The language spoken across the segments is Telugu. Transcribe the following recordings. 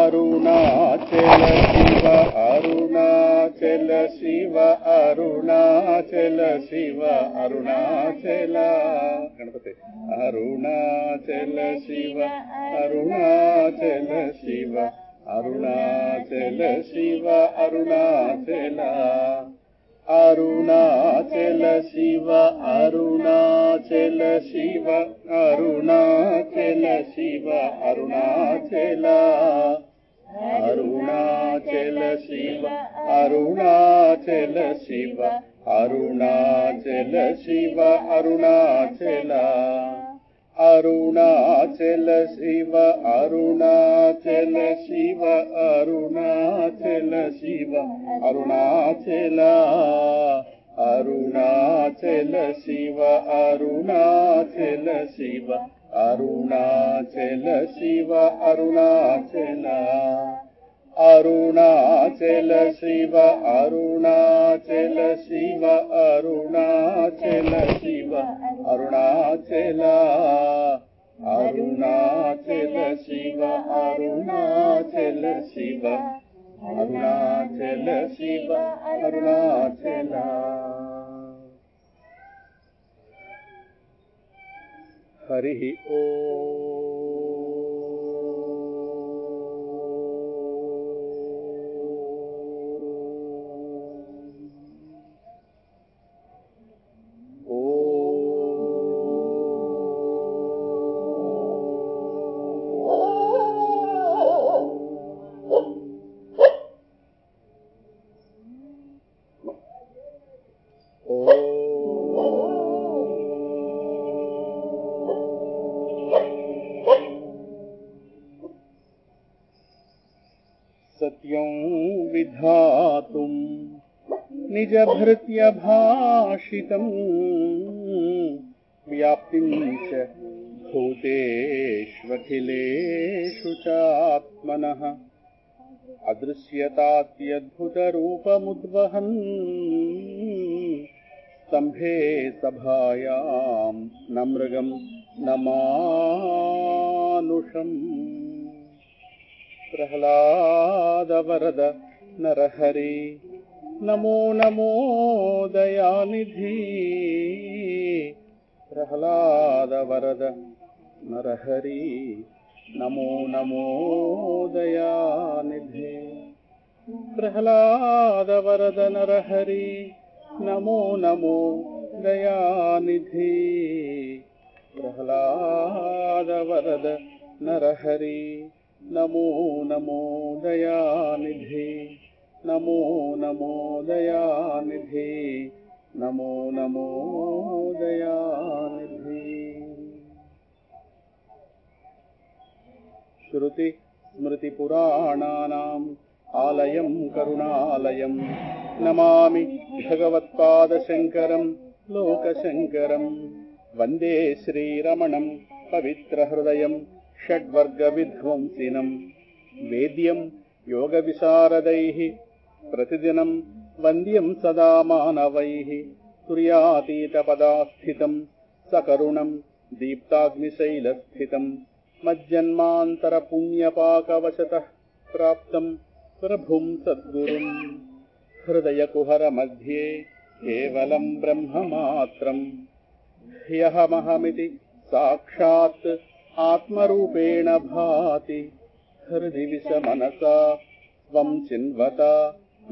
अरुणाचल शिव अरुणाचल शिव अरुणाचल शिव अरुणाचल गणपति अरुणाचल शिव अरुणाचल शिव अरुणाचल शिव अरुणाचल अरुणाचल शिव अरुणाचल शिव अरुणाचल शिव अरुणाचल अरुणाचल शिव अरुणाचल शिव अरुणाचल शिव अरुणाचल अरुणाचल शिव अरुणाचल शिव अरुणाचल शिव अरुणाचल अरुणाचल शिव अरुणाचल शिव अरुणाचल शिव अरुणाचल अरुणाचल शिव अरुणाचल शिव अरुणाचल शिव अरुणाचल अरुणाचल शिव अरुणाचल शिव अरुणाचल शिव अरुणाचल हरि सत्यं विधातुं निजभृत्य भाषितं व्याप्तिं च भूतेष्वखिलेषु चात्मनः अदृश्यतात्यद्भुतरूपमुद्वहन् स्तम्भे सभायां न मृगं न मानुषम् प्रह्लाद वरद नरहरि नमो नमो दयानिधि प्रह्लाद वरद नरहरि नमो नमो दयानिधि प्रह्लाद वरद नरहरि नमो नमो दयानिधि प्रह्लाद वरद नरहरि नमो नमो दयानिधि नमो नमो दयानिधि नमो नमो दयानिधि श्रुति स्मृति पुराणानाम् आलयं करुणालयं नमामि भगवत्पादशङ्करं लोकशङ्करं वन्दे श्रीरमणं पवित्रहृदयं षड्वर्गविध्वंसिनं वेद्यं योगविशारदैः प्रतिदिनं वन्द्यं सदा मानवैः तुर्यातीतपदास्थितं सकरुणं दीप्ताग्निशैलस्थितं मज्जन्मान्तरपुण्यपाकवशतः प्राप्तं प्रभुं सद्गुरुं हृदयकुहरमध्ये केवलं ब्रह्ममात्रं ह्यहमहमिति साक्षात् आत्मरूपेण भाति हृदि विषमनसा स्वं चिन्वता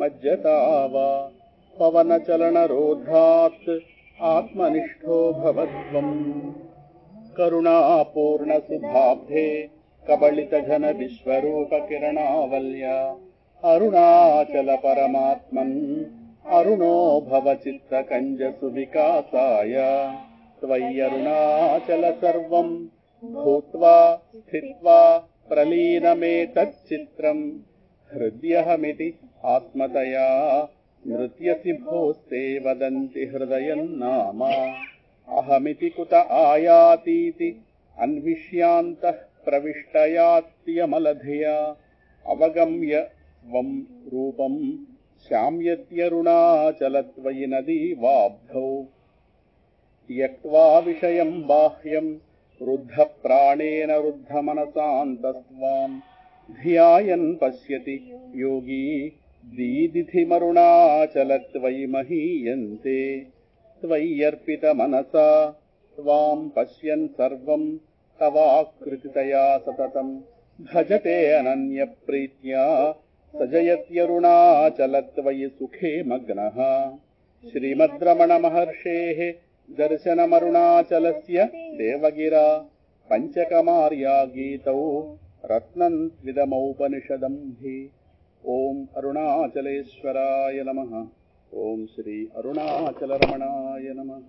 मज्जता वा पवनचलनरोधात् आत्मनिष्ठो भवत्वम् करुणापूर्णसुधाब्धे कबलितघनविश्वरूपकिरणावल्या अरुणाचल परमात्मन् अरुणो भवचित्तकञ्जसुविकासाय त्वय्यरुणाचल सर्वं भूत्वा स्थित्वा प्रलीनमेतच्चित्रम् हृद्यहमिति आत्मतया नृत्यसि भोस्ते वदन्ति हृदयन्नाम अहमिति कुत आयातीति अन्विष्यान्तः प्रविष्टयात्यमलधिया अवगम्य स्वं रूपं श्याम्यत्यरुणाचलत्वयि नदीवाब्धौ त्यक्त्वा विषयं बाह्यं रुद्धप्राणेन रुद्धमनसान्तस्त्वां ధ్యాయన్ పశ్యతి యోగి దీదిధిమరుణాచలత్వయి మహీయంతే త్వయ్యర్పిత మనసా త్వాం పశ్యన్ సర్వం తవాకృతితయా సతతం భజతే అనన్య ప్రీత్యా సజయత్యరుణాచలత్వయి సుఖే మగ్నః. శ్రీమద్రమణ మహర్షేః దర్శనమరుణాచలస్య దేవగిరా పంచకమార్యా గీతౌ రత్నం త్విదమౌపనిషదం హి. ఓం అరుణాచలేశ్వరాయ నమః. ఓం శ్రీ అరుణాచలరమణాయ నమః.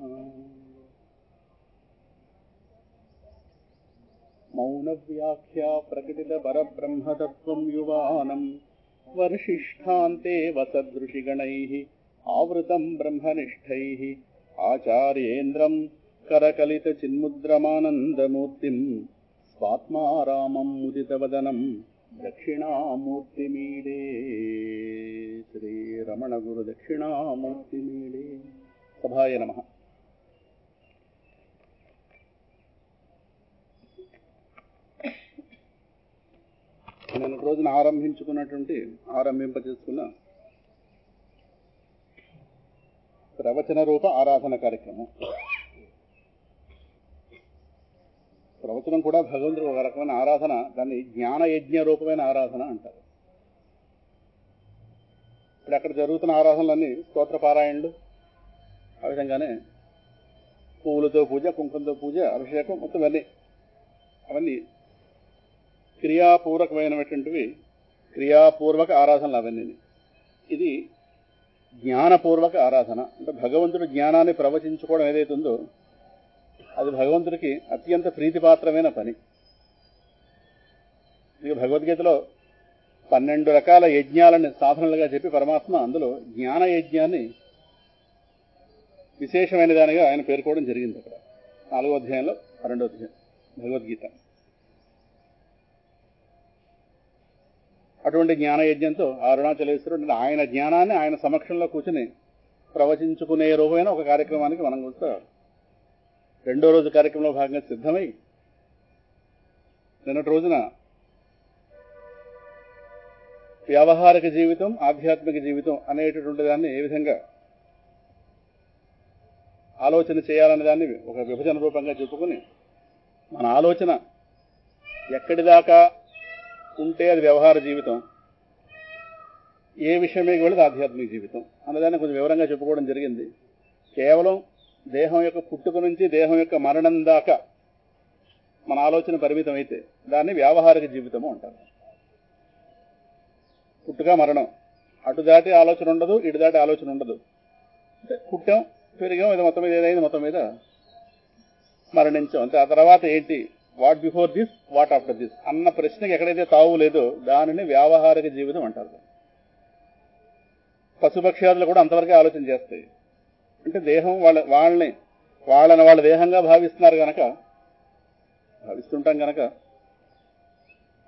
మౌనవ్యాఖ్యా ప్రకటిత పరబ్రహ్మతత్వం యువానం వర్షిష్ఠాంతే వసదృషిగణైః ఆవృతం బ్రహ్మనిష్ఠైః ఆచార్యేంద్రం కరకలిత చిన్ముద్రమానందమూర్తిం స్వాత్మారామం ముదితవదనం దక్షిణామూర్తిమీడే. శ్రీరమణ గురు దక్షిణామూర్తిమీడే. సభాయ నమః. నేను రోజున ఆరంభింపచేసుకున్న ప్రవచన రూప ఆరాధన కార్యక్రమం. ప్రవచనం కూడా భగవంతుడు ఒక రకమైన ఆరాధన. దాన్ని జ్ఞానయజ్ఞ రూపమైన ఆరాధన అంటారు. ఇప్పుడు అక్కడ జరుగుతున్న ఆరాధనలన్నీ స్తోత్రపారాయణలు, ఆ విధంగానే పువ్వులతో పూజ, కుంకుమతో పూజ, అభిషేకం, మొత్తం అవన్నీ క్రియాపూర్వకమైనటువంటివి, క్రియాపూర్వక ఆరాధనలు అవన్నీ. ఇది జ్ఞానపూర్వక ఆరాధన. అంటే భగవంతుడు జ్ఞానాన్ని ప్రవచించుకోవడం ఏదైతే ఉందో అది భగవంతుడికి అత్యంత ప్రీతిపాత్రమైన పని. ఇక భగవద్గీతలో 12 రకాల యజ్ఞాలని సాధనలుగా చెప్పి పరమాత్మ అందులో జ్ఞాన యజ్ఞాన్ని విశేషమైన దానిగా ఆయన పేర్కోవడం జరిగింది. అక్కడ 4వ అధ్యాయంలో 2వ అధ్యాయం భగవద్గీత. అటువంటి జ్ఞానయజ్ఞంతో అరుణాచలేశ్వరుడు ఆయన జ్ఞానాన్ని ఆయన సమక్షంలో కూర్చుని ప్రవచించుకునే రూపమైన ఒక కార్యక్రమానికి మనం కూడా 2వ రోజు కార్యక్రమంలో భాగంగా సిద్ధమై నిన్నటి రోజున వ్యావహారిక జీవితం, ఆధ్యాత్మిక జీవితం అనేటటువంటి దాన్ని ఏ విధంగా ఆలోచన చేయాలనే దాన్ని ఒక విభజన రూపంగా చెప్పుకుని మన ఆలోచన ఎక్కడి దాకా ఉంటే అది వ్యవహార జీవితం, ఏ విషయమే వెళ్ళదు ఆధ్యాత్మిక జీవితం అన్నదాన్ని కొంచెం వివరంగా చెప్పుకోవడం జరిగింది. కేవలం దేహం యొక్క పుట్టుక నుంచి దేహం యొక్క మరణం దాకా మన ఆలోచన పరిమితం అయితే దాన్ని వ్యావహారిక జీవితము అంటారు. పుట్టుక మరణం, అటు దాటి ఆలోచన ఉండదు, ఇటు దాటి ఆలోచన ఉండదు. అంటే పుట్టాం, పెరిగాం, ఇది మొత్తం మీద ఏదైంది, మొత్తం మీద మరణించాం అంతే. ఆ తర్వాత ఏంటి, what before this, what after this అన్న ప్రశ్నకి ఎక్కడైతే తావు లేదో దానిని వ్యావహారిక జీవితం అంటారు. పశుపక్ష్యాదులు కూడా అంతవరకే ఆలోచన చేస్తాయి. అంటే దేహం వాళ్ళని వాళ్ళ దేహంగా భావిస్తుంటాం గనక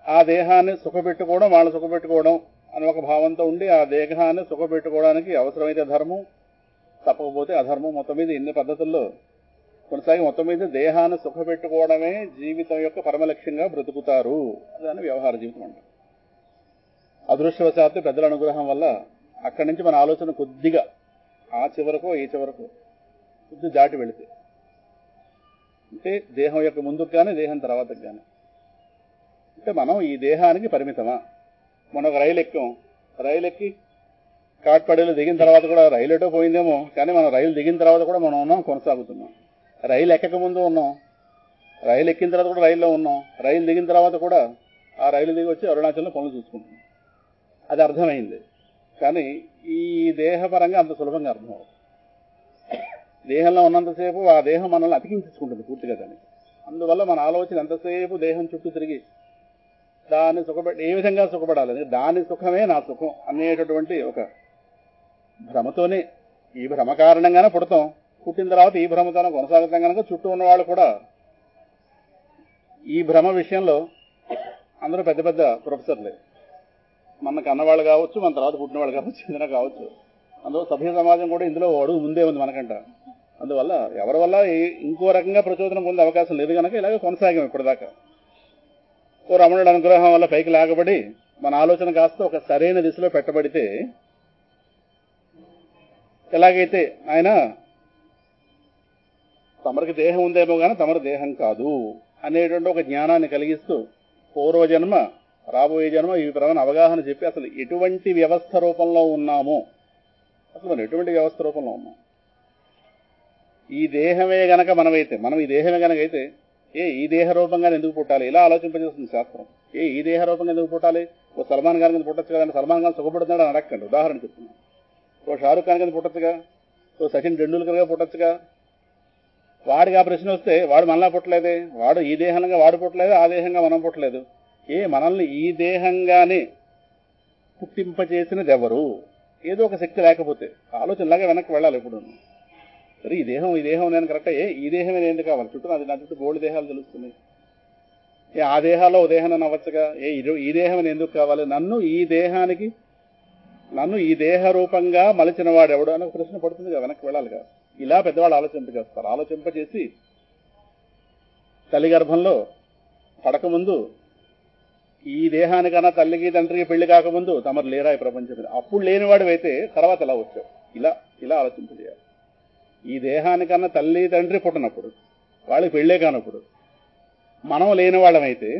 ఆ దేహాన్ని సుఖపెట్టుకోవడం, వాళ్ళని సుఖపెట్టుకోవడం అని ఒక భావంతో ఉండి ఆ దేహాన్ని సుఖపెట్టుకోవడానికి అవసరమైతే ధర్మం, తప్పకపోతే అధర్మం, మొత్తం మీద ఇన్ని పద్ధతుల్లో కొనసాగి మొత్తం మీద దేహాన్ని సుఖపెట్టుకోవడమే జీవితం యొక్క పరమలక్ష్యంగా బ్రతుకుతారు. దాన్ని వ్యవహార జీవితం అంటారు. అదృష్టవశాత్తు పెద్దల అనుగ్రహం వల్ల అక్కడి నుంచి మన ఆలోచన కొద్దిగా ఆ చివరకో ఈ చివరకో కొద్ది దాటి వెళితే, అంటే దేహం యొక్క ముందుకు కానీ దేహం తర్వాతకు కానీ, అంటే మనం ఈ దేహానికి పరిమితమా? మనం ఒక రైలు ఎక్కాం, రైలు ఎక్కి కాట్పాడీలో దిగిన తర్వాత కూడా రైలు ఎటో పోయిందేమో, కానీ మనం రైలు దిగిన తర్వాత కూడా మనం ఉన్నాం, కొనసాగుతున్నాం. రైలు ఎక్కక ముందు ఉన్నాం, రైలు ఎక్కిన తర్వాత కూడా రైల్లో ఉన్నాం, రైలు దిగిన తర్వాత కూడా ఆ రైలు దిగి వచ్చి అరుణాచలంలో పనులు చూసుకుంటున్నాం. అది అర్థమైంది. కానీ ఈ దేహపరంగా అంత సులభంగా అర్థం అవుతుంది. దేహంలో ఉన్నంతసేపు ఆ దేహం మనల్ని అతికించుకుంటుంది పూర్తిగా దానికి. అందువల్ల మన ఆలోచన ఎంతసేపు దేహం చుట్టూ తిరిగి దాన్ని ఏ విధంగా సుఖపడాలి, దాని సుఖమే నా సుఖం అనేటటువంటి ఒక భ్రమతోనే, ఈ భ్రమ కారణంగానే పుడతాం. పుట్టిన తర్వాత ఈ భ్రమతోనే కొనసాగుతాం కనుక చుట్టూ ఉన్నవాళ్ళు కూడా ఈ భ్రమ విషయంలో అందరూ పెద్ద పెద్ద ప్రొఫెసర్లే. మనకు అన్నవాళ్ళు కావచ్చు, మన తర్వాత పుట్టిన వాళ్ళు కావచ్చు, ఏదైనా కావచ్చు. అందులో సభ్య సమాజం కూడా ఇందులో అడుగు ముందే ఉంది మనకంట. అందువల్ల ఎవరి వల్ల ఇంకో రకంగా ప్రచోదనం పొందే అవకాశం లేదు కనుక ఇలాగే కొనసాగాం ఇప్పటిదాకా. ఓ రమణుడు అనుగ్రహం వల్ల పైకి లాగబడి మన ఆలోచన కాస్త ఒక సరైన దిశలో పెట్టబడితే, ఎలాగైతే ఆయన తమరికి దేహం ఉందేమో కానీ తమరు దేహం కాదు అనేటువంటి ఒక జ్ఞానాన్ని కలిగిస్తూ పూర్వజన్మ రాబోయే జన్మ ఈ ప్రమాణ అవగాహన చెప్పి అసలు ఎటువంటి వ్యవస్థ రూపంలో ఉన్నామో, అసలు మనం ఎటువంటి వ్యవస్థ రూపంలో ఉన్నాం, ఈ దేహమే గనక మనమైతే, మనం ఈ దేహమే గనక అయితే ఈ దేహ రూపంగానే ఎందుకు పుట్టాలి, ఇలా ఆలోచింపజేస్తుంది శాస్త్రం. ఈ దేహ రూపంగా ఎందుకు పుట్టాలి, ఓ సల్మాన్ ఖాన్ కింద పుట్టచ్చు కదా, సల్మాన్ ఖాన్ సుఖపడుతున్నాడు అని అడగండి, ఉదాహరణ చెప్తున్నాను. ఓ షారుఖ్ ఖాన్ కింద పుట్టచ్చుగా, ఓ సచిన్ టెండూల్కర్గా పుట్టచ్చుగా. వాడికి ఆ ప్రశ్న వస్తే వాడు మనలా పుట్టలేదే, వాడు ఈ దేహంగా వాడు పుట్టలేదు, ఆ దేహంగా మనం పుట్టలేదు. మనల్ని ఈ దేహంగానే పుట్టింపచేసినది ఎవరు? ఏదో ఒక శక్తి లేకపోతే ఆలోచనలాగా వెనక్కి వెళ్ళాలి ఎప్పుడు. సరే ఈ దేహం నేను కరెక్ట్, ఈ దేహమే ఎందుకు కావాలి, చుట్టూ నా చుట్టూ బోల్డ్ దేహాలు తెలుస్తున్నాయి, ఆ దేహాల్లో ఓ దేహం అవ్వచ్చుగా, ఈ దేహం ఎందుకు కావాలి, నన్ను ఈ దేహ రూపంగా మలిచిన వాడు ఎవడు అని ఒక ప్రశ్న పడుతుంది కదా, వెనక్కి వెళ్ళాలిగా. ఇలా పెద్దవాళ్ళు ఆలోచింపజేస్తారు. ఆలోచింపజేసి తల్లి గర్భంలో పడకముందు, ఈ దేహానికన్నా తల్లికి తండ్రికి పెళ్లి కాకముందు తమరు లేరా ఈ ప్రపంచం మీద, అప్పుడు లేనివాడు అయితే తర్వాత ఎలా వచ్చావు, ఇలా ఆలోచింపజేయాలి. ఈ దేహానికన్నా తల్లి తండ్రి పుట్టినప్పుడు, వాళ్ళకి పెళ్ళే కానప్పుడు మనం లేని వాళ్ళమైతే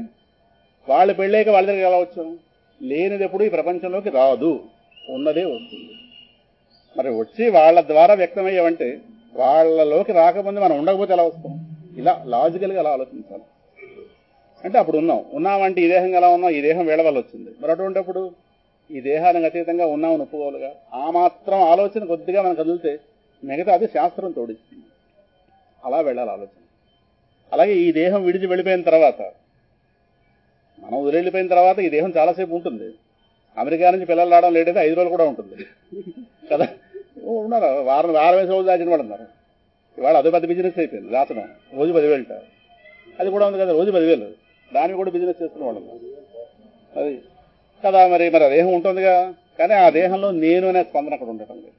వాళ్ళు పెళ్ళాక వాళ్ళ దగ్గరికి ఎలా వచ్చాం? లేనిది ఎప్పుడు ఈ ప్రపంచంలోకి రాదు, ఉన్నదే వస్తుంది. మరి వచ్చి వాళ్ళ ద్వారా వ్యక్తమయ్యామంటే వాళ్ళలోకి రాకముందు మనం ఉండకపోతే ఎలా వస్తాం? ఇలా లాజికల్గా అలా ఆలోచించాలి. అంటే అప్పుడు ఉన్నామంటే ఈ దేహంగా ఎలా ఉన్నాం, ఈ దేహం వేళ వల్ల వచ్చింది. మరి అటువంటిప్పుడు ఈ దేహానికి అతీతంగా ఉన్నామని ఒప్పుకోవాలిగా. ఆ మాత్రం ఆలోచన కొద్దిగా మనం కదిలితే మిగతా అది శాస్త్రం తోడిస్తుంది. అలా వెళ్ళాలి ఆలోచన. అలాగే ఈ దేహం విడిచి వెళ్ళిపోయిన తర్వాత, మనం వదిలిపోయిన తర్వాత ఈ దేహం చాలాసేపు ఉంటుంది. అమెరికా నుంచి పిల్లలు రావడం లేట్ అయితే 5 రోజులు కూడా ఉంటుంది కదా. ఉన్నారు వారం వేసి రోజులు దాచిన వాళ్ళు ఉన్నారు. ఇవాళ అదో పెద్ద బిజినెస్ అయిపోయింది దాచడం. రోజు 10,000 అది కూడా ఉంది కదా, రోజు 10,000 దాన్ని కూడా బిజినెస్ చేసుకునే వాళ్ళు అది కదా. మరి ఆ దేహం ఉంటుందిగా, కానీ ఆ దేహంలో నేను అనే స్పందన అక్కడ ఉండటం లేదు.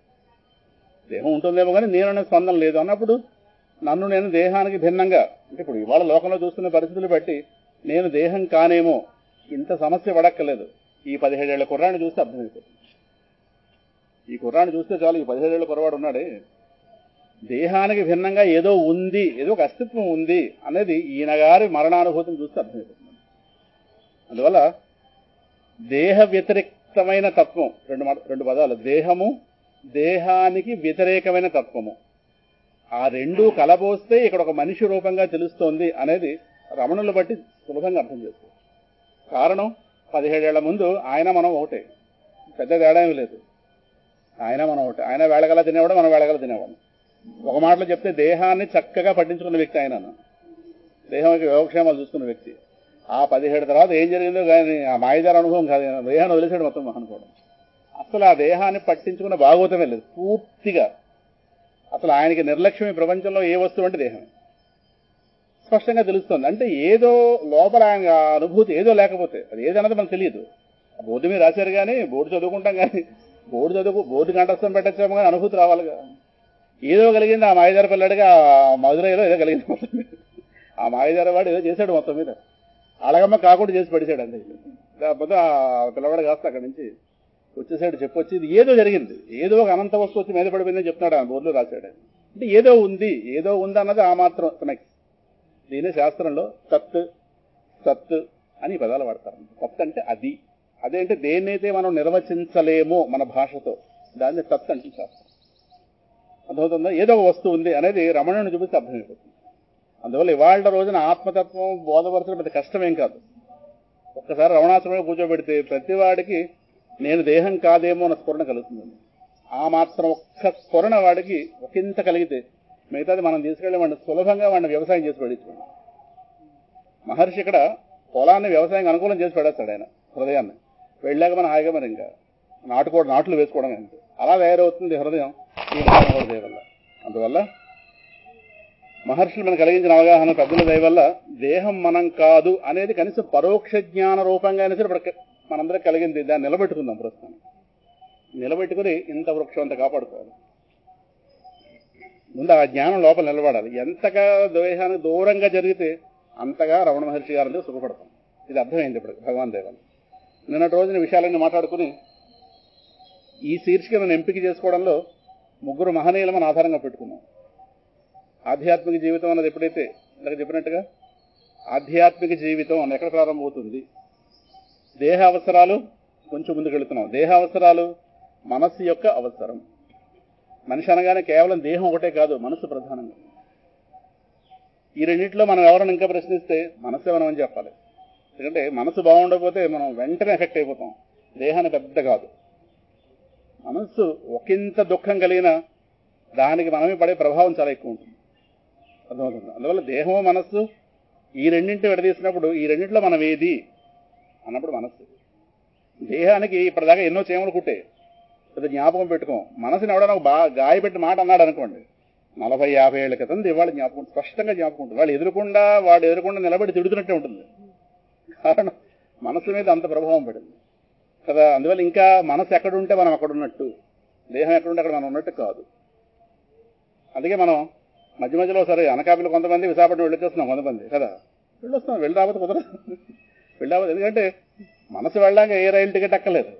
దేహం ఉంటుందేమో కానీ నేను అనే స్పందన లేదు అన్నప్పుడు నేను దేహానికి భిన్నంగా, అంటే ఇప్పుడు ఇవాళ లోకంలో చూస్తున్న పరిస్థితులు బట్టి నేను దేహం కానేమో, ఇంత సమస్య పడక్కర్లేదు. ఈ 17 ఏళ్ల కుర్రాన్ని చూస్తే అర్థమైపోతుంది. ఈ కుర్రాన్ని చూస్తే చాలు, ఈ 17 ఏళ్ల కుర్రవాడు ఉన్నాడే, దేహానికి భిన్నంగా ఏదో ఉంది, ఏదో ఒక అస్తిత్వం ఉంది అనేది ఈయన గారి మరణానుభూతిని చూస్తే అర్థమైపోతుంది. అందువల్ల దేహ వ్యతిరేకమైన తత్వం, రెండు పదాలు, దేహము, దేహానికి వ్యతిరేకమైన తత్వము, ఆ రెండూ కలబోస్తే ఇక్కడ ఒక మనిషి రూపంగా తెలుస్తోంది అనేది రమణులు బట్టి సులభంగా అర్థం చేసుకోవచ్చు. కారణం 17 ఏళ్ల ముందు ఆయన మనం ఒకటే, పెద్ద తేడా ఏమీ లేదు. ఆయన మనం ఒకటే. ఆయన వేళగల తినేవాడు, మనం వేళగల తినేవాడు. ఒక మాటలో చెప్తే దేహాన్ని చక్కగా పట్టించుకున్న వ్యక్తి ఆయన, దేహానికి యోగక్షేమాలు చూసుకున్న వ్యక్తి. ఆ 17 తర్వాత ఏం జరిగిందో కానీ ఆ మాయదార అనుభవం కాదు, దేహాన్ని వదిలేసాడు మొత్తం అనుకోవడం. అసలు ఆ దేహాన్ని పట్టించుకున్న భాగవతమే లేదు పూర్తిగా. అసలు ఆయనకి నిర్లక్ష్యం ఈ ప్రపంచంలో ఏ వస్తువు అంటే దేహం స్పష్టంగా తెలుస్తుంది. అంటే ఏదో లోపల ఆయన అనుభూతి ఏదో లేకపోతే, అది ఏదన్నది మనకు తెలియదు. బోర్డు మీద రాశారు కానీ, బోర్డు చదువుకుంటాం కానీ, బోర్డు కంఠస్థం పెట్టచ్చాము కానీ అనుభూతి రావాలిగా. ఏదో కలిగింది ఆ మాయదార పిల్లాడిగా, మధురైలో ఏదో కలిగింది మొత్తం మీద. ఆ మాయదార వాడు ఏదో చేశాడు మొత్తం మీద, అడగమ్మ కాకుండా చేసి పడిశాడు అంతే. లేకపోతే ఆ పిల్లవాడు కాస్త అక్కడి నుంచి వచ్చేసాడు, చెప్పొచ్చి ఇది ఏదో జరిగింది, ఏదో ఒక అనంత వస్తువు వచ్చి మీద పడిపోయిందని చెప్తున్నాడు, ఆ బోర్డులో రాశాడు. అంటే ఏదో ఉంది అన్నది ఆ మాత్రం కనెక్ట్. దీని శాస్త్రంలో సత్ అని పదాలు వాడతారు. సత్ అంటే అదేంటే దేన్నైతే మనం నిర్వచించలేమో మన భాషతో, దాన్ని సత్ అంటే శాస్త్రం. అర్థమవుతుందా? ఏదో ఒక వస్తువు ఉంది అనేది రమణుని చూపిస్తే అర్థమైపోతుంది. అందువల్ల ఇవాళ రోజున ఆత్మతత్వం బోధపరచడం పెద్ద కష్టమేం కాదు. ఒక్కసారి రమణాశ్రమంలో కూర్చోబెడితే ప్రతివాడికి నేను దేహం కాదేమో అన్న స్ఫురణ కలుగుతుంది. ఆ మాత్రం ఒక్క స్ఫురణ వాడికి ఒకంత కలిగితే మిగతాది మనం తీసుకెళ్ళి వాడిని సులభంగా వాడిని వ్యవసాయం చేసి పడేసుకోండి. మహర్షి ఇక్కడ పొలాన్ని వ్యవసాయం అనుకూలం చేసి పడేస్తాడు ఆయన హృదయాన్ని. వెళ్ళాక మనం హాయిగా మరి ఇంకా నాట్లు వేసుకోవడం అంతే. అలా తయారవుతుంది హృదయం ఈ దయ వల్ల. అందువల్ల మహర్షులు మనకు కలిగించిన అవగాహన, పెద్దల దయ వల్ల దేహం మనం కాదు అనేది కనీసం పరోక్ష జ్ఞాన రూపంగా అయినా సరే మనందరికి కలిగింది. దాన్ని నిలబెట్టుకుందాం. ప్రస్తుతం నిలబెట్టుకుని ఇంత వృక్షం అంత కాపాడుకోవాలి. ముందు ఆ జ్ఞానం లోపల నిలబడాలి. ఎంతగా దేహానికి దూరంగా జరిగితే అంతగా రమణ మహర్షి గారి సుఖపడతాం. ఇది అర్థమైంది ఇప్పుడు భగవాన్ దేవాలు. నిన్నటి రోజున విషయాలన్నీ మాట్లాడుకుని ఈ శీర్షికను ఎంపిక చేసుకోవడంలో ముగ్గురు మహనీయులు మనం ఆధారంగా పెట్టుకున్నాం. ఆధ్యాత్మిక జీవితం అన్నది ఎప్పుడైతే ఇందాక చెప్పినట్టుగా ఆధ్యాత్మిక జీవితం అని ఎక్కడ ప్రారంభమవుతుంది, దేహ అవసరాలు కొంచెం ముందుకు వెళుతున్నాం. దేహ అవసరాలు మనస్సు యొక్క అవసరం. మనిషి అనగానే కేవలం దేహం ఒకటే కాదు, మనస్సు ప్రధానంగా. ఈ రెండింటిలో మనం ఎవరైనా ఇంకా ప్రశ్నిస్తే మనస్సే మనం అని చెప్పాలి. ఎందుకంటే మనసు బాగుండకపోతే మనం వెంటనే ఎఫెక్ట్ అయిపోతాం. దేహాన్ని పెద్ద కాదు. మనస్సు ఒకంత దుఃఖం కలిగిన దానికి మనమే పడే ప్రభావం చాలా ఎక్కువ ఉంటుంది. అర్థమవుతుంది. అందువల్ల దేహము మనస్సు ఈ రెండింటి విడదీసినప్పుడు ఈ రెండింటిలో మనం ఏది అన్నప్పుడు మనస్సు. దేహానికి ఇప్పటిదాకా ఎన్నో చేమలు కుట్టే పెద్ద జ్ఞాపకం పెట్టుకోం. మనసుని ఎవడన్నా బాగా గాయపెట్టి మాట అన్నాడు అనుకోండి, 40-50 ఏళ్ల క్రితం ఇవాళ జ్ఞాపకం, స్పష్టంగా జ్ఞాపకం ఉంటుంది. వాడు ఎదురుకుండా నిలబడి తిడుతున్నట్టే ఉంటుంది. కారణం మనసు మీద అంత ప్రభావం పడింది కదా. అందువల్ల ఇంకా మనసు ఎక్కడుంటే మనం అక్కడ ఉన్నట్టు, దేహం ఎక్కడుంటే అక్కడ మనం ఉన్నట్టు కాదు. అందుకే మనం మధ్య మధ్యలో సరే అనకాపల్లి కొంతమంది, విశాఖపట్నం వెళ్ళొచ్చేస్తున్నాం కొంతమంది కదా, వెళ్ళొస్తున్నాం. వెళ్ళి రాకపోతే కుదరదు, వెళ్ళాకపోతే. ఎందుకంటే మనసు వెళ్ళాక ఏ రైలు టికెట్ ఎక్కలేదు,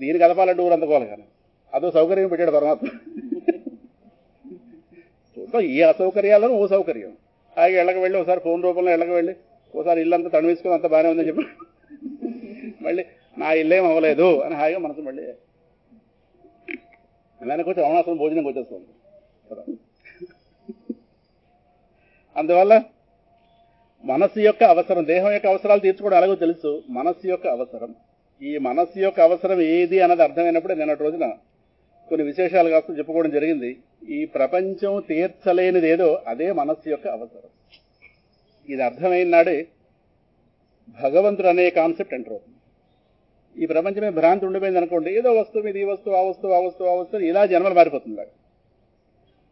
దీనికి కదపాలంటే ఊరు అందుకోవాలి. కానీ అదో సౌకర్యం పెట్టాడు పరమాత్మ. ఈ అసౌకర్యాలను ఓ సౌకర్యం. అలాగే ఇళ్ళకి వెళ్ళి ఒకసారి ఫోన్ రూపంలో ఇళ్ళకి వెళ్ళి ఒకసారి ఇల్లంతా తను వేసుకుని అంత బాగానే ఉందని చెప్పి మళ్ళీ నా ఇల్లేం అవ్వలేదు అని హాయిగా మనసు మళ్ళీ ఇలానికి వచ్చి రమణాశ్రమం భోజనంకి వచ్చేస్తుంది కదా. అందువల్ల మనస్సు యొక్క అవసరం, దేహం యొక్క అవసరాలు తీర్చుకోవడం ఎలాగో తెలుసు, మనస్సు యొక్క అవసరం. ఈ మనస్సు యొక్క అవసరం ఏది అన్నది అర్థమైనప్పుడే నిన్నటి రోజున కొన్ని విశేషాలు కాస్త చెప్పుకోవడం జరిగింది. ఈ ప్రపంచం తీర్చలేనిది ఏదో అదే మనస్సు యొక్క అవసరం. ఇది అర్థమైన నాడే భగవంతుడు అనే కాన్సెప్ట్ ఎంటర్ అవుతుంది. ఈ ప్రపంచమే భ్రాంతి ఉండిపోయింది అనుకోండి, ఏదో వస్తువు మీద ఈ వస్తువు, ఆ వస్తువు, ఆ వస్తువు, ఆ వస్తువు, ఇలా జన్మలు మారిపోతుంది.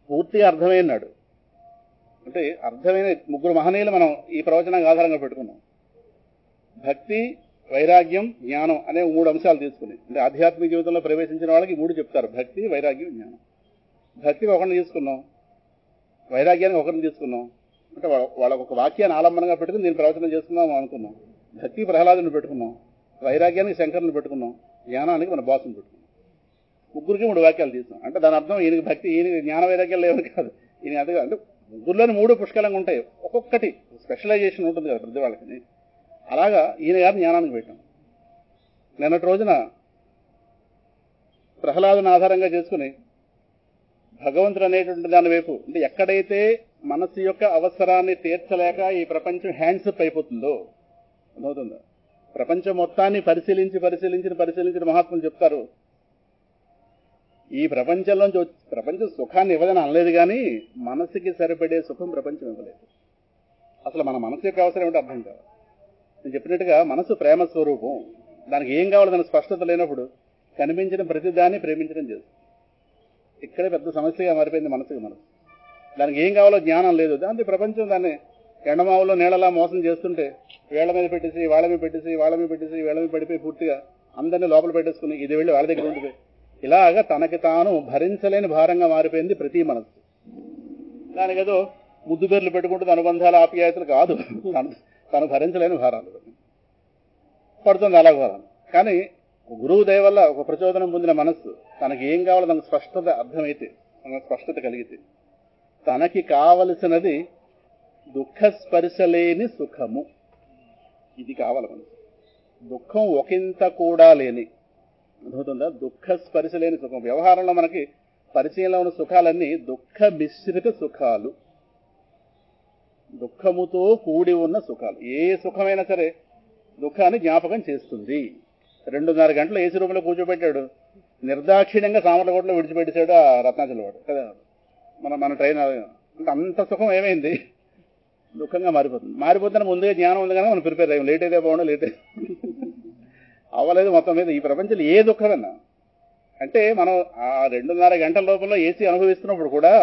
పూర్తిగా అర్థమైనాడు అంటే అర్థమైన ముగ్గురు మహనీయులు మనం ఈ ప్రవచనానికి ఆధారంగా పెట్టుకున్నాం. భక్తి, వైరాగ్యం, జ్ఞానం అనే 3 అంశాలు తీసుకుని, అంటే ఆధ్యాత్మిక జీవితంలో ప్రవేశించిన వాళ్ళకి 3 చెప్తారు: భక్తి, వైరాగ్యం, జ్ఞానం. భక్తికి ఒకరిని తీసుకున్నాం, వైరాగ్యానికి ఒకరిని తీసుకున్నాం. అంటే వాళ్ళకు ఒక వాక్యాన్ని ఆలంబనంగా పెట్టుకుని దీన్ని ప్రవచనం చేసుకుందాం అనుకున్నాం. భక్తి ప్రహ్లాదుని పెట్టుకున్నాం, వైరాగ్యానికి శంకరుని పెట్టుకున్నాం, జ్ఞానానికి మన బాసుని పెట్టుకున్నాం. ముగ్గురికి 3 వాక్యాలు తీసాం. అంటే దాని అర్థం ఈయనకి భక్తి, ఈయనకి జ్ఞాన వైరాగ్యాలు లేవని కాదు. ఈయన అది అంటే ముగ్గురులోని 3 పుష్కలంగా ఉంటాయి. ఒక్కొక్కటి స్పెషలైజేషన్ ఉంటుంది కదా ప్రతి వాళ్ళకి. అలాగా ఈయన గారిని జ్ఞానానికి పెట్టాం. నిన్నటి రోజున ప్రహ్లాదుని ఆధారంగా చేసుకుని భగవంతుడు అనేటువంటి దాని వైపు, అంటే ఎక్కడైతే మనస్సు యొక్క అవసరాన్ని తీర్చలేక ఈ ప్రపంచం హ్యాండ్సప్ అయిపోతుందో, అర్థమవుతుందా? ప్రపంచం మొత్తాన్ని పరిశీలించిన మహాత్ములు చెప్తారు, ఈ ప్రపంచంలోంచి ప్రపంచం సుఖాన్ని ఇవ్వదని అనలేదు, కానీ మనసుకి సరిపడే సుఖం ప్రపంచం ఇవ్వలేదు. అసలు మన మనసు యొక్క అవసరం ఏమిటో అర్థం కావాలి. నేను చెప్పినట్టుగా మనసు ప్రేమ స్వరూపం. దానికి ఏం కావాలో దాని స్పష్టత లేనప్పుడు కనిపించిన ప్రతిదాన్ని ప్రేమించడం చేస్తుంది. ఇక్కడే పెద్ద సమస్యగా మారిపోయింది మనసుకి. దానికి ఏం కావాలో జ్ఞానం లేదు. దాంతో ప్రపంచం దాన్ని ఎండమావులో నీళ్ళలా మోసం చేస్తుంటే వేళ్ల మీద పెట్టేసి వాళ్ళ మీద పడిపోయి పూర్తిగా అందరినీ లోపల పెట్టేసుకుని ఇది వెళ్ళి వాళ్ళ దగ్గర ఉండిపోయి ఇలాగా తనకి తాను భరించలేని భారంగా మారిపోయింది ప్రతి మనసు. దానికి ఏదో ముద్దు పేర్లు పెట్టుకుంటుంది, అనుబంధాలు, ఆప్యాయతలు కాదు, తను భరించలేని భారాలు పడుతుంది అలా భారాలు. కానీ గురువు దయ వల్ల ఒక ప్రచోదనం పొందిన మనస్సు తనకి ఏం కావాలో తనకు స్పష్టత అర్థమైతే, తనకు స్పష్టత కలిగితే, తనకి కావలసినది దుఃఖస్పర్శలేని సుఖము, ఇది కావాలి మనసు. దుఃఖం ఒకంత కూడా లేని, అర్థమవుతుందా? దుఃఖస్పర్శలేని సుఖం. వ్యవహారంలో మనకి పరిచయంలో ఉన్న సుఖాలన్నీ దుఃఖ మిశ్రిత సుఖాలు, దుఃఖముతో కూడి ఉన్న సుఖాలు. ఏ సుఖమైనా సరే దుఃఖాన్ని జ్ఞాపకం చేస్తుంది. 2.5 గంటలు ఏసీ రూపంలో కూర్చోబెట్టాడు, నిర్దాక్షిణ్యంగా సామర్లకోటలో విడిచిపెట్టేశాడు ఆ రత్నాచల వాడు కదా. మన ట్రైన్ అంటే అంత సుఖం ఏమైంది? దుఃఖంగా మారిపోతున్న ముందే జ్ఞానం ఉంది కానీ మనం ప్రిపేర్ అయ్యాం. లేట్ అయితే బాగుండదు, లేట్ అవ్వలేదు. మొత్తం మీద ఈ ప్రపంచంలో ఏ దుఃఖమన్నా అంటే మనం ఆ 2.5 గంటల లోపల ఏసీ అనుభవిస్తున్నప్పుడు కూడా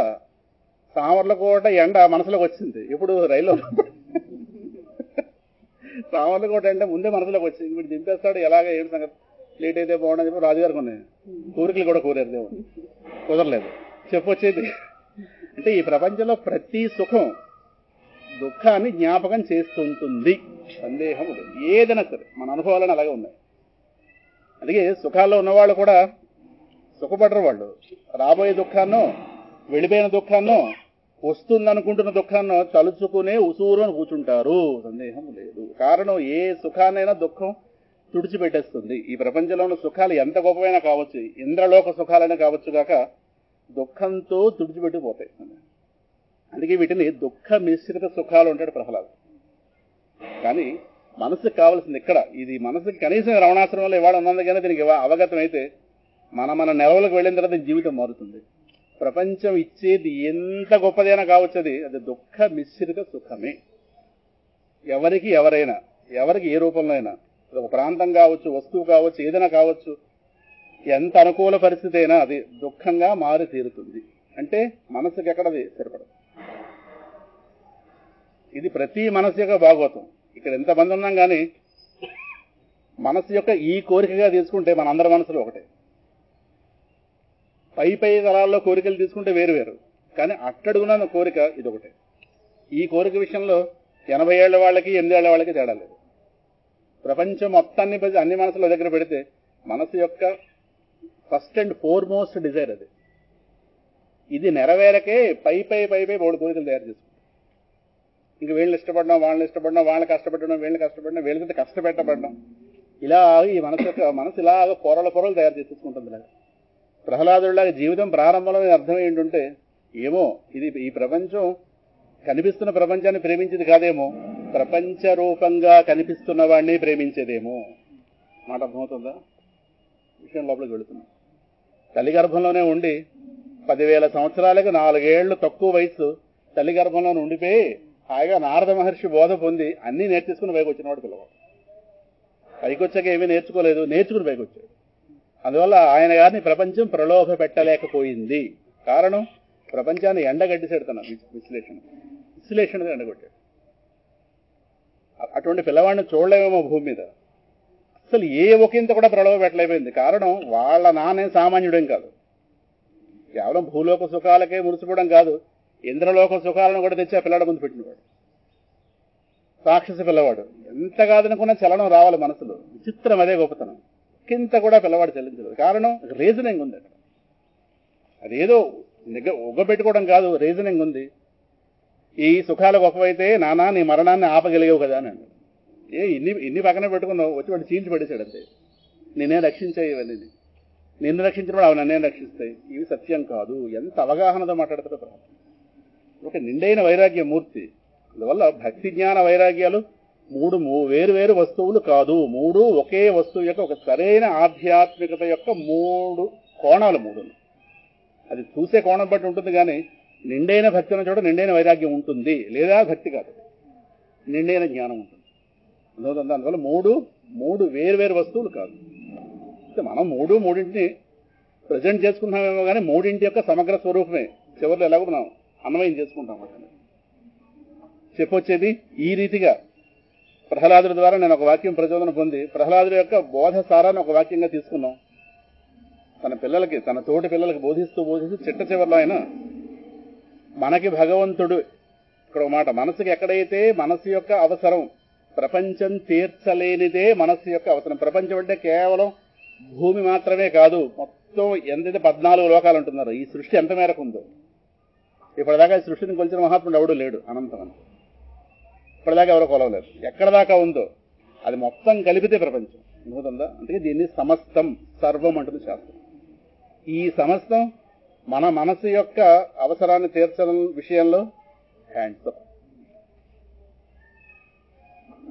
సామర్లకోట ఎండ మనసులోకి వచ్చింది. ఇప్పుడు రైల్లో సామర్లకోట ఎండ ముందే మనసులోకి వచ్చింది. ఇప్పుడు దింపేస్తాడు, ఎలాగ ఏడు సంగతి, లేట్ అయితే బాగుండని చెప్పి రాజుగారికి ఉన్నాయి కోరికలు కూడా కోరారు. దేవుడు కుదరలేదు, చెప్పొచ్చేది. అంటే ఈ ప్రపంచంలో ప్రతి సుఖం దుఃఖాన్ని జ్ఞాపకం చేస్తుంటుంది. సందేహం లేదు. ఏదైనా సరే మన అనుభవాలను అలాగే ఉన్నాయి. అందుకే సుఖాల్లో ఉన్నవాళ్ళు కూడా సుఖపడరు. వాళ్ళు రాబోయే దుఃఖాన్నో, వెళ్ళిపోయిన దుఃఖాన్నో, వస్తుందనుకుంటున్న దుఃఖాన్నో తలుచుకునే ఉసూరుని కూర్చుంటారు. సందేహం లేదు. కారణం ఏ సుఖాన్నైనా దుఃఖం తుడిచిపెట్టేస్తుంది. ఈ ప్రపంచంలో ఉన్న సుఖాలు ఎంత గొప్పవైనా కావచ్చు, ఇంద్రలోక సుఖాలైనా కావచ్చు కాక దుఃఖంతో తుడిచిపెట్టిపోతాయి. అందుకే వీటిని దుఃఖ మిశ్రిత సుఖాలు ఉంటాడు ప్రహ్లాదు. కానీ మనసుకు కావాల్సింది ఇక్కడ, ఇది మనసుకి కనీసం రమణాశ్రమంలో ఇవాళ ఉన్నది కానీ దీనికి అవగతం అయితే మన నెలవులకు వెళ్ళిన తర్వాత జీవితం మారుతుంది. ప్రపంచం ఇచ్చేది ఎంత గొప్పదైనా కావచ్చు, అది దుఃఖ మిశ్రిత సుఖమే. ఎవరికి ఎవరైనా, ఎవరికి ఏ రూపంలో అయినా, ఒక ప్రాంతం కావచ్చు, వస్తువు కావచ్చు, ఏదైనా కావచ్చు, ఎంత అనుకూల పరిస్థితి అయినా అది దుఃఖంగా మారి తీరుతుంది. అంటే మనసుకి ఎక్కడది సరిపడదు. ఇది ప్రతి మనసు యొక్క భాగవతం. ఇక్కడ ఎంతమంది ఉన్నాం కానీ మనసు యొక్క ఈ కోరికగా తీసుకుంటే మన అందరి మనసులో ఒకటే. పై తరాల్లో కోరికలు తీసుకుంటే వేరు వేరు, కానీ అట్టడుగున్న కోరిక ఇదొకటే. ఈ కోరిక విషయంలో 80 ఏళ్ల వాళ్ళకి 8 ఏళ్ల వాళ్ళకి తేడా లేదు. ప్రపంచం మొత్తాన్ని అన్ని మనసుల దగ్గర పెడితే మనసు యొక్క ఫస్ట్ అండ్ ఫోర్మోస్ట్ డిజైర్ అది. ఇది నెరవేరకే పై మూడు కోరికలు తయారు చేసుకుంటాం. ఇంక వీళ్ళని ఇష్టపడడం, వాళ్ళని ఇష్టపడడం, వాళ్ళని కష్టపెట్టడం, వీళ్ళని కష్టపెట్టడం, వీళ్ళకి కష్టపెట్టబడడం, ఇలా ఈ మనసు ఇలాగ పొరలు తయారు చేసుకుంటుంది. ఇలాగ ప్రహ్లాదుడిలాగా జీవితం ప్రారంభంలో అర్థం ఏంటంటే, ఏమో ఇది ఈ ప్రపంచం కనిపిస్తున్న ప్రపంచాన్ని ప్రేమించేది కాదేమో, ప్రపంచ రూపంగా కనిపిస్తున్న వాడిని ప్రేమించేదేమో. మాట అర్థమవుతుందా? విషయం లోపలికి వెళుతున్నాం. తల్లి గర్భంలోనే ఉండి 10,000 సంవత్సరాలకు 4 ఏళ్లు తక్కువ వయసు తల్లి గర్భంలోనే ఉండిపోయి హాయిగా నారద మహర్షి బోధ పొంది అన్నీ నేర్చేసుకుని పైకి వచ్చినవాడు పిల్లవాడు. పైకి వచ్చాక ఏమీ నేర్చుకోలేదు, నేర్చుకుని పైకి వచ్చాడు. అందువల్ల ఆయన గారిని ప్రపంచం ప్రలోభ పెట్టలేకపోయింది. కారణం ప్రపంచాన్ని ఎండగడ్డిసాడు తన విశ్లేషణగా ఎండగొట్టాడు. అటువంటి పిల్లవాడిని చూడలేమేమో భూమి మీద. అసలు ఏ ఒకంత కూడా ప్రలోభ పెట్టలేకపోయింది. కారణం వాళ్ళ నాన్నే సామాన్యుడేం కాదు, కేవలం భూలోక సుఖాలకే మురిసిపోవడం కాదు, ఇంద్రలోక సుఖాలను కూడా తెచ్చి ఆ పిల్లవాడు ముందు పెట్టినవాడు. రాక్షస పిల్లవాడు. ఎంత కాదనుకున్నా చలనం రావాలి మనసులో. విచిత్రం, అదే గొప్పతనం. కింత కూడా పిల్లవాడు చెల్లించలేదు. కారణం రీజనింగ్ ఉంది అక్కడ. అదేదో ఉగ్గబెట్టుకోవడం కాదు, రీజనింగ్ ఉంది. ఈ సుఖాలు గొప్పవైతే నానా నీ మరణాన్ని ఆపగలిగావు కదా అని అన్నాడు. ఇన్ని పక్కనే పెట్టుకున్నావు, వచ్చి వాడు చీల్చి పడేశాడు అంతే. నేనే రక్షించాయి ఇవన్నీ, నిన్ను రక్షించినప్పుడు అవి నన్నే రక్షిస్తాయి. ఇవి సత్యం కాదు. ఎంత అవగాహనతో మాట్లాడతాడో ప్రార్థన. ఒక నిండైన వైరాగ్యమూర్తి. అందువల్ల భక్తి జ్ఞాన వైరాగ్యాలు మూడు వేరు వస్తువులు కాదు, మూడు ఒకే వస్తువు యొక్క ఒక సరైన ఆధ్యాత్మికత యొక్క మూడు కోణాలు. అది చూసే కోణం బట్టి ఉంటుంది. కానీ నిండైన భక్తి ఉన్న చోట నిండైన వైరాగ్యం ఉంటుంది, లేదా భక్తి కాదు, నిండైన జ్ఞానం ఉంటుంది. అందువల్ల మూడు వేరు వస్తువులు కాదు. మనం మూడింటిని ప్రజెంట్ చేసుకుంటున్నామేమో కానీ మూడింటి యొక్క సమగ్ర స్వరూపమే చివరిలో ఎలాగో మనం అన్వయం చేసుకుంటాం. చెప్పొచ్చేది ఈ రీతిగా ప్రహ్లాదుడి ద్వారా నేను ఒక వాక్యం ప్రచోదన పొంది ప్రహ్లాదుడి యొక్క బోధ సారాన్ని ఒక వాక్యంగా తీసుకున్నాం. తన పిల్లలకి, తన తోటి పిల్లలకి బోధిస్తూ చిట్ట చివరిలో ఆయన మనకి భగవంతుడు, ఇక్కడ ఒక మాట, మనసుకి ఎక్కడైతే మనసు యొక్క అవసరం, ప్రపంచం తీర్చలేనిదే మనస్సు యొక్క అవసరం. ప్రపంచం అంటే కేవలం భూమి మాత్రమే కాదు, మొత్తం ఎంతైతే 14 లోకాలు అంటున్నారు. ఈ సృష్టి ఎంత మేరకు ఉందో, ఇప్పటిదాకా ఈ సృష్టిని కొలిచిన మహాత్ముడు ఎవడు లేడు. అనంతం ఇప్పటిదాకా ఎవరో కొలవలేరు. ఎక్కడ దాకా ఉందో అది మొత్తం కలిపితే ప్రపంచం ఉందా. అందుకే దీన్ని సమస్తం, సర్వం అంటుంది శాస్త్రం. ఈ సమస్తం మన మనసు యొక్క అవసరాన్ని తీర్చడం విషయంలో హ్యాండ్స్ అప్.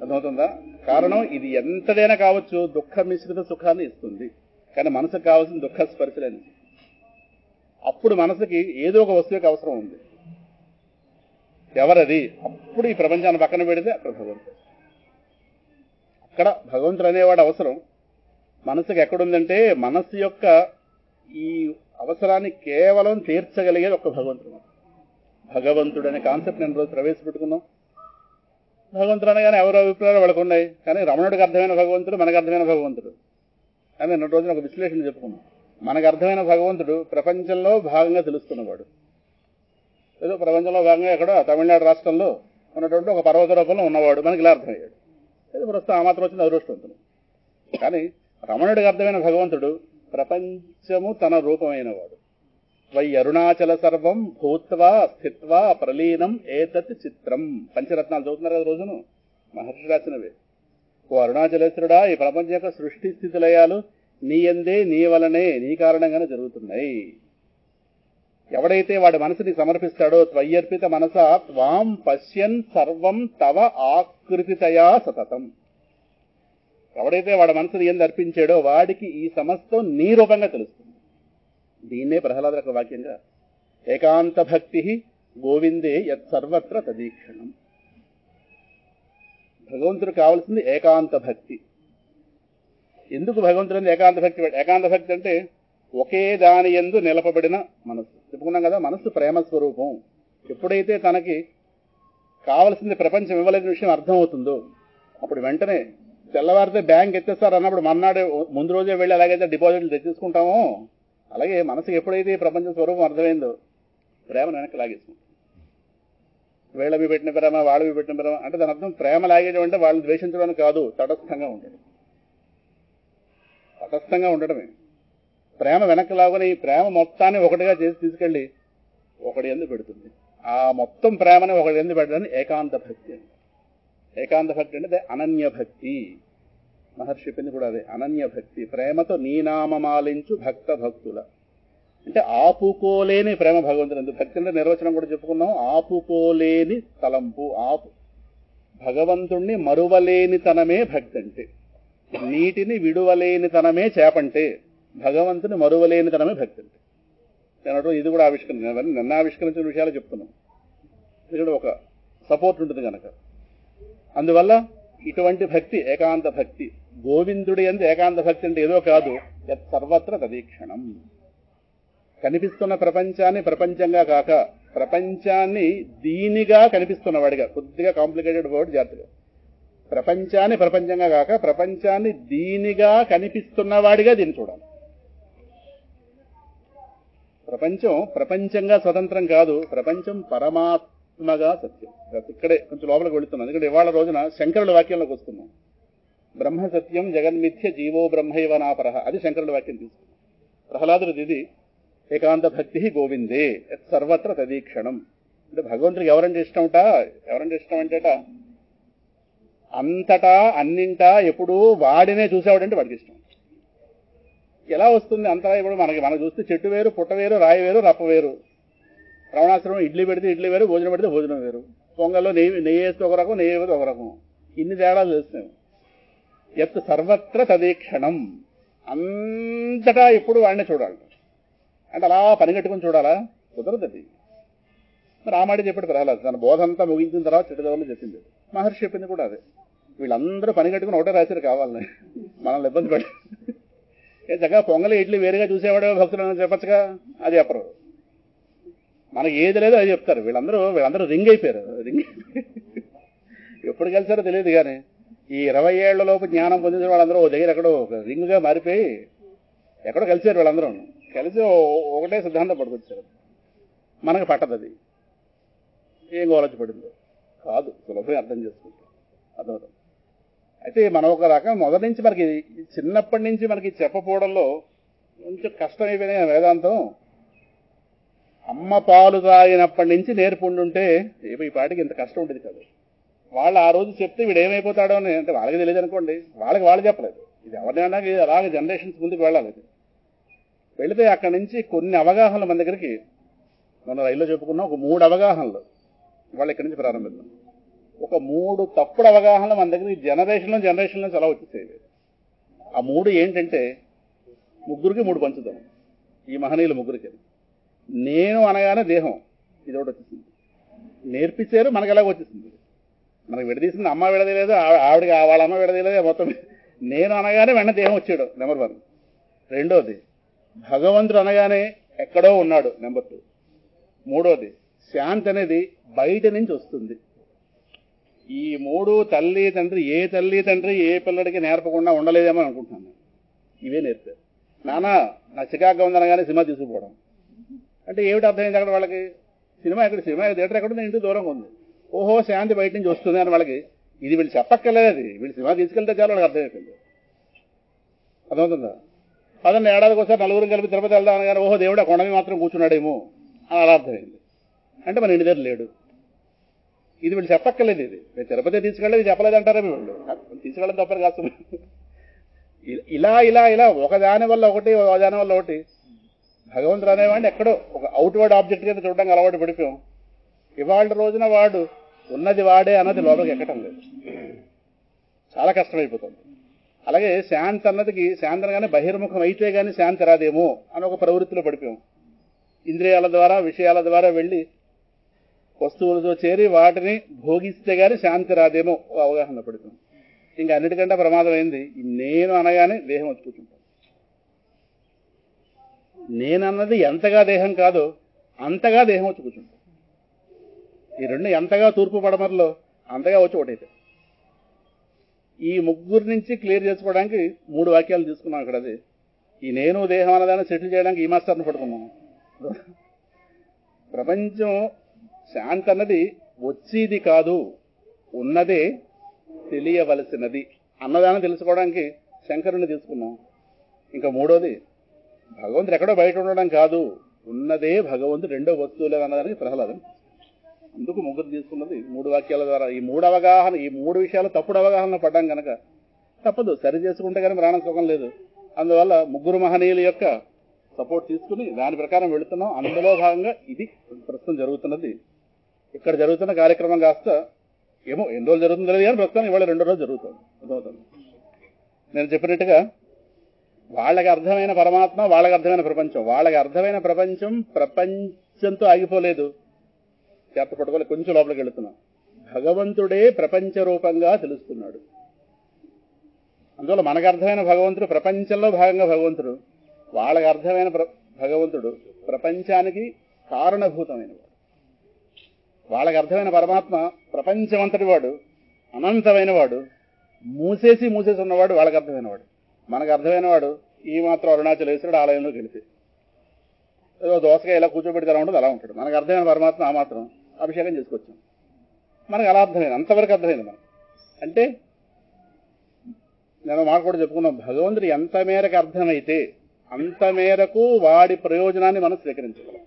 అర్థమవుతుందా? కారణం ఇది ఎంతదైనా కావచ్చు, దుఃఖ మిశ్రిత సుఖాన్ని ఇస్తుంది. కానీ మనసుకు కావాల్సిన దుఃఖ స్పర్శలేని. అప్పుడు మనసుకి ఏదో ఒక వస్తువుకి అవసరం ఉంది. ఎవరది? అప్పుడు ఈ ప్రపంచాన్ని పక్కన పెడితే అక్కడ భగవంతుడు. అక్కడ భగవంతుడు అనేవాడు అవసరం మనసుకి ఎక్కడుందంటే, మనస్సు యొక్క ఈ అవసరాన్ని కేవలం తీర్చగలిగేది ఒక్క భగవంతుడు. భగవంతుడు అనే కాన్సెప్ట్ నేను రోజు ప్రవేశపెట్టుకున్నాం. భగవంతుడు అనగానే ఎవరు అభిప్రాయాలు వాళ్ళకు ఉన్నాయి. కానీ రమణుడికి అర్థమైన భగవంతుడు, మనకు అర్థమైన భగవంతుడు అని నేను రోజున ఒక విశ్లేషణ చెప్పుకున్నాం. మనకు అర్థమైన భగవంతుడు ప్రపంచంలో భాగంగా తెలుస్తున్నవాడు. ఏదో ప్రపంచంలో భాగంగా ఎక్కడో తమిళనాడు రాష్ట్రంలో ఉన్నటువంటి ఒక పర్వత రూపంలో ఉన్నవాడు మనకి ఇలా అర్థమయ్యాడు. అది ప్రస్తుతం ఆ మాత్రం వచ్చిన అదృష్టవంతుడు. కానీ రమణుడికి అర్థమైన భగవంతుడు ప్రపంచము తన రూపమైన వాడు. వై అరుణాచల సర్వం భూత్వా స్థిత్వా ప్రలీనం ఏతత్ చిత్రం. పంచరత్నాలు చదువుతున్నారు కదా రోజును, మహర్షి రాసినవే. ఓ అరుణాచలేశ్వరుడా, ఈ ప్రపంచం యొక్క సృష్టి స్థితి లయాలు నీ యందే, నీ వలనే, నీ కారణంగానే జరుగుతున్నాయి. ఎవడైతే వాడి మనసుని సమర్పిస్తాడో త్వయ్యర్పిత మనసా త్వాం పశ్యన్ సర్వం తవ ఆకృతితయా సతతం. ఎవడైతే వాడి మనసుని ఎందు అర్పించాడో వాడికి ఈ సమస్తం నీ రూపంగా తెలుస్తుంది. దీన్నే ప్రహ్లాద యొక్క వాక్యంగా ఏకాంత భక్తి గోవిందే యత్ సర్వత్ర తదీక్షణం. భగవంతుడు కావాల్సింది ఏకాంత భక్తి. ఎందుకు భగవంతుడు ఏకాంత భక్తి? ఏకాంత భక్తి అంటే ఒకే దాని యందు నిలపబడిన మనస్సు. చెప్పుకున్నాం కదా, మనస్సు ప్రేమ స్వరూపం. ఎప్పుడైతే తనకి కావలసింది ప్రపంచం ఇవ్వలేని విషయం అర్థమవుతుందో అప్పుడు వెంటనే తెల్లవారితే బ్యాంక్ ఎత్తేస్తారు అన్నప్పుడు మన్నాడు ముందు రోజే వెళ్ళి ఎలాగైతే డిపాజిట్లు తెచ్చేసుకుంటామో అలాగే మనసుకి ఎప్పుడైతే ప్రపంచ స్వరూపం అర్థమైందో ప్రేమను వెనక్కి లాగేసుకుంటాం. వీళ్ళ మీ పెట్టిన ప్రేమ, వాళ్ళ మీ పెట్టిన ప్రేమ అంటే దాని అర్థం ప్రేమ లాగేయడం అంటే వాళ్ళని ద్వేషించడం కాదు, తటస్థంగా ఉండడం. తటస్థంగా ఉండడమే ప్రేమ. వెనక్కి లాగుని ఈ ప్రేమ మొత్తాన్ని ఒకటిగా చేసి తీసుకెళ్ళి ఒకటి ఎందు పెడుతుంది. ఆ మొత్తం ప్రేమని ఒకటి ఎందు పెట్టడాన్ని ఏకాంత భక్తి అని. ఏకాంత భక్తి అంటే అనన్య భక్తి. మహర్షి చెప్పింది కూడా అదే, అనన్య భక్తి. ప్రేమతో నీ నామమాలించు భక్త భక్తుల అంటే ఆపుకోలేని ప్రేమ భగవంతుడు. భక్తి అంటే నిర్వచనం కూడా చెప్పుకున్నాం, ఆపుకోలేని తలంపు. భగవంతుణ్ణి మరువలేని తనమే భక్తి అంటే. నీటిని విడువలేని తనమే చేపంటే భగవంతుని మరువలేని తనమే భక్తి అంటే. నేను ఇది కూడా నిన్న ఆవిష్కరించిన విషయాలు చెప్తున్నాం. ఎందుకంటే ఒక సపోర్ట్ ఉంటుంది కనుక. అందువల్ల ఇటువంటి భక్తి ఏకాంత భక్తి. గోవిందుడి యందు ఏకాంత భక్తి అంటే ఏదో కాదు, యత్ సర్వత్ర తదీక్షణం. కనిపిస్తున్న ప్రపంచాన్ని ప్రపంచంగా కాక ప్రపంచాన్ని దీనిగా కనిపిస్తున్నవాడిగా. కొద్దిగా కాంప్లికేటెడ్ వర్డ్, జాగ్రత్తగా. ప్రపంచాన్ని ప్రపంచంగా కాక ప్రపంచాన్ని దీనిగా కనిపిస్తున్నవాడిగా దీన్ని చూడాలి. ప్రపంచం ప్రపంచంగా స్వతంత్రం కాదు, ప్రపంచం పరమాత్మగా సత్యం. ఇక్కడే కొంచెం లోపలికి వెళుతున్నాం. ఎందుకంటే ఇవాళ రోజున శంకరుల వాక్యంలోకి వస్తున్నాం. బ్రహ్మ సత్యం జగన్మిథ్య జీవో బ్రహ్మైవ నాపరః, అది శంకరుల వాక్యం తీసుకున్నాం. ప్రహ్లాదుడిది ఇది. ఏకాంత భక్తి గోవిందే యత్ సర్వత్ర తదీక్షణం. అంటే భగవంతుడికి ఎవరంటే ఇష్టంట? ఎవరంటే ఇష్టం అంటేట అంతటా అన్నింటా ఎప్పుడూ వాడినే చూసేవాడంటే వాడికి ఇష్టం. ఎలా వస్తుంది అంతటా? ఇప్పుడు మనం చూస్తే చెట్టు వేరు, పుట్ట వేరు, రాయి వేరు, రప్ప వేరు. రమణాశ్రమం ఇడ్లీ పెడితే ఇడ్లీ వేరు, భోజనం పెడితే భోజనం వేరు. పొంగల్లో నెయ్యి వేస్తే ఒక రకం, నెయ్యి వేస్తే ఒక రకం. ఇన్ని తేడాలు చేస్తాం. యత్ సర్వత్ర తదీక్షణం, అంతటా ఎప్పుడు వాడినే చూడాలి. అంటే అలా పనిగట్టుకుని చూడాలా? కుదరదది. మరి ఆ మాట చెప్పాడు ప్రహ్లాద్. తన బోధంతా ముగించిన తర్వాత చిట్టదవల్లో చెప్పింది. మహర్షి చెప్పింది కూడా అదే. వీళ్ళందరూ పని కట్టుకుని ఒకటే రాశారు కావాలని మనల్ని ఇబ్బంది పడి. ఏ చక్కగా పొంగలి ఇడ్లీ వేరుగా చూసేవాడే భక్తులు చెప్పచ్చుగా, అది చెప్పరు. మనకి ఏది లేదో అది చెప్తారు. వీళ్ళందరూ రింగ్ అయిపోయారు. ఎప్పుడు కలిసారో తెలియదు కానీ ఈ 20 ఏళ్లలోపు జ్ఞానం పొందిన వాళ్ళందరూ ఓ దగ్గర ఎక్కడో రింగ్గా మారిపోయి ఎక్కడో కలిసారు. వీళ్ళందరూ కలిసి ఒకటే సిద్ధాంతం పట్టుకొచ్చారు. మనకు పట్టదు అది. ఏం గోలొచ్చిపడిందో కాదు, సులభంగా అర్థం చేసుకుంటాం. అర్థమవుతాం. అయితే మనం ఒక రకం మొదటి నుంచి మనకి చిన్నప్పటి నుంచి మనకి చెప్పపోవడంలో కొంచెం కష్టమైపోయిన వేదాంతం. అమ్మ పాలు తాగినప్పటి నుంచి నేర్పుండుంటే ఈ పాటికి ఇంత కష్టం ఉండేది కాదు. వాళ్ళు ఆ రోజు చెప్తే వీడు ఏమైపోతాడో అని అంటే వాళ్ళకి తెలియదు అనుకోండి, వాళ్ళు చెప్పలేదు. ఇది ఎవరినైనా అలాగే జనరేషన్స్ ముందుకు వెళ్ళాలి. వెళితే అక్కడి నుంచి కొన్ని అవగాహనలు మన దగ్గరికి, మన రైల్లో చెప్పుకున్నాం, ఒక 3 అవగాహనలు వాళ్ళు ఇక్కడి నుంచి ప్రారంభిద్దాం. ఒక 3 తప్పుడు అవగాహనలు మన దగ్గరికి జనరేషన్ నుంచి అలా వచ్చేసేవి. ఆ 3 ఏంటంటే, ముగ్గురికి 3 పంచుతాం. ఈ మహనీయులు ముగ్గురికి నేను అనగానే దేహం, ఇది ఒకటి వచ్చేసింది. నేర్పించారు, మనకి ఎలాగ వచ్చేసింది. మనకి విడదీసింది అమ్మ విడదీయలేదు, ఆవిడకి వాళ్ళ అమ్మ విడదీయలేదు. మొత్తం నేను అనగానే వెంటనే దేహం వచ్చాడు, నెంబర్ 1. రెండోది, భగవంతుడు అనగానే ఎక్కడో ఉన్నాడు, నెంబర్ 2. మూడోది, శాంతి అనేది బయట నుంచి వస్తుంది. ఈ 3 తల్లి తండ్రి ఏ పిల్లడికి నేర్పకుండా ఉండలేదేమో అనుకుంటున్నాను. ఇవే నేర్పారు. నా చికాగా ఉందనగానే సినిమా తీసుకుపోవడం అంటే ఏమిటి అర్థమైంది అక్కడ వాళ్ళకి? సినిమా థియేటర్ ఎక్కడ ఉంది? ఇంటి దూరంగా ఉంది. ఓహో శాంతి బయట నుంచి వస్తుంది అని వాళ్ళకి ఇది వీళ్ళు చెప్పక్కర్లేదు, అది వీళ్ళు సినిమా తీసుకెళ్తే చాలా వాళ్ళకి అర్థమైపోయింది. అర్థమవుతుందా? అదన్న ఏడాదికి ఒకసారి నలుగురు కలిపి తిరుపతి వెళ్దాం అనగానే ఓహో దేవుడు ఆ కొండ మీద మాత్రం కూర్చున్నాడేమో అని అలా అర్థమైంది. అంటే మన ఇంటి దగ్గర లేడు. ఇది వీళ్ళు చెప్పక్కర్లేదు. ఇది మీరు తిరుపతి తీసుకెళ్ళేది చెప్పలేదంటారా వీళ్ళు? తీసుకెళ్ళడం తప్పని కాదు. ఇలా ఇలా ఇలా ఒకదాని వల్ల ఒకటి ఒకదాని వల్ల ఒకటి భగవంతుడు అనేవాడిని ఎక్కడో ఒక అవుట్వర్డ్ ఆబ్జెక్ట్ కింద చూడడానికి అలవాటు పడిపోయాం. ఇవాళ రోజున వాడు ఉన్నది వాడే అన్నది లోపలికి ఎక్కటం లేదు, చాలా కష్టమైపోతుంది. అలాగే శాంతి అన్నదికి శాంతి అనగానే బహిర్ముఖం అయితే గానీ శాంతి రాదేమో అని ఒక ప్రవృత్తిలో పడిపోయాం. ఇంద్రియాల ద్వారా విషయాల ద్వారా వెళ్ళి వస్తువులతో చేరి వాటిని భోగిస్తే గానీ శాంతి రాదేమో అవగాహన పడిపోయాం. ఇంకా అన్నిటికంటే ప్రమాదం అయింది నేను అనగానే దేహం వచ్చి కూర్చుంటాను. నేనన్నది ఎంతగా దేహం కాదో అంతగా దేహం వచ్చి కూర్చుంటాను. ఈ రెండు ఎంతగా తూర్పు పడమరలో అంతగా వచ్చి ఒకటైతే. ఈ ముగ్గురు నుంచి క్లియర్ చేసుకోవడానికి 3 వాక్యాలు తీసుకున్నాం ఇక్కడ. అది ఈ నేను దేహం అన్నదాన్ని సెటిల్ చేయడానికి ఈ మాస్టర్ని పడుకున్నాం. ప్రపంచం శాంతి అన్నది వచ్చేది కాదు, ఉన్నదే తెలియవలసినది అన్నదాన్ని తెలుసుకోవడానికి శంకరుని తీసుకున్నాం. ఇంకా 3వది భగవంతుడు ఎక్కడో బయట ఉండడం కాదు, ఉన్నదే భగవంతుడు రెండో వస్తువులే అన్నదానికి ప్రహ్లాదం. అందుకు ముగ్గురు తీసుకున్నది 3 వాక్యాల ద్వారా. ఈ 3 అవగాహన, ఈ 3 విషయాలు తప్పుడు అవగాహన పడ్డాం కనుక తప్పదు, సరి చేసుకుంటే కానీ ప్రాణ సుఖం లేదు. అందువల్ల ముగ్గురు మహనీయుల యొక్క సపోర్ట్ తీసుకుని దాని ప్రకారం వెళుతున్నాం. అందులో భాగంగా ఇది ప్రస్తుతం జరుగుతున్నది. ఇక్కడ జరుగుతున్న కార్యక్రమం కాస్త ఏమో ఎన్ని రోజులు జరుగుతుందో తెలియదు కానీ ప్రస్తుతం ఇవాళ 2వ రోజు జరుగుతుంది. అర్థమవుతుంది. నేను చెప్పినట్టుగా వాళ్ళకి అర్థమైన పరమాత్మ, వాళ్ళకి అర్థమైన ప్రపంచం. వాళ్ళకి అర్థమైన ప్రపంచం ప్రపంచంతో ఆగిపోలేదు, జాగ్రత్త పట్టుకోవాలి. కొంచెం లోపలికి వెళుతున్నాం. భగవంతుడే ప్రపంచ రూపంగా తెలుస్తున్నాడు. అందువల్ల మనకు అర్థమైన భగవంతుడు ప్రపంచంలో భాగంగా భగవంతుడు, వాళ్ళకి అర్థమైన భగవంతుడు ప్రపంచానికి కారణభూతమైన వాడు. వాళ్ళకి అర్థమైన పరమాత్మ ప్రపంచమంతటి వాడు, అనంతమైన వాడు, మూసేసి ఉన్నవాడు వాళ్ళకి అర్థమైన వాడు. మనకు అర్థమైన వాడు ఈ మాత్రం అరుణాచలేశ్వరుడు ఆలయంలోకి వెళితే ఏదో దోసగా ఇలా కూర్చోబెడితే ఉంటుంది అలా ఉంటాడు. మనకు అర్థమైన పరమాత్మ ఆ మాత్రం అభిషేకం చేసుకొచ్చాం. మనకు అలా అర్థమైంది, అంతవరకు అర్థమైంది మనకు. అంటే నేను మాట కూడా చెప్పుకున్నాం, భగవంతుడు ఎంత మేరకు అర్థమైతే అంత మేరకు వాడి ప్రయోజనాన్ని మనం స్వీకరించగలం.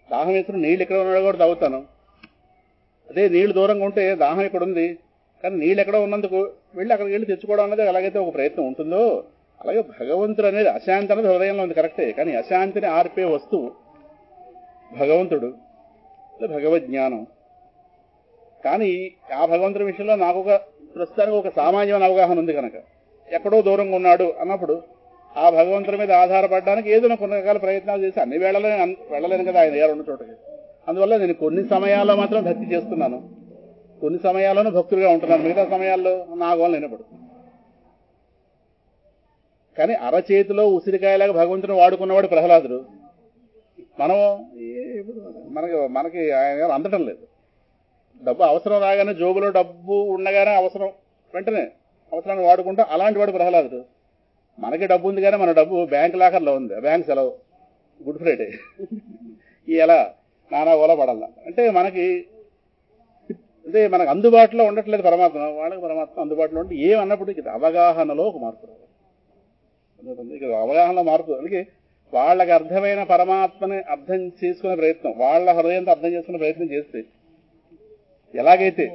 దాహం వేసిన నీళ్ళు ఎక్కడ ఉన్నాడో కూడా తాగుతాను. అదే నీళ్లు దూరంగా ఉంటే దాహం ఇక్కడ ఉంది కానీ నీళ్ళు ఎక్కడో ఉన్నందుకు వెళ్ళి అక్కడికి వెళ్ళి తెచ్చుకోవడం అనేది ఎలాగైతే ఒక ప్రయత్నం ఉంటుందో అలాగే భగవంతుడు అనేది అశాంతి అనేది హృదయంలో ఉంది కరెక్టే. కానీ అశాంతిని ఆర్పే వస్తువు భగవంతుడు, భగవజ్ఞానం. కానీ ఆ భగవంతుడి విషయంలో నాకు ఒక ప్రస్తుతానికి ఒక సామాన్యమైన అవగాహన ఉంది కనుక ఎక్కడో దూరంగా ఉన్నాడు అన్నప్పుడు ఆ భగవంతుడి మీద ఆధారపడడానికి ఏదైనా కొన్ని రకాల ప్రయత్నాలు చేసి అన్ని వేళలో వెళ్ళలేను కదా ఆయన దగ్గర ఉన్న చోటకి. అందువల్ల నేను కొన్ని సమయాల్లో మాత్రం భక్తి చేస్తున్నాను, కొన్ని సమయాల్లోనూ భక్తులుగా ఉంటున్నాను, మిగతా సమయాల్లో నా గోలు నిలబడుతుంది. కానీ అరచేతిలో ఉసిరికాయలాగా భగవంతుని వాడుకున్నవాడు ప్రహ్లాదుడు. మనం మనకి ఆయన అందటం లేదు. డబ్బు అవసరం రాగానే జోబులో డబ్బు ఉండగానే అవసరం వెంటనే అవసరాన్ని వాడుకుంటాం. అలాంటి వాడు ప్రహ్లాదుడు. మనకి డబ్బు ఉంది కానీ మన డబ్బు బ్యాంక్ లాకర్లో ఉంది, బ్యాంక్ సెలవు, గుడ్ ఫ్రైడే ఎలా నానా ఓలా పడాల అంటే మనకి అంటే మనకు అందుబాటులో ఉండట్లేదు పరమాత్మ. వాళ్ళకి పరమాత్మ అందుబాటులో ఉంటే ఏమన్నప్పుడు ఇది అవగాహనలో ఒక మార్పు రావాలి. అవగాహనలో మార్పు అందుకే వాళ్ళకి అర్థమైన పరమాత్మని అర్థం చేసుకునే ప్రయత్నం, వాళ్ళ హృదయంతో అర్థం చేసుకునే ప్రయత్నం చేస్తే ఎలాగైతే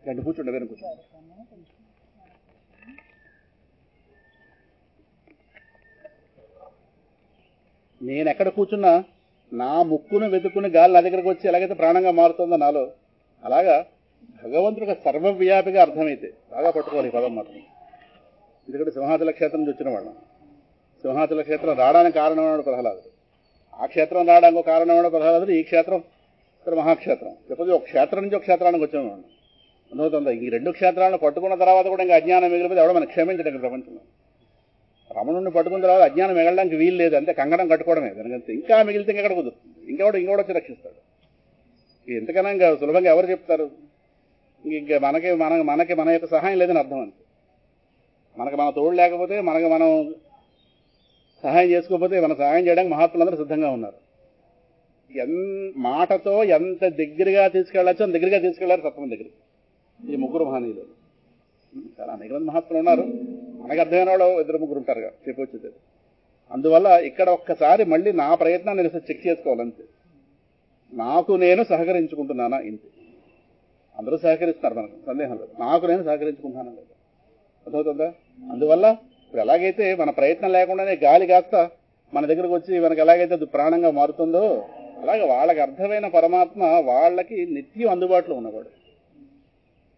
గంట కూర్చుండే వేరే కూర్చోండి. నేను ఎక్కడ కూర్చున్నా నా ముక్కును వెతుక్కుని గాలి నా దగ్గరకు వచ్చి ఎలాగైతే ప్రాణంగా మారుతుందో నాలో, అలాగా భగవంతుడికి సర్వవ్యాపిగా అర్థమైతే బాగా పట్టుకోవాలి ఈ పదం మాత్రం. ఎందుకంటే సింహాచల క్షేత్రం నుంచి వచ్చిన వాళ్ళం. సింహాచల క్షేత్రం రావడానికి కారణమైన ప్రహ్లాదుడు, ఆ క్షేత్రం రావడానికి ఒక కారణమైన ప్రహ్లాదుడు, ఈ క్షేత్రం ఇక్కడ మహాక్షేత్రం. లేకపోతే ఒక క్షేత్రం నుంచి ఒక క్షేత్రానికి వచ్చాము మనం. అందుతుందా ఈ 2 క్షేత్రాలను పట్టుకున్న తర్వాత కూడా ఇంకా అజ్ఞానం మిగిలిపోతే ఎవడో మనం క్షమించడానికి ప్రపంచంలో. రమణుడిని పట్టుకున్న తర్వాత అజ్ఞానం మిగలడానికి వీలు లేదు, అంతే కంగడం కట్టుకోవడమే. దానికంతే ఇంకా మిగిలితే ఇంకెక్కడ కుదురుతుంది, ఇంకోటి వచ్చి రక్షిస్తాడు. ఎంతకన్నా ఇంకా సులభంగా ఎవరు చెప్తారు? ఇంకా మనకి మన యొక్క సహాయం లేదని అర్థం. అంతే మనకు మన తోడు లేకపోతే మనకు మనం సహాయం చేసుకోకపోతే మన సహాయం చేయడానికి మహాత్ములందరూ సిద్ధంగా ఉన్నారు. మాటతో ఎంత దగ్గరగా తీసుకెళ్ళచ్చు అంత దగ్గరగా తీసుకెళ్లారు సత్వం దగ్గరికి. ఈ ముగ్గురు మహనీయులు. చాలా అనేక మంది మహాత్ములు ఉన్నారు, మనకు అర్థమైన వాళ్ళు ఇద్దరు ముగ్గురు ఉంటారు కదా చెప్పొచ్చేది. అందువల్ల ఇక్కడ ఒక్కసారి మళ్ళీ నా ప్రయత్నాన్ని నేను చెక్ చేసుకోవాలంతే. నాకు నేను సహకరించుకుంటున్నానా ఇంతే. అందరూ సహకరిస్తున్నారు, మనకు సందేహం లేదు. నాకు నేను సహకరించుకుంటున్నానా లేదా అర్థమవుతుందా? అందువల్ల ఇప్పుడు ఎలాగైతే మన ప్రయత్నం లేకుండానే గాలి కాస్త మన దగ్గరకు వచ్చి మనకు ఎలాగైతే అది ప్రాణంగా మారుతుందో, అలాగే వాళ్ళకి అర్థమైన పరమాత్మ వాళ్ళకి నిత్యం అందుబాటులో ఉన్నవాడు.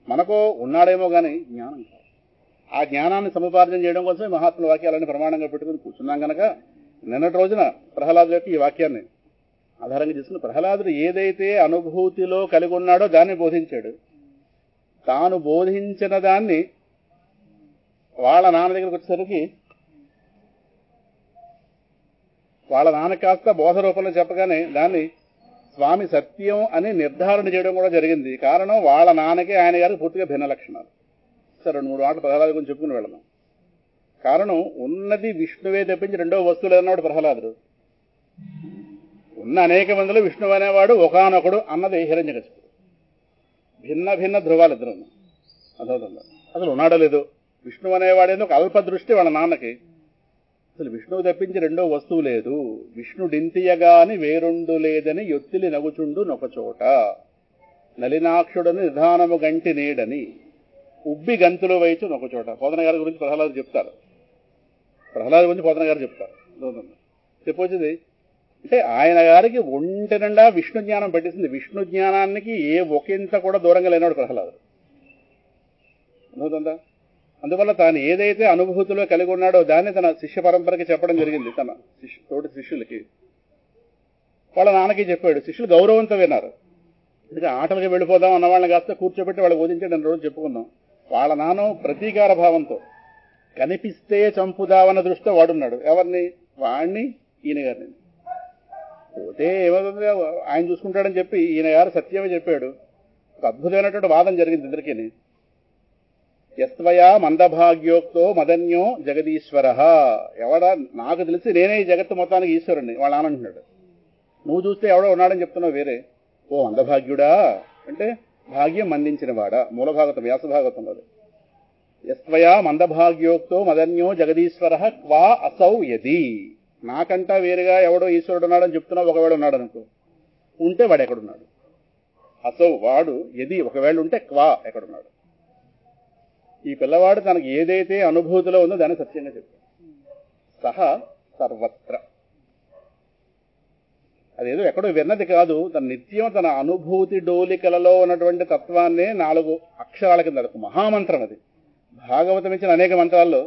మనకు ఉన్నాడేమో కానీ జ్ఞానం కాదు. ఆ జ్ఞానాన్ని సముపార్జన చేయడం కోసమే మహాత్ముల వాక్యాలని ప్రమాణంగా పెట్టుకుని కూర్చున్నాం కనుక నిన్నటి రోజున ప్రహ్లాదు యొక్క ఈ వాక్యాన్ని ఆధారంగా చేసుకుని ప్రహ్లాదుడు ఏదైతే అనుభూతిలో కలిగి ఉన్నాడో దాన్ని బోధించాడు. తాను బోధించిన దాన్ని వాళ్ళ నాన్న దగ్గరికి వచ్చేసరికి వాళ్ళ నాన్న కాస్త బోధ రూపంలో చెప్పగానే దాన్ని స్వామి సత్యం అని నిర్ధారణ చేయడం కూడా జరిగింది. కారణం వాళ్ళ నాన్నకి ఆయన గారికి పూర్తిగా భిన్న లక్షణాలు. సరే 2-3 మాటలు ప్రహ్లాదు గురించి చెప్పుకుని వెళదాం. కారణం ఉన్నది విష్ణువే తప్పించి రెండో వస్తువు లేదన్నాడు ప్రహ్లాదుడు. ఉన్న అనేక మందిలో విష్ణువు అనేవాడు ఒకానొకడు అన్నది హిరణ్యకశిపుడు. భిన్న భిన్న ధృవాలు ఇద్దరు. అర్థమవుతుందా? అసలు ఉన్నాడో లేదో విష్ణువు అనేవాడేందుకు ఒక అల్ప దృష్టి వాళ్ళ నాన్నకి. అసలు విష్ణువు తప్పించి రెండో వస్తువు లేదు, విష్ణుడింతియగాని వేరుండు లేదని యొత్తిలి నగుచుండు నొకచోట, నలినాక్షుడని నిధానము గంటి నీడని ఉబ్బి గంతులు వైచు నొకచోట. పోతన గారి గురించి ప్రహ్లాదు చెప్తారు. ప్రహ్లాదు గురించి పోతన గారు చెప్తారు. చెప్పొచ్చింది అంటే ఆయన గారికి ఒంటి నిండా విష్ణు జ్ఞానం పెట్టేసింది. విష్ణు జ్ఞానానికి ఏ ఒకంత కూడా దూరంగా లేనాడు ప్రహ్లాదు. అర్థమవుతుందా? అందువల్ల తాను ఏదైతే అనుభూతిలో కలిగి ఉన్నాడో దాన్ని తన శిష్య పరంపరకి చెప్పడం జరిగింది. తన తోటి శిష్యులకి, వాళ్ళ నాన్నకి చెప్పాడు. శిష్యులు గౌరవంతో విన్నారు. ఇంకా ఆటలకి వెళ్ళిపోదాం అన్న వాళ్ళని కాస్త కూర్చోబెట్టి వాళ్ళకి బోధించాడు. 2 రోజులు చెప్పుకుందాం. వాళ్ళ నాన్న ప్రతీకార భావంతో కనిపిస్తే చంపుదావన్న దృష్టితో వాడున్నాడు. ఎవరిని? వాణ్ణి, ఈయన గారిని. పోతే ఏమవుతుంది, ఆయన చూసుకుంటాడని చెప్పి ఈయన గారు సత్యమే చెప్పాడు. ఒక అద్భుతమైనటువంటి వాదం జరిగింది ఇద్దరికీ. యస్వయా మందభాగ్యోక్తో మదన్యో జగదీశ్వర. ఎవడా నాకు తెలిసి నేనే ఈ జగత్తు మొత్తానికి ఈశ్వరుణ్ణి వాళ్ళ నాన్న అంటున్నాడు. నువ్వు చూస్తే ఎవడో ఉన్నాడని చెప్తున్నావు వేరే. ఓ మందభాగ్యుడా అంటే భాగ్యం మందించిన వాడా. మూలభాగవతం వ్యాసభాగవతంలో యస్వయా మందభాగ్యోక్తో మదన్యో జగదీశ్వర క్వా అసౌ యది. నాకంటా వేరుగా ఎవడో ఈశ్వరుడు ఉన్నాడని చెప్తున్నావు. ఒకవేళ ఉన్నాడు అనుకో, ఉంటే వాడు ఎక్కడున్నాడు? అసౌ వాడు, యది ఒకవేళ ఉంటే క్వా ఎక్కడున్నాడు? ఈ పిల్లవాడు తనకు ఏదైతే అనుభూతిలో ఉందో దాన్ని సత్యంగా చెప్పాడు. సహ సర్వత్ర. అదేదో ఎక్కడో విన్నది కాదు, తన నిత్యం తన అనుభూతి డోలికలలో ఉన్నటువంటి తత్వాన్నే 4 అక్షరాల కింద ఒక మహామంత్రం. అది భాగవతం ఇచ్చిన అనేక మంత్రాల్లో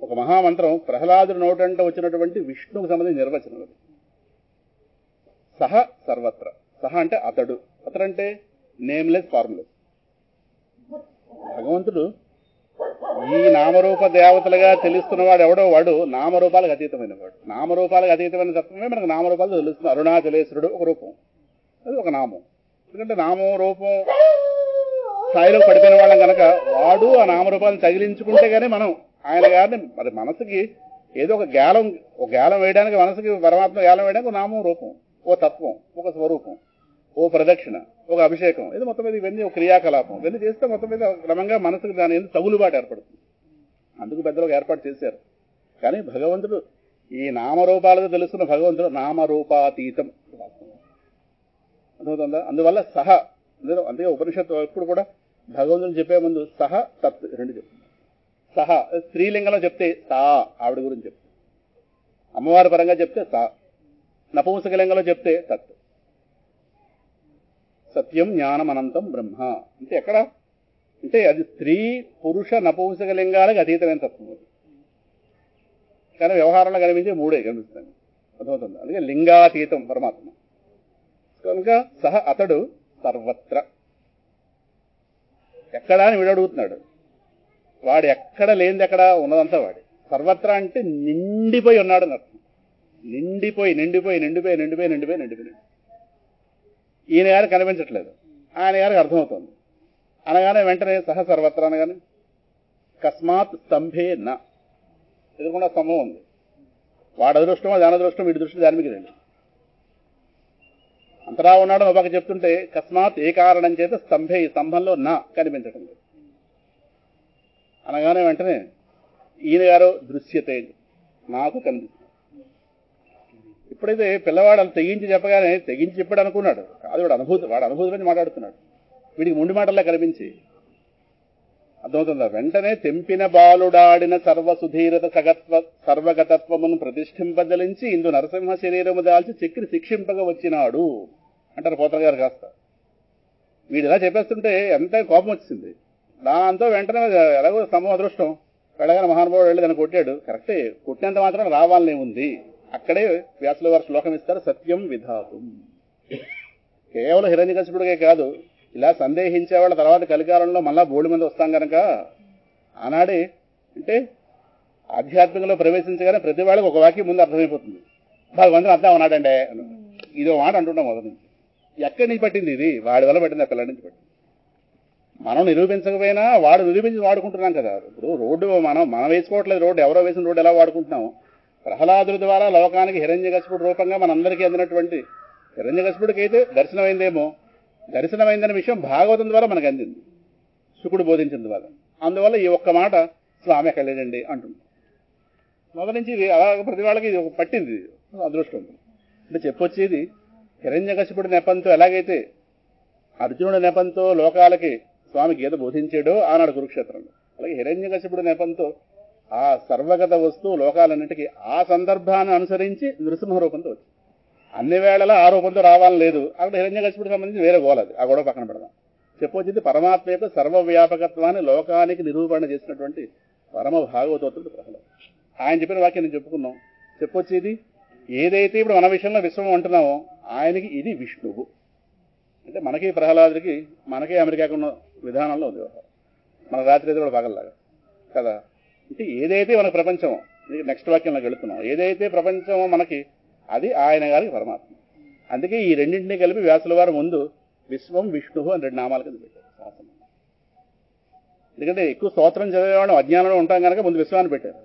ఒక మహామంత్రం. ప్రహ్లాదుడి నోటంట వచ్చినటువంటి విష్ణువుకు సంబంధించిన నిర్వచనం అది. సహ సర్వత్ర. సహ అంటే అతడు, అతడంటే నేమ్లెస్ ఫార్ములెస్. భగవంతుడు ఈ నామరూప దేవతలుగా తెలుస్తున్నవాడు ఎవడో వాడు నామరూపాలకు అతీతమైన వాడు. నామరూపాలకు అతీతమైన తత్వమే మనకు నామరూపాలు తెలుస్తుంది. అరుణాచలేశ్వరుడు ఒక రూపం, అది ఒక నామం. ఎందుకంటే నామం రూపం స్థాయిలో పడిపోయిన వాళ్ళం కనుక వాడు ఆ నామరూపాలను తగిలించుకుంటే గానీ మనం ఆయన గారిని మరి మనసుకి ఏదో ఒక గాలం వేయడానికి, మనసుకి పరమాత్మ గాలం వేయడానికి ఒక నామం రూపం, ఓ తత్వం, ఒక స్వరూపం, ఓ ప్రదక్షిణ, ఒక అభిషేకం, ఇది మొత్తం మీద ఇవన్నీ ఒక క్రియాకలాపం. ఇవన్నీ చేస్తే మొత్తం మీద క్రమంగా మనసుకు దాని ఎందుకు తగులుబాటు ఏర్పడుతుంది. అందుకు పెద్దలకు ఏర్పాటు చేశారు. కానీ భగవంతుడు ఈ నామరూపాలతో తెలుస్తున్న భగవంతుడు నామరూపాతీతం. అర్థమవుతుందా? అందువల్ల సహ, అందుకే ఉపనిషత్తు ఎప్పుడు కూడా భగవంతుడు చెప్పే ముందు సహ తత్ రెండు చెప్తుంది. సహ స్త్రీలింగంలో చెప్తే సా ఆవిడ గురించి చెప్తుంది, అమ్మవారి పరంగా చెప్తే సా, నపుంసకలింగంలో చెప్తే తత్. సత్యం జ్ఞానం అనంతం బ్రహ్మ అంటే ఎక్కడ అంటే అది స్త్రీ పురుష నపుంసకలింగాలకు అతీతమైన తత్వం. కానీ వ్యవహారంలో కనిపించే 3 కనిపిస్తాయి. అర్థమవుతుంది. అందుకే లింగాతీతం పరమాత్మ కనుక సహ అతడు సర్వత్ర. ఎక్కడా అని వీడు అడుగుతున్నాడు. వాడు ఎక్కడ లేనిది ఎక్కడ ఉన్నదంతా వాడి. సర్వత్ర అంటే నిండిపోయి ఉన్నాడు అని అర్థం. నిండిపోయి నిండిపోయి నిండిపోయి నిండిపోయి నిండిపోయి నిండిపోయి. ఈయన గారికి కనిపించట్లేదు, ఆయన గారికి అర్థమవుతుంది. అనగానే వెంటనే సహ సర్వత్ర అనగానే కస్మాత్ స్తంభే నా ఎదురుకుండా స్తంభం ఉంది. వాడి అదృష్టమో దాని అదృష్టం, వీడి దృష్టి దాని మీద రండి. అంతరా ఉన్నాడు ఒక పక్క చెప్తుంటే కస్మాత్ ఏ కారణం చేత స్తంభే ఈ స్తంభంలో నా కనిపించటం లేదు అనగానే వెంటనే ఈయన గారు దృశ్యతే నాకు కనిపిస్తుంది. ఇప్పుడైతే పిల్లవాడు అలా తెగించి చెప్పగానే తెగించి చెప్పాడు అనుకున్నాడు కాదు, వాడు అనుభూతిలోంచి మాట్లాడుతున్నాడు. వీడికి ముండి మాటల్లా కనిపించి అర్థమవుతుందా? వెంటనే తెంపిన బాలుడాడిన సర్వసుధీరత సర్వగతత్వమును ప్రతిష్ఠింపదలించి ఇందు నరసింహ శరీరము దాల్చి చక్రి శిక్షింపగా వచ్చినాడు అంటారు పోతన గారు కాస్త. వీడు ఇలా చెప్పేస్తుంటే ఎంత కోపం వచ్చింది. దాంతో వెంటనే ఎలాగో సమూహ అదృష్టం వెళ్ళగానే మహానుభావుడు వెళ్ళి దాన్ని కొట్టాడు. కరెక్టే, కొట్టినంత మాత్రం రావాలనే ఉంది. అక్కడే వ్యాసుల వారు శ్లోకం ఇస్తారు, సత్యం విధాతం. కేవలం హిరణ్యకశిపుడికే కాదు, ఇలా సందేహించే వాళ్ళ తర్వాత కలికాలంలో మళ్ళా బోడి మంది వస్తాం కనుక ఆనాడే అంటే ఆధ్యాత్మికంలో ప్రవేశించగానే ప్రతి వాళ్ళకి ఒక వాక్యం ముందు అర్థమైపోతుంది. భగవంతుని అర్థం ఉన్నాడంటే ఇదో మాట అంటుంటాం మొదటి నుంచి. ఎక్కడి నుంచి పట్టింది ఇది? వాడి వల్ల పట్టింది, ఆ పిల్లడి నుంచి పట్టింది. మనం నిరూపించకపోయినా వాడు నిరూపించి వాడుకుంటున్నాం కదా. ఇప్పుడు రోడ్డు మనం వేసుకోవట్లేదు, రోడ్డు ఎవరో వేసిన రోడ్డు ఎలా వాడుకుంటున్నాము. ప్రహ్లాదుల ద్వారా లోకానికి హిరణ్యకశిపుడు రూపంగా మనందరికీ అందినటువంటి హిరణ్యకశిపుడికి అయితే దర్శనమైందేమో, దర్శనమైందనే విషయం భాగవతం ద్వారా మనకు అందింది, శుకుడు బోధించిన ద్వారా. అందువల్ల ఈ ఒక్క మాట స్వామి ఎక్కడ లేదండి అంటుంది. మొదటి నుంచి అలా ప్రతి వాళ్ళకి ఇది పట్టింది అదృష్టం. అంటే చెప్పొచ్చేది హిరణ్యకశిపుడి నెపంతో ఎలాగైతే అర్జునుడి నెపంతో లోకాలకి స్వామి గీత బోధించాడో ఆనాడు కురుక్షేత్రంలో, అలాగే హిరణ్యకశిపుడి నెపంతో ఆ సర్వగత వస్తువు లోకాలన్నింటికీ ఆ సందర్భాన్ని అనుసరించి నృసింహ రూపంతో వచ్చింది. అన్ని వేళలా ఆ రూపంతో రావాలని లేదు. అక్కడ హిరణ్యకశిపుడికి సంబంధించి వేరే గోలది, ఆ గొడవ పక్కన పెడదాం. చెప్పొచ్చింది పరమాత్మ యొక్క సర్వవ్యాపకత్వాన్ని లోకానికి నిరూపణ చేసినటువంటి పరమ భాగవతోత్తుడు ప్రహ్లాదు. ఆయన చెప్పిన వాక్యం నేను చెప్పుకున్నాం. చెప్పొచ్చేది ఏదైతే ఇప్పుడు మన విషయంలో విశ్వం అంటున్నామో ఆయనకి ఇది విష్ణువు. అంటే మనకి ప్రహ్లాదుడికి మనకి అమెరికాకు ఉన్న విధానంలో ఉంది వ్యవహారం. మన రాత్రి అయితే కూడా పగలలాగా కదా. అంటే ఏదైతే మన ప్రపంచమో, నెక్స్ట్ వాక్యంలోకి వెళుతున్నాం, ఏదైతే ప్రపంచమో మనకి అది ఆయన గారికి పరమాత్మ. అందుకే ఈ రెండింటినీ కలిపి వ్యాసుల వారు ముందు విశ్వం విష్ణువు అని 2 నామాల కింద పెట్టారు శాసనం. ఎందుకంటే ఎక్కువ స్తోత్రం చదివేవాళ్ళం అజ్ఞానంలో ఉంటాం కనుక ముందు విశ్వాన్ని పెట్టారు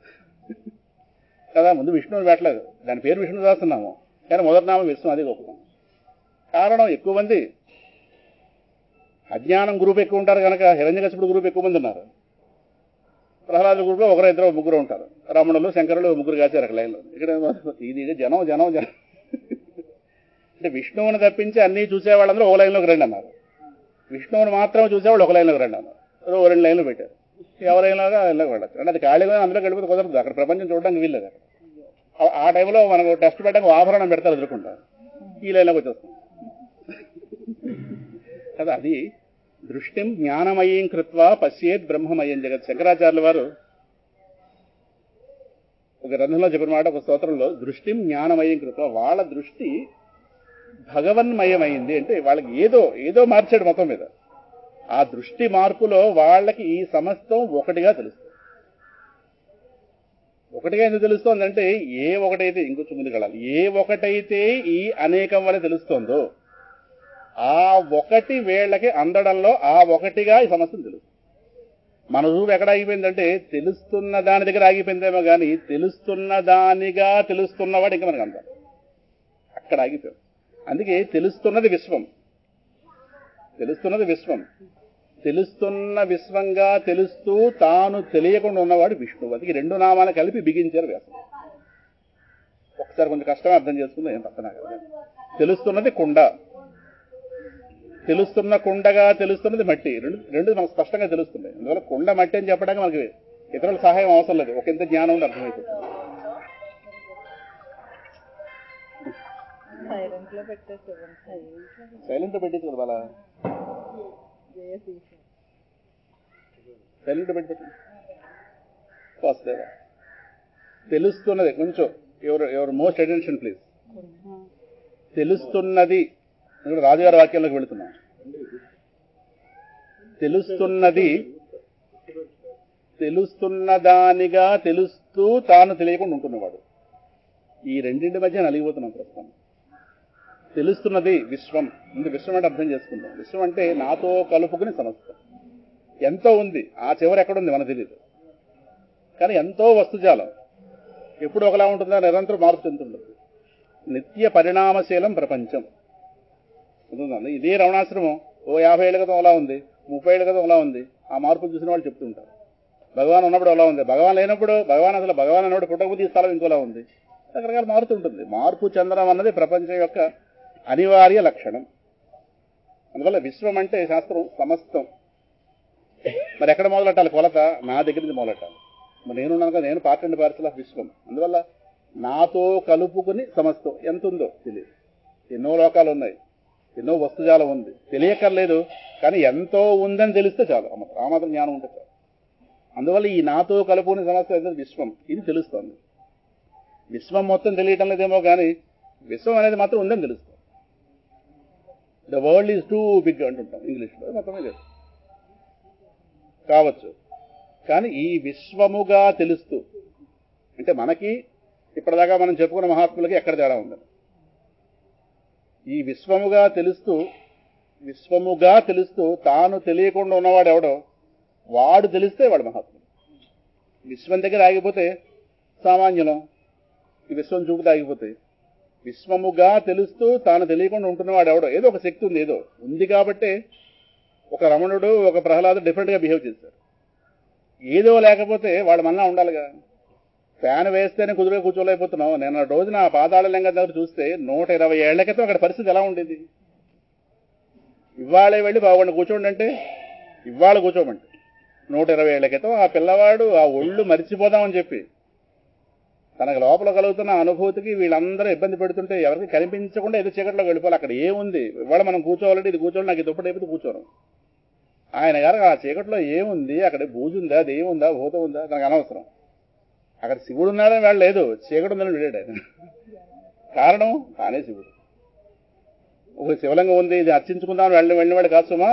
కదా. ముందు విష్ణువుని పెట్టలేదు, దాని పేరు విష్ణు రాస్తున్నాము కానీ మొదటి నామం విష్ణు, అది గొప్ప కారణం. ఎక్కువ మంది అజ్ఞానం గ్రూప్ ఎక్కువ ఉంటారు కనుక హిరణ్యకశిపుడు గ్రూప్ ఎక్కువ మంది ఉన్నారు. ప్రహ్లాదుల గ్రూప్లో 1-2-3 ఉంటారు. రమణులు శంకరులు 3 కాచారు అక్కడ లైన్లో. ఇక్కడ ఇది జనం జనం జనం అంటే విష్ణువుని తప్పించి అన్నీ చూసేవాళ్ళందరూ ఒక లైన్లోకి రండి అన్నారు. విష్ణువుని మాత్రం చూసేవాళ్ళు ఒక లైన్లోకి రండి అన్నారు. 2 లైన్లు పెట్టారు. ఎవరి లైన్లోగా ఇళ్ళకి వెళ్ళచ్చు. అంటే అది ఖాళీగా అందులో గడిపితే కుదరదు, అక్కడ ప్రపంచం చూడడానికి వీల్లేదు. అక్కడ ఆ టైంలో మనకు టెస్ట్ పెట్టడానికి ఆభరణం పెడతారు ఎదుర్కొంటారు, ఈ లైన్లోకి వచ్చేస్తాం కదా. అది దృష్టిం జ్ఞానమయం కృత్వా పశ్యేత్ బ్రహ్మమయం జగత్. శంకరాచార్యుల వారు ఒక గ్రంథంలో చెప్పిన మాట, ఒక స్తోత్రంలో దృష్టిం జ్ఞానమయం కృత్వా, వాళ్ళ దృష్టి భగవన్మయమైంది. అంటే వాళ్ళకి ఏదో మార్చాడు మొత్తం మీద. ఆ దృష్టి మార్పులో వాళ్ళకి ఈ సమస్తం ఒకటిగా తెలుస్తుంది. ఒకటిగా ఎందుకు తెలుస్తోందంటే ఏ ఒకటైతే ఇంకొంచెం ముందుకు వెళ్ళాలి, ఏ ఒకటైతే ఈ అనేకం వల్ల తెలుస్తోందో ఆ ఒకటి వీళ్ళకి అందడంలో ఆ ఒకటిగా ఈ సమస్యను తెలుస్తుంది. మన రూపు ఎక్కడ ఆగిపోయిందంటే తెలుస్తున్న దాని దగ్గర ఆగిపోయిందేమో కానీ తెలుస్తున్న దానిగా తెలుస్తున్నవాడు ఇంకా మనకు అందం అక్కడ ఆగిపోయాం. అందుకే తెలుస్తున్నది విశ్వం, తెలుస్తున్న విశ్వంగా తెలుస్తూ తాను తెలియకుండా ఉన్నవాడు విష్ణువు. అందుకే 2 నామాలు కలిపి బిగించారు వ్యాసం. ఒకసారి కొంచెం కష్టమే అర్థం చేసుకుందాం, ఏం పక్కన తెలుస్తున్నది కుండ, తెలుస్తున్న కుండగా తెలుస్తున్నది మట్టి, రెండు మనకు స్పష్టంగా తెలుస్తున్నాయి. అందువల్ల కుండ మట్టి అని చెప్పడానికి మనకి ఇతరుల సహాయం అవసరం లేదు, ఒక ఇంత జ్ఞానం ఉండి అర్థమైపోతుంది. సైలెంట్ పెట్టేసి కదా అలా సైలెంట్ పెట్టి వస్తుందా తెలుస్తున్నది. కొంచెం ఎవరు మోస్ట్ అటెన్షన్ ప్లీజ్. తెలుస్తున్నది రాజుగారి వాక్యంలోకి వెళుతున్నాం. తెలుస్తున్న దానిగా తెలుస్తూ తాను తెలియకుండా ఉంటున్నవాడు. ఈ రెండింటి మధ్య నలిగిపోతున్నాం ప్రస్తుతం. తెలుస్తున్నది విశ్వం. ముందు విశ్వం అంటే అర్థం చేసుకుందాం. విశ్వం అంటే నాతో కలుపుకుని సమస్తం. ఎంతో ఉంది, ఆ చివరి ఎక్కడుంది మనకు తెలియదు, కానీ ఎంతో వస్తుజాలం. ఎప్పుడు ఒకలా ఉంటుందా, నిరంతరం మార్పు చెందుతుండదు. నిత్య పరిణామశీలం ప్రపంచం. ఇదే రమణాశ్రమం ఓ 50 ఏళ్ళ క్రితం అలా ఉంది, 30 ఏళ్ళ క్రితం అలా ఉంది. ఆ మార్పులు చూసిన వాళ్ళు చెప్తుంటారు. భగవాన్ ఉన్నప్పుడు అలా ఉంది, భగవాన్ లేనప్పుడు భగవాన్ అన్నప్పుడు పుట్టకపోతే ఈ స్థలం ఇంకోలా ఉంది. రకరకాల మారుతుంటుంది. మార్పు చెందడం అన్నది ప్రపంచం యొక్క అనివార్య లక్షణం. అందువల్ల విశ్వం అంటే శాస్త్రం సమస్తం. మరి ఎక్కడ మొదలెట్టాలి కొలత? నా దగ్గర నుంచి మొదలెట్టాలి. మరి నేనున్నాను కదా, నేను పార్ట్ అండ్ పార్సల్ ఆఫ్ విశ్వం. అందువల్ల నాతో కలుపుకుని సమస్తం ఎంత ఉందో తెలియదు. ఎన్నో లోకాలు ఉన్నాయి, ఎన్నో వస్తుజాలం ఉంది, తెలియక్కర్లేదు. కానీ ఎంతో ఉందని తెలిస్తే చాలు, ఆ మాత్రం జ్ఞానం ఉంటే చాలు. అందువల్ల ఈ నాతో కలుపుకుని సమస్తం ఎంత విశ్వం, ఇది తెలుస్తోంది. విశ్వం మొత్తం తెలియటం లేదేమో కానీ విశ్వం అనేది మాత్రం ఉందని తెలుస్తుంది. The world is too big అంటుంటాం ఇంగ్లీష్లో, మొత్తమే లేదు కావచ్చు. కానీ ఈ విశ్వముగా తెలుస్తూ అంటే మనకి ఇప్పటిదాకా మనం చెప్పుకున్న మహాత్ములకి ఎక్కడ తేడా ఉందని, ఈ విశ్వముగా తెలుస్తూ తాను తెలియకుండా ఉన్నవాడు ఎవడో వాడు తెలిస్తే వాడు మహాత్ముడు. విశ్వం దగ్గర ఆగిపోతే సామాన్యులం, ఈ విశ్వం చూపుతూ ఆగిపోతే. విశ్వముగా తెలుస్తూ తాను తెలియకుండా ఉంటున్నవాడు ఎవడో, ఏదో ఒక శక్తి ఉంది, ఏదో ఉంది కాబట్టే ఒక రమణుడు ఒక ప్రహ్లాదుడు డిఫరెంట్గా బిహేవ్ చేశారు. ఏదో లేకపోతే వాడు మళ్ళా ఉండాలిగా. ఫ్యాన్ వేస్తేనే కుదురుగా కూర్చోలేకపోతున్నావు. నేను రోజున ఆ పాతాళ లింగం దగ్గర చూస్తే 120 ఏళ్ల క్రితం అక్కడ పరిస్థితి ఎలా ఉండేది. ఇవాళే వెళ్ళి బాగుండి కూర్చోండి అంటే ఇవాళ కూర్చోమంటే 120 ఏళ్ల క్రితం ఆ పిల్లవాడు ఆ ఒళ్ళు మరిచిపోదామని చెప్పి తనకు లోపల కలుగుతున్న అనుభూతికి వీళ్ళందరూ ఇబ్బంది పెడుతుంటే ఎవరికి కనిపించకుండా ఏదో చీకట్లో వెళ్ళిపోవాలి. అక్కడ ఏముంది, ఇవాళ మనం కూర్చోవాలంటే ఇది కూర్చోవాలి, నాకు ఇది దుప్పటి అయిపోతే కూర్చోను. ఆయన గారు ఆ చీకట్లో ఏముంది, అక్కడ బూజుందా, దేముందా, భూతం ఉందా, తనకు అనవసరం. అక్కడ శివుడు ఉన్నాడని వాళ్ళు లేదు, చీకటి ఉందని వెళ్ళాడు ఆయన. కారణం తానే శివుడు. ఒక శివలింగం ఉంది, ఇది అర్చించుకుందామని వెళ్ళినవాడు కాదు సుమా.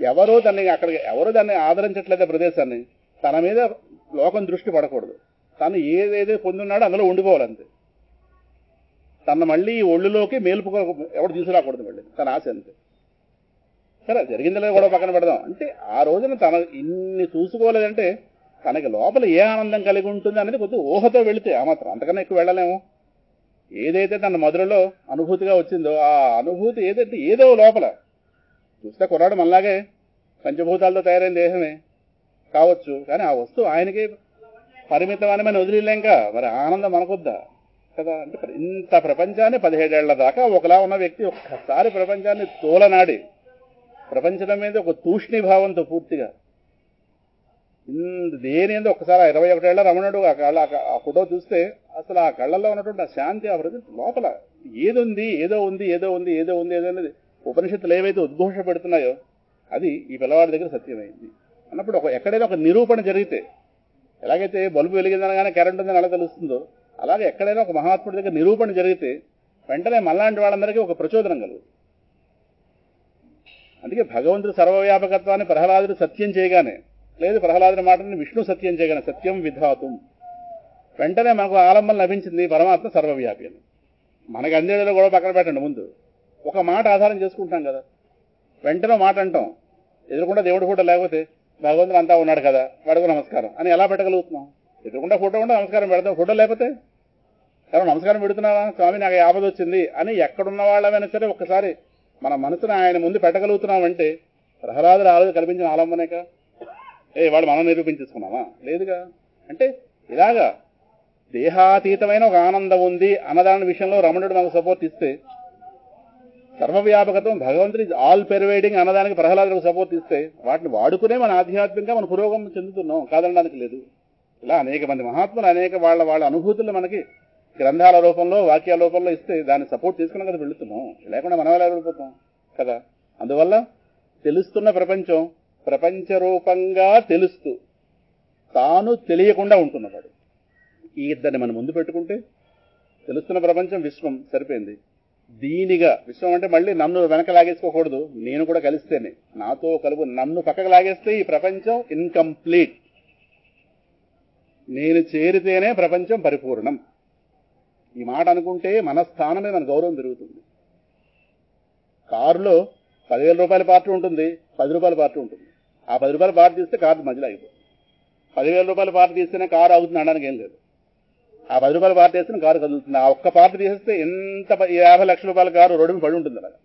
ఎవరో దాన్ని ఆదరించట్లేదు ప్రదేశాన్ని. తన మీద లోకం దృష్టి పడకూడదు. తను ఏదైతే పొందున్నాడో అందులో ఉండిపోవాలంతే. తన మళ్ళీ ఒళ్ళులోకి మేలుపుకో ఎవడు తీసుకురాకూడదు. మళ్ళీ తన ఆశ అంతే. సరే జరిగిందిలే కూడా పక్కన పెడదాం అంటే ఆ రోజున తన ఇన్ని చూసుకోలేదంటే తనకి లోపల ఏ ఆనందం కలిగి ఉంటుంది అనేది కొద్దిగా ఊహతో వెళితే ఆ మాత్రం, అంతకన్నా ఎక్కువ వెళ్ళలేము. ఏదైతే తన మధురలో అనుభూతిగా వచ్చిందో ఆ అనుభూతి ఏదైతే ఏదో లోపల చూస్తే కుర్రాడు మనలాగే పంచభూతాలతో తయారైన దేహమే కావచ్చు, కానీ ఆ వస్తువు ఆయనకి పరిమితం అని మనం వదిలేంక మరి ఆనందం మనకొద్దా కదా. అంటే ఇంత ప్రపంచాన్ని 17 ఏళ్ల దాకా ఒకలా ఉన్న వ్యక్తి ఒక్కసారి ప్రపంచాన్ని తోలనాడి ప్రపంచం మీద ఒక తూష్ణీభావంతో పూర్తిగా దేని ఏందో ఒక్కసారి 21 ఏళ్ల రమణుడు ఆ ఫోటో చూస్తే అసలు ఆ కళ్ళల్లో ఉన్నటువంటి ఆ శాంతి, ఆ ప్రజెంట్ లోపల ఏదో ఉంది అనేది ఉపనిషత్తులు ఏవైతే ఉద్ఘోష పెడుతున్నాయో అది ఈ పిల్లవాడి దగ్గర సత్యమైంది అన్నప్పుడు ఎక్కడైనా ఒక నిరూపణ జరిగితే, ఎలాగైతే బల్బు వెలిగిందనగానే కరెంట్ ఉందని ఎలా తెలుస్తుందో అలాగే ఎక్కడైనా ఒక మహాత్ముడి దగ్గర నిరూపణ జరిగితే వెంటనే మళ్ళాంటి వాళ్ళందరికీ ఒక ప్రచోదనం కలుగుతుంది. అందుకే భగవంతుడు సర్వవ్యాపకత్వాన్ని ప్రహ్లాదుడు సత్యం చేయగానే, లేదు ప్రహ్లాదుడి మాటని విష్ణు సత్యం చేయగానే సత్యం విధాతుం వెంటనే మనకు ఆలంబన లభించింది పరమాత్మ సర్వవ్యాపి అని. మనకి అందేలో కూడా పక్కన పెట్టండి, ముందు ఒక మాట ఆధారం చేసుకుంటాం కదా. వెంటనే మాట అంటాం, ఎదురుకుండా దేవుడి ఫోటో లేకపోతే భగవంతుడు అంతా ఉన్నాడు కదా వాడికి నమస్కారం అని ఎలా పెట్టగలుగుతున్నాం? ఎదురుకుండా ఫోటో ఉంటే నమస్కారం పెడతాం, ఫోటో లేకపోతే కానీ నమస్కారం పెడుతున్నావా, స్వామి నాకు ఆపద వచ్చింది అని ఎక్కడున్న వాళ్ళమైనా సరే ఒక్కసారి మన మనసును ఆయన ముందు పెట్టగలుగుతున్నామంటే ప్రహ్లాదుడు ఆ రోజు కల్పించిన ఆలంబనేక. వాడు మనం నిరూపించేసుకున్నామా? లేదుగా. అంటే ఇలాగా దేహాతీతమైన ఒక ఆనందం ఉంది అన్నదాని విషయంలో రమణుడు మనకు సపోర్ట్ ఇస్తే, సర్వవ్యాపకత్వం భగవంతుడి ఆల్ పెర్వేడింగ్ అన్నదానికి ప్రహ్లాదుడికి సపోర్ట్ ఇస్తే వాటిని వాడుకునే మన ఆధ్యాత్మికంగా మన పురోగమనం చెందుతున్నాం, కాదనడానికి లేదు. ఇలా అనేక మంది మహాత్ములు అనేక వాళ్ళ అనుభూతులు మనకి గ్రంథాల రూపంలో వాక్యాల రూపంలో ఇస్తే దాన్ని సపోర్ట్ తీసుకున్నాం కదా వెళుతున్నాం. లేకుండా మనం ఎలా వెళ్ళిపోతాం కదా. అందువల్ల తెలుస్తున్న ప్రపంచం ప్రపంచ రూపంగా తెలుస్తూ తాను తెలియకుండా ఉంటున్నవాడు. ఈ ఇద్దరిని మనం ముందు పెట్టుకుంటే తెలుస్తున్న ప్రపంచం విశ్వం సరిపోయింది. దీనిగా విశ్వం అంటే మళ్ళీ నన్ను వెనక లాగేసుకోకూడదు, నేను కూడా కలిస్తేనే, నాతో కలుపు నన్ను పక్కకు లాగేస్తే ఈ ప్రపంచం ఇన్కంప్లీట్. నేను చేరితేనే ప్రపంచం పరిపూర్ణం. ఈ మాట అనుకుంటే మన స్థానమే మన గౌరవం పెరుగుతుంది. కారులో 10,000 రూపాయల పార్టీ ఉంటుంది, 10 రూపాయల పార్టీ ఉంటుంది. ఆ 10 రూపాయల పార్టీ తీస్తే కారు మధ్యలో అయిపోతుంది. 10,000 రూపాయల పార్టీ తీస్తేనే కారు అవుతుంది అనడానికి ఏం లేదు. ఆ 10 రూపాయల పార్టీ వేస్తేనే కారు కదులుతుంది. ఆ ఒక్క పార్టీ తీసేస్తే ఎంత 50 లక్షల రూపాయల కారు రోడ్డు మీద పడి ఉంటుంది అలాగా.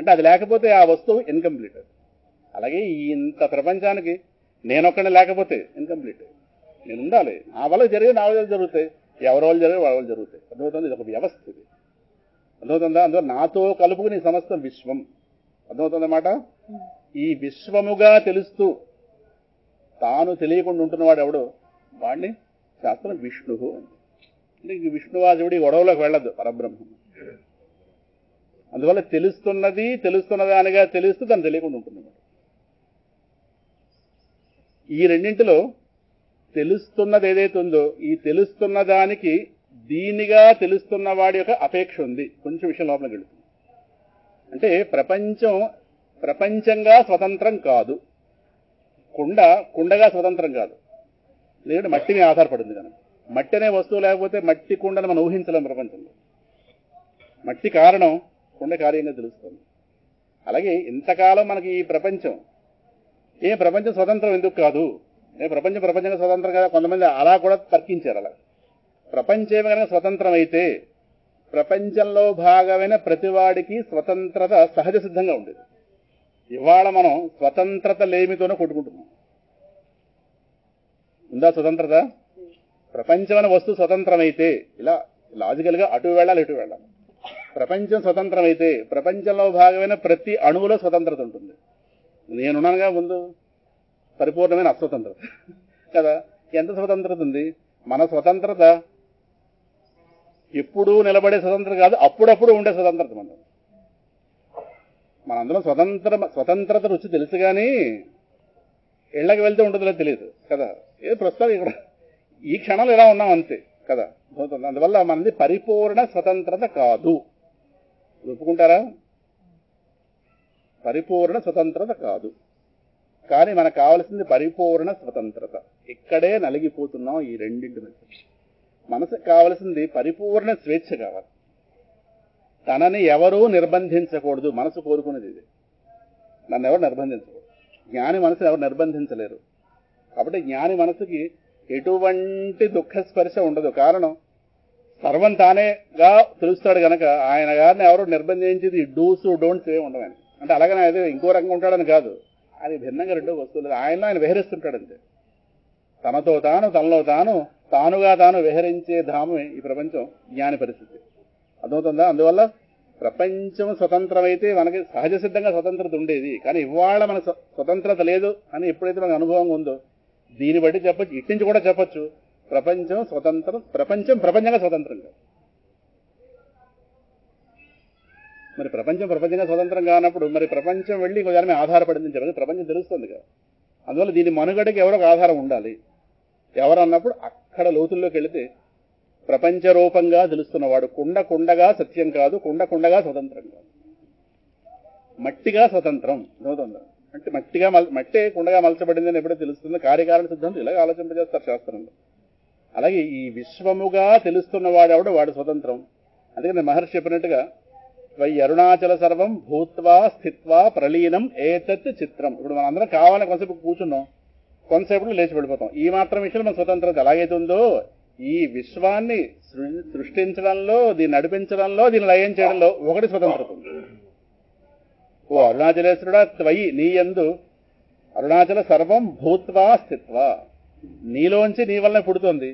అంటే అది లేకపోతే ఆ వస్తువు ఇన్కంప్లీట్. అలాగే ఇంత ప్రపంచానికి నేనొక్కడే లేకపోతే ఇన్కంప్లీట్. నేను ఉండాలి, నా వల్ల జరిగే నా వల్ల జరుగుతాయి, ఎవరి వాళ్ళు జరిగే వాళ్ళ వాళ్ళు జరుగుతాయి. అర్థమవుతుంది, ఇది ఒక వ్యవస్థ, ఇది అర్థమవుతుందా? అందువల్ల నాతో కలుపుకుని సమస్తం విశ్వం. అర్థమవుతుందన్నమాట. ఈ విశ్వముగా తెలుస్తూ తాను తెలియకుండా ఉంటున్నవాడు ఎవడు, వాడిని శాస్త్రం విష్ణువు అంటే విష్ణువాదుడి గొడవలోకి వెళ్ళదు పరబ్రహ్మం. అందువల్ల తెలుస్తున్నదానిగా తెలుస్తూ తను తెలియకుండా ఉంటున్నవాడు. ఈ రెండింటిలో తెలుస్తున్నది ఏదైతే ఉందో, ఈ తెలుస్తున్న దానికి దీనిగా తెలుస్తున్న వాడి యొక్క అపేక్ష ఉంది. కొంచెం విషయం లోపలికి వెళుతుంది. అంటే ప్రపంచంగా స్వతంత్రం కాదు, కుండగా స్వతంత్రం కాదు. లేదంటే మట్టి మీద ఆధారపడింది కనుక. మట్టి అనే వస్తువు లేకపోతే మట్టి కుండను మనం ఊహించలేం ప్రపంచంలో. మట్టి కారణం, కుండ కార్యంగా తెలుస్తుంది. అలాగే ఇంతకాలం మనకి ఈ ప్రపంచం ప్రపంచం స్వతంత్రం ఎందుకు కాదు, ప్రపంచంగా స్వతంత్రం కదా, కొంతమంది అలా కూడా తర్కించారు. అలా ప్రపంచమే కనుక స్వతంత్రం అయితే ప్రపంచంలో భాగమైన ప్రతివాడికి స్వతంత్రత సహజ సిద్ధంగా ఉండేది. ఇవాళ మనం స్వతంత్రత లేమితోనే కొట్టుకుంటున్నాం. ఉందా స్వతంత్రత? ప్రపంచమైన వస్తువు స్వతంత్రమైతే ఇలా లాజికల్గా అటు వెళ్ళాలి ఇటు వెళ్ళాలి. ప్రపంచం స్వతంత్రమైతే ప్రపంచంలో భాగమైన ప్రతి అణువులో స్వతంత్రత ఉంటుంది. నేనున్నానుగా ముందు పరిపూర్ణమైన అస్వతంత్రత కదా. ఎంత స్వతంత్రత ఉంది? మన స్వతంత్రత ఎప్పుడూ నిలబడే స్వతంత్రత కాదు, అప్పుడప్పుడు ఉండే స్వతంత్రత. మనందరం స్వతంత్రత రుచి తెలుసు కానీ ఇళ్ళకి వెళ్తే ఉంటుందో తెలియదు కదా. ప్రస్తుతం ఇక్కడ ఈ క్షణాలు ఇలా ఉన్నాం అంతే కదా. అందువల్ల మనది పరిపూర్ణ స్వతంత్రత కాదు. ఒప్పుకుంటారా? పరిపూర్ణ స్వతంత్రత కాదు. కానీ మనకు కావలసింది పరిపూర్ణ స్వతంత్రత. ఇక్కడే నలిగిపోతున్నాం ఈ రెండింటి మధ్య. మనసుకు కావలసింది పరిపూర్ణ స్వేచ్ఛ కావాలి. తనని ఎవరూ నిర్బంధించకూడదు. మనసు కోరుకునేది ఇది. నన్ను ఎవరు నిర్బంధించకూడదు. జ్ఞాని మనసుని ఎవరు నిర్బంధించలేరు. కాబట్టి జ్ఞాని మనసుకి ఎటువంటి దుఃఖ స్పర్శ ఉండదు. కారణం సర్వం తానేగా తెలుస్తాడు గనక ఆయన గారిని ఎవరు నిర్బంధించేది డూస్ డోంట్స్ ఏమి ఉండవని. అంటే అలాగనే అయితే ఇంకో రకంగా ఉంటాడని కాదు, అది భిన్నంగా రెండో వస్తువులు. ఆయన విహరిస్తుంటాడంతే. తనతో తాను, తనలో తానుగా తాను విహరించే ధామే ఈ ప్రపంచం, జ్ఞాని పరిస్థితి. అర్థమవుతుందా? అందువల్ల ప్రపంచం స్వతంత్రమైతే మనకి సహజ సిద్ధంగా స్వతంత్రత ఉండేది. కానీ ఇవాళ మన స్వతంత్రత లేదు అని ఎప్పుడైతే మనకు అనుభవం ఉందో దీన్ని బట్టి చెప్పచ్చు, ఇట్టించి కూడా చెప్పచ్చు ప్రపంచం ప్రపంచంగా స్వతంత్రం కాదు. మరి ప్రపంచంగా స్వతంత్రం కానప్పుడు మరి ప్రపంచం వెళ్ళి ఇంకో దాని మీద ఆధారపడిందని చెప్పి ప్రపంచం తెలుస్తుంది కదా. అందువల్ల దీని మనుగడకి ఎవరో ఒక ఆధారం ఉండాలి. ఎవరన్నప్పుడు అక్కడ లోతుల్లోకి వెళితే ప్రపంచ రూపంగా తెలుస్తున్నవాడు కుండగా సత్యం కాదు, కుండగా స్వతంత్రం కాదు, మట్టిగా స్వతంత్రం. అవుతుందా? అంటే మట్టే కుండగా మలచబడిందని ఎప్పుడో తెలుస్తుంది. కార్యకారణ సిద్ధాంతం ఇలాగ ఆలోచింపజేస్తారు శాస్త్రంలో. అలాగే ఈ విశ్వముగా తెలుస్తున్నవాడు ఎవడు, వాడు స్వతంత్రం. అందుకని మహర్షి చెప్పినట్టుగా వై అరుణాచల సర్వం భూత్వా స్థిత్వా ప్రలీనం ఏతత్ చిత్రం. ఇప్పుడు మనం అందరం కావాలని కొంతసేపు కూర్చున్నాం, కొంతసేపు లేచి వెళ్ళిపోతాం. ఈ మాత్రం విషయంలో మన స్వతంత్రత ఎలాగైతే ఉందో ఈ విశ్వాన్ని సృష్టించడంలో, దీన్ని నడిపించడంలో, దీన్ని లయం చేయడంలో ఒకటి స్వతంత్రత ఉంది. ఓ అరుణాచలేశ్వరుడా త్వయి నీ యందు అరుణాచల సర్వం భూత్వా స్థిత్వా, నీలోంచి నీ వల్లనే పుడుతోంది,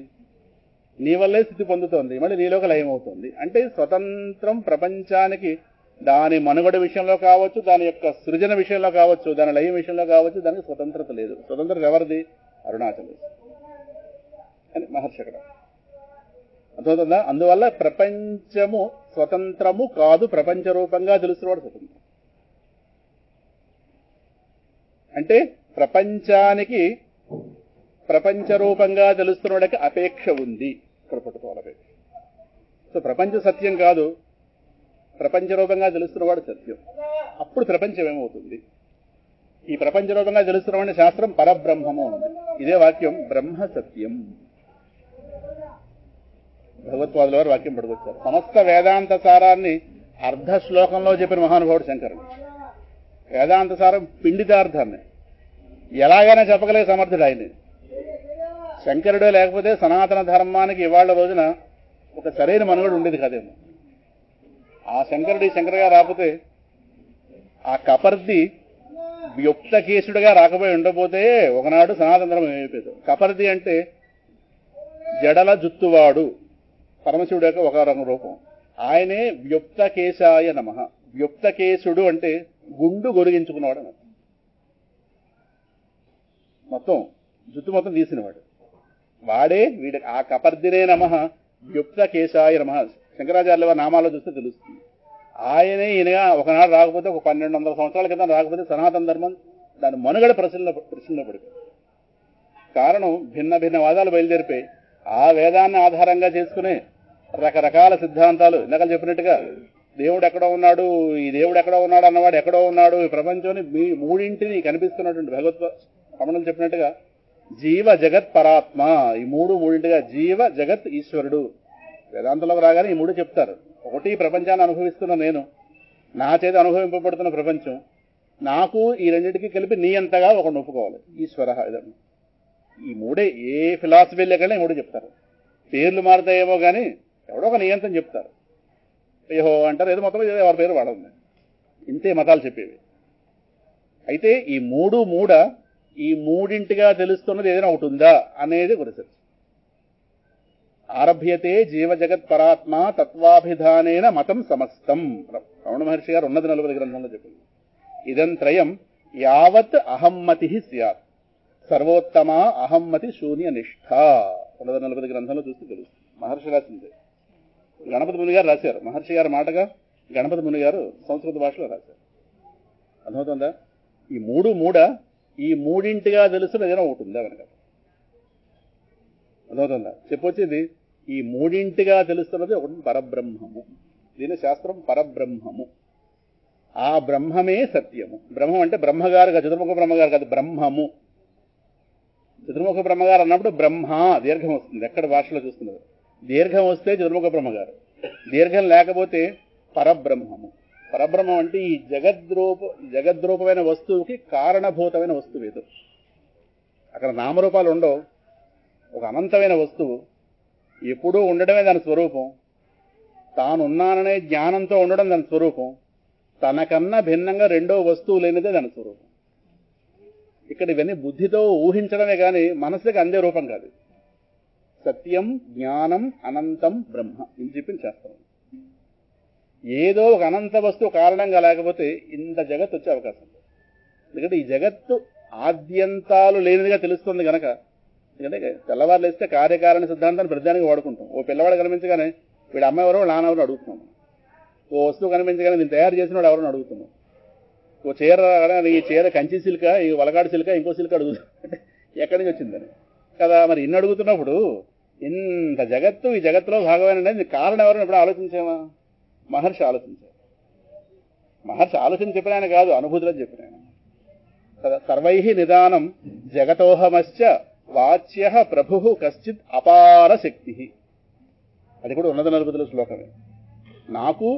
నీ వల్లే స్థితి పొందుతోంది, మళ్ళీ నీలోకి లయం అవుతుంది. అంటే స్వతంత్రం ప్రపంచానికి దాని మనుగడ విషయంలో కావచ్చు, దాని యొక్క సృజన విషయంలో కావచ్చు, దాని లయం విషయంలో కావచ్చు, దానికి స్వతంత్రత లేదు. స్వతంత్రత ఎవరిది? అరుణాచలేశ్వరుడు అని మహర్షి అక్కడ అర్థమవుతుందా? అందువల్ల ప్రపంచము స్వతంత్రము కాదు, ప్రపంచ రూపంగా తెలుస్తున్నవాడు స్వతంత్రం. అంటే ప్రపంచానికి ప్రపంచ రూపంగా తెలుస్తున్నవాడికి అపేక్ష ఉంది. ఇక్కడ పట్టుకోవాలి అపేక్ష. సో ప్రపంచం సత్యం కాదు, ప్రపంచ రూపంగా తెలుస్తున్నవాడు సత్యం. అప్పుడు ప్రపంచం ఏమవుతుంది? ఈ ప్రపంచ రూపంగా తెలుస్తున్నవాడిని శాస్త్రం పరబ్రహ్మము ఉంది. ఇదే వాక్యం బ్రహ్మ సత్యం. భగవత్పాదుల వారు వాక్యం పట్టుకొచ్చారు. సమస్త వేదాంత సారాన్ని అర్ధ శ్లోకంలో చెప్పిన మహానుభావుడు శంకరుడు. వేదాంత సారం పిండితార్థాన్ని ఎలాగైనా చెప్పగలిగే సమర్థుడు ఆయన. శంకరుడే లేకపోతే సనాతన ధర్మానికి ఇవాళ రోజున ఒక సరైన మనుగడ ఉండేది కదేమో. ఆ శంకరుడు ఈ శంకరగా రాకపోతే ఆ కపర్ది వ్యుక్తకేశుడిగా రాకపోయి ఉండబోతే ఒకనాడు సనాతన ధర్మం ఏమైపోయేది. కపర్ది అంటే జడల జుత్తువాడు, పరమశివుడు యొక్క ఒక రంగు రూపం. ఆయనే వ్యుక్తకేశాయ నమః. వ్యుక్తకేశుడు అంటే గుండు గొరిగించుకున్నవాడు అన్నమాట. మొత్తం జుత్తు మొత్తం తీసినవాడు వాడే వీడి. ఆ కపర్దినే నమః వ్యుక్తకేశాయ నమః. శంకరాచార్యుల వారి నామాల్లో చూస్తే తెలుస్తుంది. ఆయనే ఈయనగా ఒకనాడు రాకపోతే, ఒక 1200 సంవత్సరాల క్రితం రాకపోతే సనాతన ధర్మం దాని మనుగడ ప్రశ్నలో పడిపోయింది. కారణం భిన్న భిన్న వాదాలు బయలుదేరిపోయి ఆ వేదాన్ని ఆధారంగా చేసుకునే రకరకాల సిద్ధాంతాలు. ఇందాక చెప్పినట్టుగా దేవుడు ఎక్కడో ఉన్నాడు, ఈ దేవుడు ఎక్కడో ఉన్నాడు అన్నవాడు ఎక్కడో ఉన్నాడు. ఈ ప్రపంచంలో మీ మూడింటిని కనిపిస్తున్నటువంటి భగవత్ రమణులు చెప్పినట్టుగా జీవ జగత్ పరాత్మ, ఈ మూడింటిగా జీవ జగత్ ఈశ్వరుడు. వేదాంతంలోకి రాగానే ఈ మూడు చెప్తారు. ఒకటి ప్రపంచాన్ని అనుభవిస్తున్న నేను, నా చేత అనుభవింపబడుతున్న ప్రపంచం, నాకు ఈ రెండింటికి కలిపి నీ అంతగా ఒకటి ఒప్పుకోవాలి ఈశ్వర. ఇదండి ఈ మూడే. ఏ ఫిలాసఫీ లేకనే ఈ మూడు చెప్తారు. పేర్లు మారుతాయేమో కానీ ఎవడో ఒక నియంత్రణ చెప్తారు. ఏహో అంటారు, ఏదో మొత్తం ఎవరి పేరు వాడఉంది. ఇంతే మతాలు చెప్పేవి. అయితే ఈ ఈ మూడింటిగా తెలుస్తున్నది ఏదైనా ఒకటి ఉందా అనేది ఒక రీసెర్చ్. ఆరభ్యతే జీవ జగత్ పరాత్మ తత్వాభిధానేన మతం సమస్తం. రమణ మహర్షి గారు ఉన్నది 40 గ్రంథంలో చెప్పింది. ఇదం త్రయం యావత్ అహమ్మతి స్యాత్ సర్వోత్తమ అహమ్మతి శూన్య నిష్ఠ. 40 గ్రంథంలో చూస్తే తెలుస్తుంది. మహర్షి రాసింది. గణపతి ముని గారు రాశారు. మహర్షి గారి మాటగా గణపతి ముని గారు సంస్కృత భాషలో రాశారు. అర్థమవుతుందా? ఈ మూడింటిగా తెలుసున్న ఏదైనా ఒకటి ఉందా వెనక? అర్థమవుతుందా? చెప్పొచ్చింది ఈ మూడింటిగా తెలుస్తున్నది ఒకటి పరబ్రహ్మము. దీని శాస్త్రం పరబ్రహ్మము. ఆ బ్రహ్మమే సత్యము. బ్రహ్మం అంటే బ్రహ్మగారు కాదు, చతుర్ముఖ బ్రహ్మగారు కాదు, బ్రహ్మము. చతుర్ముఖ బ్రహ్మగారు అన్నప్పుడు బ్రహ్మ దీర్ఘం వస్తుంది. ఎక్కడ భాషలో చూస్తున్నారు? దీర్ఘం వస్తే చతుర్ముఖ బ్రహ్మగారు, దీర్ఘం లేకపోతే పరబ్రహ్మము. పరబ్రహ్మం అంటే ఈ జగద్రూపమైన వస్తువుకి కారణభూతమైన వస్తువు ఏదో. అక్కడ నామరూపాలు ఉండవు. ఒక అనంతమైన వస్తువు ఎప్పుడూ ఉండడమే దాని స్వరూపం. తానున్నాననే జ్ఞానంతో ఉండడం దాని స్వరూపం. తనకన్నా భిన్నంగా రెండో వస్తువు లేనిదే దాని స్వరూపం. ఇక్కడ ఇవన్నీ బుద్ధితో ఊహించడమే కానీ మనసుకి అందే రూపం కాదు. సత్యం, జ్ఞానం, అనంతం బ్రహ్మ ఇది చెప్పింది శాస్త్రం. ఏదో ఒక అనంత వస్తువు కారణంగా లేకపోతే ఇంత జగత్తు వచ్చే అవకాశం లేదు. ఎందుకంటే ఈ జగత్తు ఆద్యంతాలు లేనిదిగా తెలుస్తుంది కనుక. ఎందుకంటే తెల్లవారులు వేస్తే కార్యకారణ సిద్ధాంతాన్ని ప్రతిదానికి వాడుకుంటాం. ఓ పిల్లవాడు కనిపించగానే వీడు అమ్మాయి ఎవరో నాన్నెవరో అడుగుతున్నాం. ఓ వస్తువు కనిపించగానే దీన్ని తయారు చేసిన వాడు ఎవరో అడుగుతున్నాం. ఓ చీర, ఈ చీర కంచి సిల్క, ఈ వలగాడు సిల్క, ఇంకో సిల్క అడుగుతాం. ఎక్కడి నుంచి వచ్చిందని కదా. మరి ఇన్ని అడుగుతున్నప్పుడు ఇంత జగత్తు, ఈ జగత్తులో భాగమైన కారణం ఎవరైనా ఎప్పుడు ఆలోచించామా? మహర్షి ఆలోచించారు. మహర్షి ఆలోచన చెప్పినాయన కాదు, అనుభూతిలో చెప్పినాయన కదా. సర్వై నిదానం జగతోహమశ్చ వాచ్య ప్రభు కశ్చిత్ అపార శక్తి. అది కూడా ఉన్నత 40 శ్లోకమే. నాకు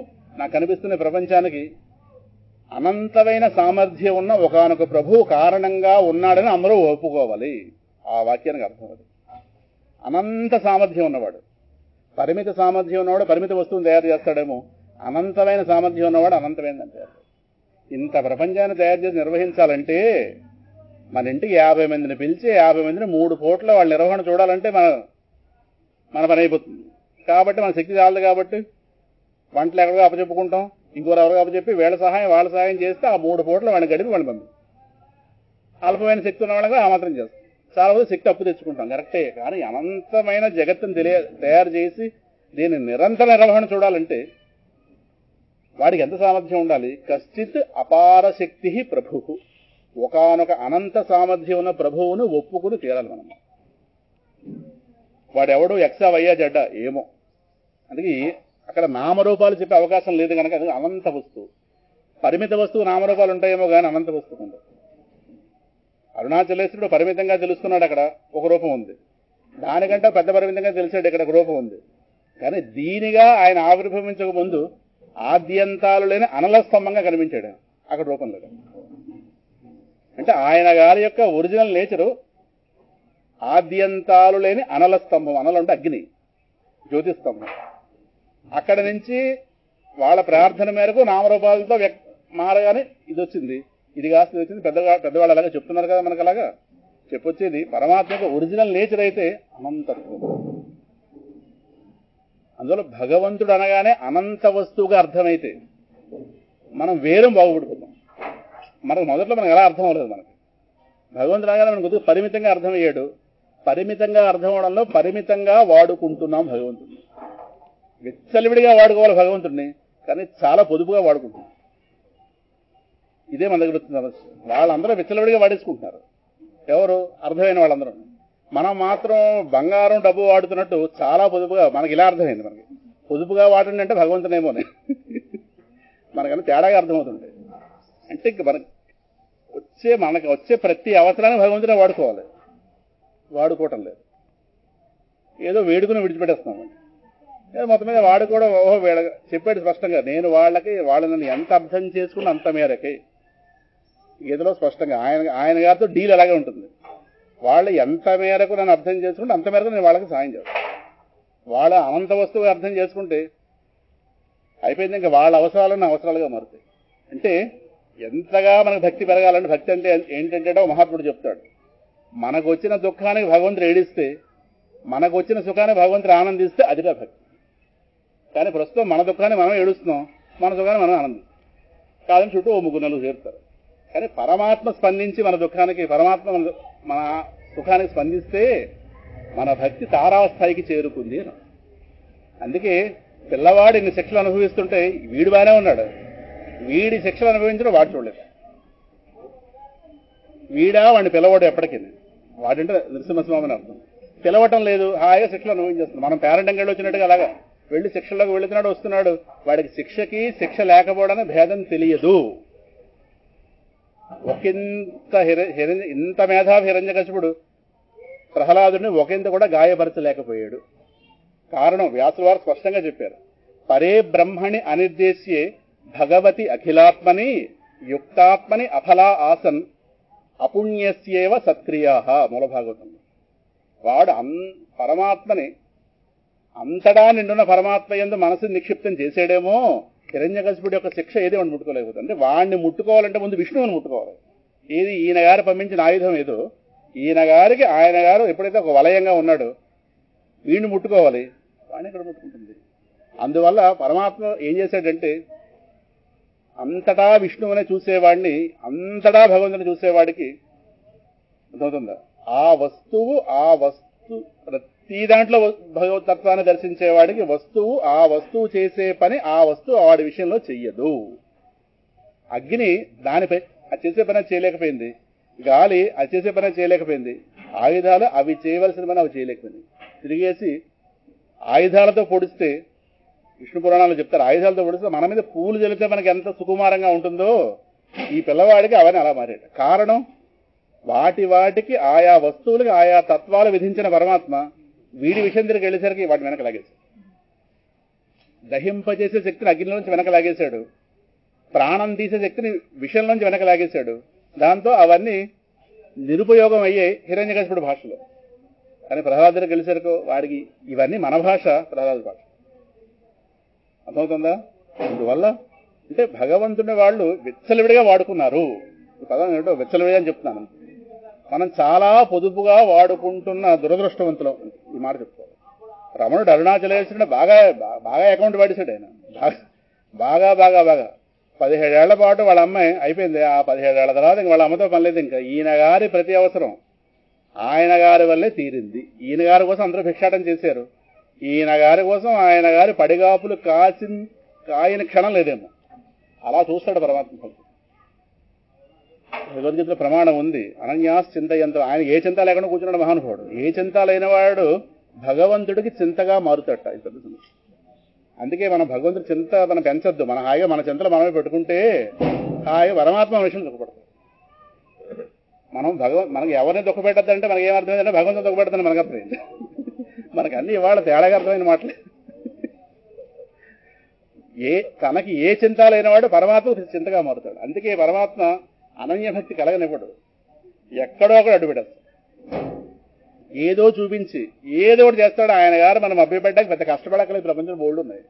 కనిపిస్తున్న ప్రపంచానికి అనంతమైన సామర్థ్యం ఉన్న ఒకానొక ప్రభువు కారణంగా ఉన్నాడని అందరూ ఒప్పుకోవాలి. ఆ వాక్యానికి అర్థం అది. అనంత సామర్థ్యం ఉన్నవాడు, పరిమిత సామర్థ్యం ఉన్నవాడు పరిమిత వస్తువును తయారు చేస్తాడేమో. అనంతమైన సామర్థ్యం ఉన్నవాడు అనంతమైన తయారు. ఇంత ప్రపంచాన్ని తయారు చేసి నిర్వహించాలంటే మన ఇంటికి 50 మందిని పిలిచి 50 మందిని 3 పూట్ల వాళ్ళ నిర్వహణ చూడాలంటే మన పని అయిపోతుంది. కాబట్టి మన శక్తి చాలదు. కాబట్టి వంటలు ఎక్కడికో అప్పచెప్పుకుంటాం, ఇంకోరు ఎవరికో అప్పచెప్పి వాళ్ళ సహాయం చేస్తే ఆ 3 పూట్ల వాడిని గడిపి వాడిని పంపి అల్పమైన శక్తి ఉన్న వాళ్ళగా ఆ మాత్రం చేస్తాం. చాలా మంది శక్తి అప్పు తెచ్చుకుంటాం, కరెక్టే. కానీ అనంతమైన జగత్తును తయారు చేసి దీన్ని నిరంతర నిర్వహణ చూడాలంటే వాడికి ఎంత సామర్థ్యం ఉండాలి? కశ్చిత్ అపార శక్తి ప్రభు. ఒకానొక అనంత సామర్థ్యం ఉన్న ప్రభువును ఒప్పుకుని తీరాలి మనం. వాడెవడు ఎక్సా వయ్యా జడ్డ ఏమో. అందుకే అక్కడ నామరూపాలు చెప్పే అవకాశం లేదు కనుక అది అనంత వస్తువు. పరిమిత వస్తువు నామరూపాలు ఉంటాయేమో కానీ అనంత వస్తువు ఉండదు. అరుణాచలేశ్వరుడు పరిమితంగా తెలుస్తున్నాడు, అక్కడ ఒక రూపం ఉంది. దానికంటే పెద్ద పరిమితంగా తెలిసాడు, ఇక్కడ ఒక రూపం ఉంది. కానీ దీనిగా ఆయన ఆవిర్భవించక ముందు ఆద్యంతాలు లేని అనల స్తంభంగా కనిపించాడు అక్కడ రూపంలో. అంటే ఆయన గారి యొక్క ఒరిజినల్ నేచరు ఆద్యంతాలు లేని అనల స్తంభం. అనలు అంటే అగ్ని, జ్యోతిస్తంభం. అక్కడ నుంచి వాళ్ళ ప్రార్థన మేరకు నామరూపాలతో మారగానే ఇది వచ్చింది, ఇది కాస్త ఇది వచ్చింది. పెద్దవాళ్ళు అలాగా చెప్తున్నారు కదా మనకు. అలాగా చెప్పొచ్చేది పరమాత్మ యొక్క ఒరిజినల్ నేచర్ అయితే అనంతత్వం. అందులో భగవంతుడు అనగానే అనంత వస్తువుగా అర్థమైతే మనం వేరం బాగుపడిపోతాం. మనకు మొదట్లో మనకు ఎలా అర్థం అవ్వలేదు. మనకి భగవంతుడు అనగానే మనకు కొద్దిగా పరిమితంగా అర్థమయ్యాడు. పరిమితంగా అర్థం అవడంలో పరిమితంగా వాడుకుంటున్నాం భగవంతుడిని. విచ్చలవిడిగా వాడుకోవాలి భగవంతుడిని, కానీ చాలా పొదుపుగా వాడుకుంటున్నాం. ఇదే మన దగ్గర వచ్చిన సమస్య. వాళ్ళందరూ విచ్చలవిడిగా వాడేసుకుంటున్నారు. ఎవరు? అర్థమైన వాళ్ళందరూ. మనం మాత్రం బంగారం డబ్బు వాడుతున్నట్టు చాలా పొదుపుగా. మనకి ఇలా అర్థమైంది. మనకి పొదుపుగా వాడండి అంటే భగవంతునేమోనే మనకన్నా తేడాగా అర్థమవుతుంది. అంటే ఇంక మనకి వచ్చే ప్రతి అవసరాన్ని భగవంతునే వాడుకోవాలి. వాడుకోవటం లేదు, ఏదో వేడుకుని విడిచిపెట్టేస్తున్నామండి. మొత్తం మీద వాడు కూడా చెప్పాడు స్పష్టంగా, నేను వాళ్ళని ఎంత అర్థం చేసుకుని అంత మేరకి. గీతలో స్పష్టంగా ఆయన గారితో డీల్ అలాగే ఉంటుంది. వాళ్ళు ఎంత మేరకు నన్ను అర్థం చేసుకుంటే అంత మేరకు నేను వాళ్ళకి సాయం చేస్తాను. వాళ్ళ అనంత వస్తువు అర్థం చేసుకుంటే అయిపోయింది. ఇంకా వాళ్ళ అవసరాలను అవసరాలుగా మారుతాయి. అంటే ఎంతగా మనకు భక్తి పెరగాలంటే, భక్తి అంటే ఏంటంటే మహాత్ముడు చెప్తాడు, మనకు వచ్చిన దుఃఖానికి భగవంతుడు ఏడిస్తే, మనకు వచ్చిన సుఖానికి భగవంతుడు ఆనందిస్తే అదిగా భక్తి. కానీ ప్రస్తుతం మన దుఃఖాన్ని మనం ఏడుస్తున్నాం, మన సుఖాన్ని మనం ఆనందిస్తాం. కాదని చుట్టూ 3-4 చేరుతారు. కానీ పరమాత్మ స్పందించి మన దుఃఖానికి, పరమాత్మ మన సుఖానికి స్పందిస్తే మన భక్తి తారాస్థాయికి చేరుకుంది. అందుకే పిల్లవాడు ఇన్ని శిక్షలు అనుభవిస్తుంటే వీడు బాగానే ఉన్నాడు. వీడి శిక్షలు అనుభవించడం వాడు చూడలేదు. వీడా వాడిని పిల్లవాడు ఎప్పటికీ. వాడంటే నరసింహస్వామిని అర్థం. పిలవటం లేదు, హాయిగా శిక్షలు అనుభవించేస్తున్నాడు. మనం పేరెంట్కి వెళ్ళి వచ్చినట్టుగా అలాగా వెళ్ళి శిక్షల్లోకి వెళుతున్నాడు, వస్తున్నాడు. వాడికి శిక్షకి శిక్ష లేకపోవడానికి భేదం తెలియదు. ఇంత మేధావి హిరణ్యకశిపుడు ప్రహ్లాదుడిని ఒకంత కూడా గాయపరచలేకపోయాడు. కారణం వ్యాసుల వారు స్పష్టంగా చెప్పారు. పరే బ్రహ్మణి అనిర్దేశ్యే భగవతి అఖిలాత్మని యుక్తాత్మని అఫలా ఆసన్ అపుణ్యస్యేవ సత్క్రియా. మూలభాగవతం. వాడు పరమాత్మని అంతటా నిండున్న పరమాత్మ యందు మనసుని నిక్షిప్తం చేసాడేమో. హిరణ్యకశిపుడి యొక్క శిక్ష ఏది వాడిని ముట్టుకోలేకపోతుంది. అంటే వాడిని ముట్టుకోవాలంటే ముందు విష్ణువుని ముట్టుకోవాలి. ఏది ఈయన గారు పంపించిన ఆయుధం ఏదో, ఈయన గారికి ఆయన గారు ఎప్పుడైతే ఒక వలయంగా ఉన్నాడో వీడిని ముట్టుకోవాలి. వాడిని ఎక్కడ ముట్టుకుంటుంది? అందువల్ల పరమాత్మ ఏం చేశాడంటే అంతటా విష్ణువునే చూసేవాడిని, అంతటా భగవంతుని చూసేవాడికి అర్థమవుతుందా, ఆ వస్తువు ప్రతి దాంట్లో భగవతత్వాన్ని దర్శించేవాడికి వస్తువు ఆ వస్తువు చేసే పని ఆ వస్తువు వాడి విషయంలో చెయ్యదు. అగ్ని దానిపై అది చేసే పని చేయలేకపోయింది, గాలి అది చేసే పని చేయలేకపోయింది, ఆయుధాలు అవి చేయవలసిన పని అవి చేయలేకపోయింది. తిరిగేసి ఆయుధాలతో పొడిస్తే, విష్ణు పురాణాలు చెప్తారు, ఆయుధాలతో పొడిస్తే మన మీద పూలు చల్లితే మనకి ఎంత సుకుమారంగా ఉంటుందో ఈ పిల్లవాడికి అవన్నీ అలా మారాడు. కారణం వాటికి ఆయా వస్తువులకి ఆయా తత్వాలు విధించిన పరమాత్మ వీడి విషయం దగ్గరికి వెళ్ళేసరికి వాటి వెనక లాగేశాడు. దహింపజేసే శక్తిని అగ్నిలోంచి వెనక లాగేశాడు, ప్రాణం తీసే శక్తిని విషయంలోంచి వెనక లాగేశాడు. దాంతో అవన్నీ నిరుపయోగం అయ్యాయి హిరణ్యకశిపుడి భాషలో. కానీ ప్రహ్లాదుడికి వెళ్ళేసరికి వాడికి ఇవన్నీ మన భాష, ప్రహ్లాదు భాష. అర్థమవుతుందా? అందువల్ల అంటే భగవంతుని వాళ్ళు విచ్చలవిడిగా వాడుకున్నారు. పదం ఏమిటో విచ్చలవిడిగా అని చెప్తున్నాను. మనం చాలా పొదుపుగా వాడుకుంటున్న దురదృష్టవంతులం ఈ మాట చెప్తారు. రమణుడు అరుణాచలేశ్వరుడు బాగా అకౌంట్ వాడేశాడు. ఆయన బాగా 17 ఏళ్ల పాటు వాళ్ళ అమ్మాయి అయిపోయింది. ఆ 17 ఏళ్ల తర్వాత ఇంక వాళ్ళ అమ్మతో పనిలేదు. ఇంకా ఈయన గారి ప్రతి అవసరం ఆయన గారి వల్లే తీరింది. ఈయన గారి కోసం అందరూ భిక్షాటం చేశారు. ఈయన గారి కోసం ఆయన గారి పడిగాపులు కాయని క్షణం లేదేమో. అలా చూస్తాడు పరమాత్మ. భగవద్గీతలో ప్రమాణం ఉంది, అనన్యాస్ చింతయంతో. ఆయన ఏ చింత లేకుండా కూర్చున్నాడు మహానుభావుడు. ఏ చింత లేనివాడు భగవంతుడికి చింతగా మారుతాట. అందుకే మనం భగవంతుడి చింత మనం పెంచొద్దు. మన హాయిగా మన చింతలు మనమే పెట్టుకుంటే హాయిగా పరమాత్మ విషయం దుఃఖపడతాం. మనకి ఎవరిని దుఃఖపెట్టద్దంటే మనకి ఏమర్థమైందంటే భగవంతుని దుఃఖపెడతాను మనకు అర్థమైంది. మనకు అన్ని ఇవాళ తేడాగా అర్థమైన మాటలే. తనకి ఏ చింత లేనివాడు పరమాత్మ చింతగా మారుతాడు. అందుకే పరమాత్మ అనన్యభక్తి కలగనివ్వడు. ఎక్కడో ఒకడు అడ్డుపెడతాడు. ఏదో చూపించి ఏదో ఒకటి చేస్తాడు. ఆయన గారు మనం అభ్యపెట్టడానికి పెద్ద కష్టపడక్కలేదు. ప్రపంచంలో బోల్డ్ ఉన్నాయి.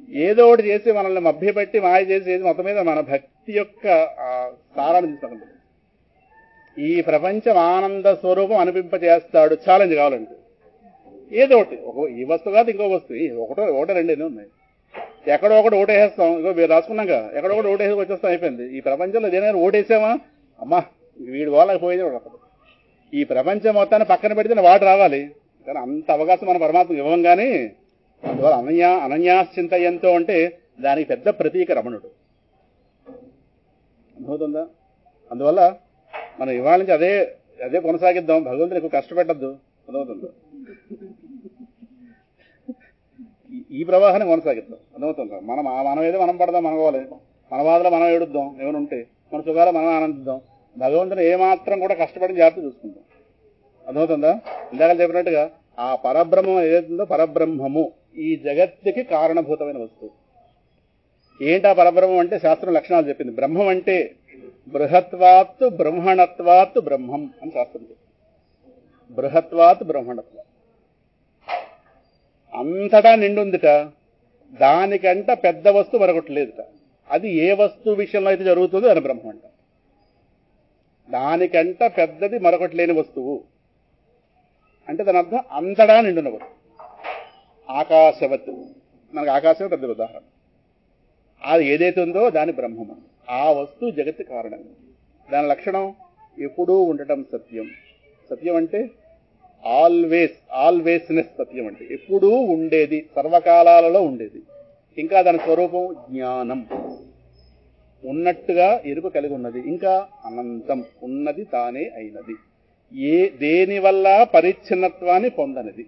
ఏదో ఒకటి చేసి మనల్ని మభ్యపెట్టి మాయ చేసేది మొత్తం మీద మన భక్తి యొక్క సారాన్ని తీసుకుంటుంది. ఈ ప్రపంచం ఆనంద స్వరూపం అనిపింపజేస్తాడు. ఛాలెంజ్ కావాలంటే ఏదో ఒకటి, ఈ వస్తువు కాదు ఇంకో వస్తువు, ఒకటో రెండు ఎన్ని ఉన్నాయి. ఎక్కడో ఒకటి ఓటేసేస్తాం, ఇంకో మీరు రాసుకున్నాక ఎక్కడో ఒకటి ఓటేసి వచ్చేస్తాం, అయిపోయింది. ఈ ప్రపంచంలో దేనైనా ఓటేసామా, అమ్మా వీడి వాళ్ళకి పోయేది ఒకటి. ఈ ప్రపంచం మొత్తాన్ని పక్కన పెడితే వాడు రావాలి, కానీ అంత అవకాశం మన పరమాత్మ ఇవ్వం. కానీ అందువల్ల అనన్యాశ్చింతయంతో అంటే దానికి పెద్ద ప్రతీక రమణుడు. అర్థమవుతుందా? అందువల్ల మనం ఇవాళ నుంచి అదే కొనసాగిద్దాం. భగవంతుని ఎక్కువ కష్టపెట్టద్దు. అర్థమవుతుందా? ఈ ప్రవాహాన్ని కొనసాగిద్దాం. అర్థమవుతుందా? మనం ఏదో మనం పడదాం, మనకోవాలి, మన బాధలో మనం ఏడుద్దాం, ఏమైనా ఉంటే మన సుఖాలు మనం ఆనందిద్దాం. భగవంతుని ఏమాత్రం కూడా కష్టపడి జాగ్రత్త చూసుకుందాం. అర్థమవుతుందా? ఇందాక చెప్పినట్టుగా ఆ పరబ్రహ్మం ఏదైతుందో పరబ్రహ్మము ఈ జగత్తుకి కారణభూతమైన వస్తువు. ఏంటా పరబ్రహ్మం అంటే శాస్త్రం లక్షణాలు చెప్పింది. బ్రహ్మం అంటే బృహత్వాత్ బ్రహ్మణత్వాత్ బ్రహ్మం అని శాస్త్రం చెప్పింది. బృహత్వాత్ బ్రహ్మణత్వ అంతటా నిండుందిట. దానికంట పెద్ద వస్తువు మరొకటి లేదుట. అది ఏ వస్తువు విషయంలో అయితే జరుగుతుందో అని బ్రహ్మం అంట. దానికంట పెద్దది మరొకటి లేని వస్తువు అంటే దాని అర్థం అంతటా నిండున్న వస్తువు. ఆకాశవత్, మనకు ఆకాశమే పెద్ద ఉదాహరణ. అది ఏదైతే ఉందో దాని బ్రహ్మం. ఆ వస్తువు జగత్తు కారణం. దాని లక్షణం ఎప్పుడూ ఉండటం సత్యం. సత్యం అంటే ఆల్వేస్నెస్. సత్యం అంటే ఎప్పుడూ ఉండేది, సర్వకాలాలలో ఉండేది. ఇంకా దాని స్వరూపం జ్ఞానం, ఉన్నట్టుగా ఎరుక కలిగి ఉన్నది. ఇంకా అనంతం, ఉన్నది తానే అయినది, దేనివల్ల పరిచ్ఛిన్నత్వాన్ని పొందనిది.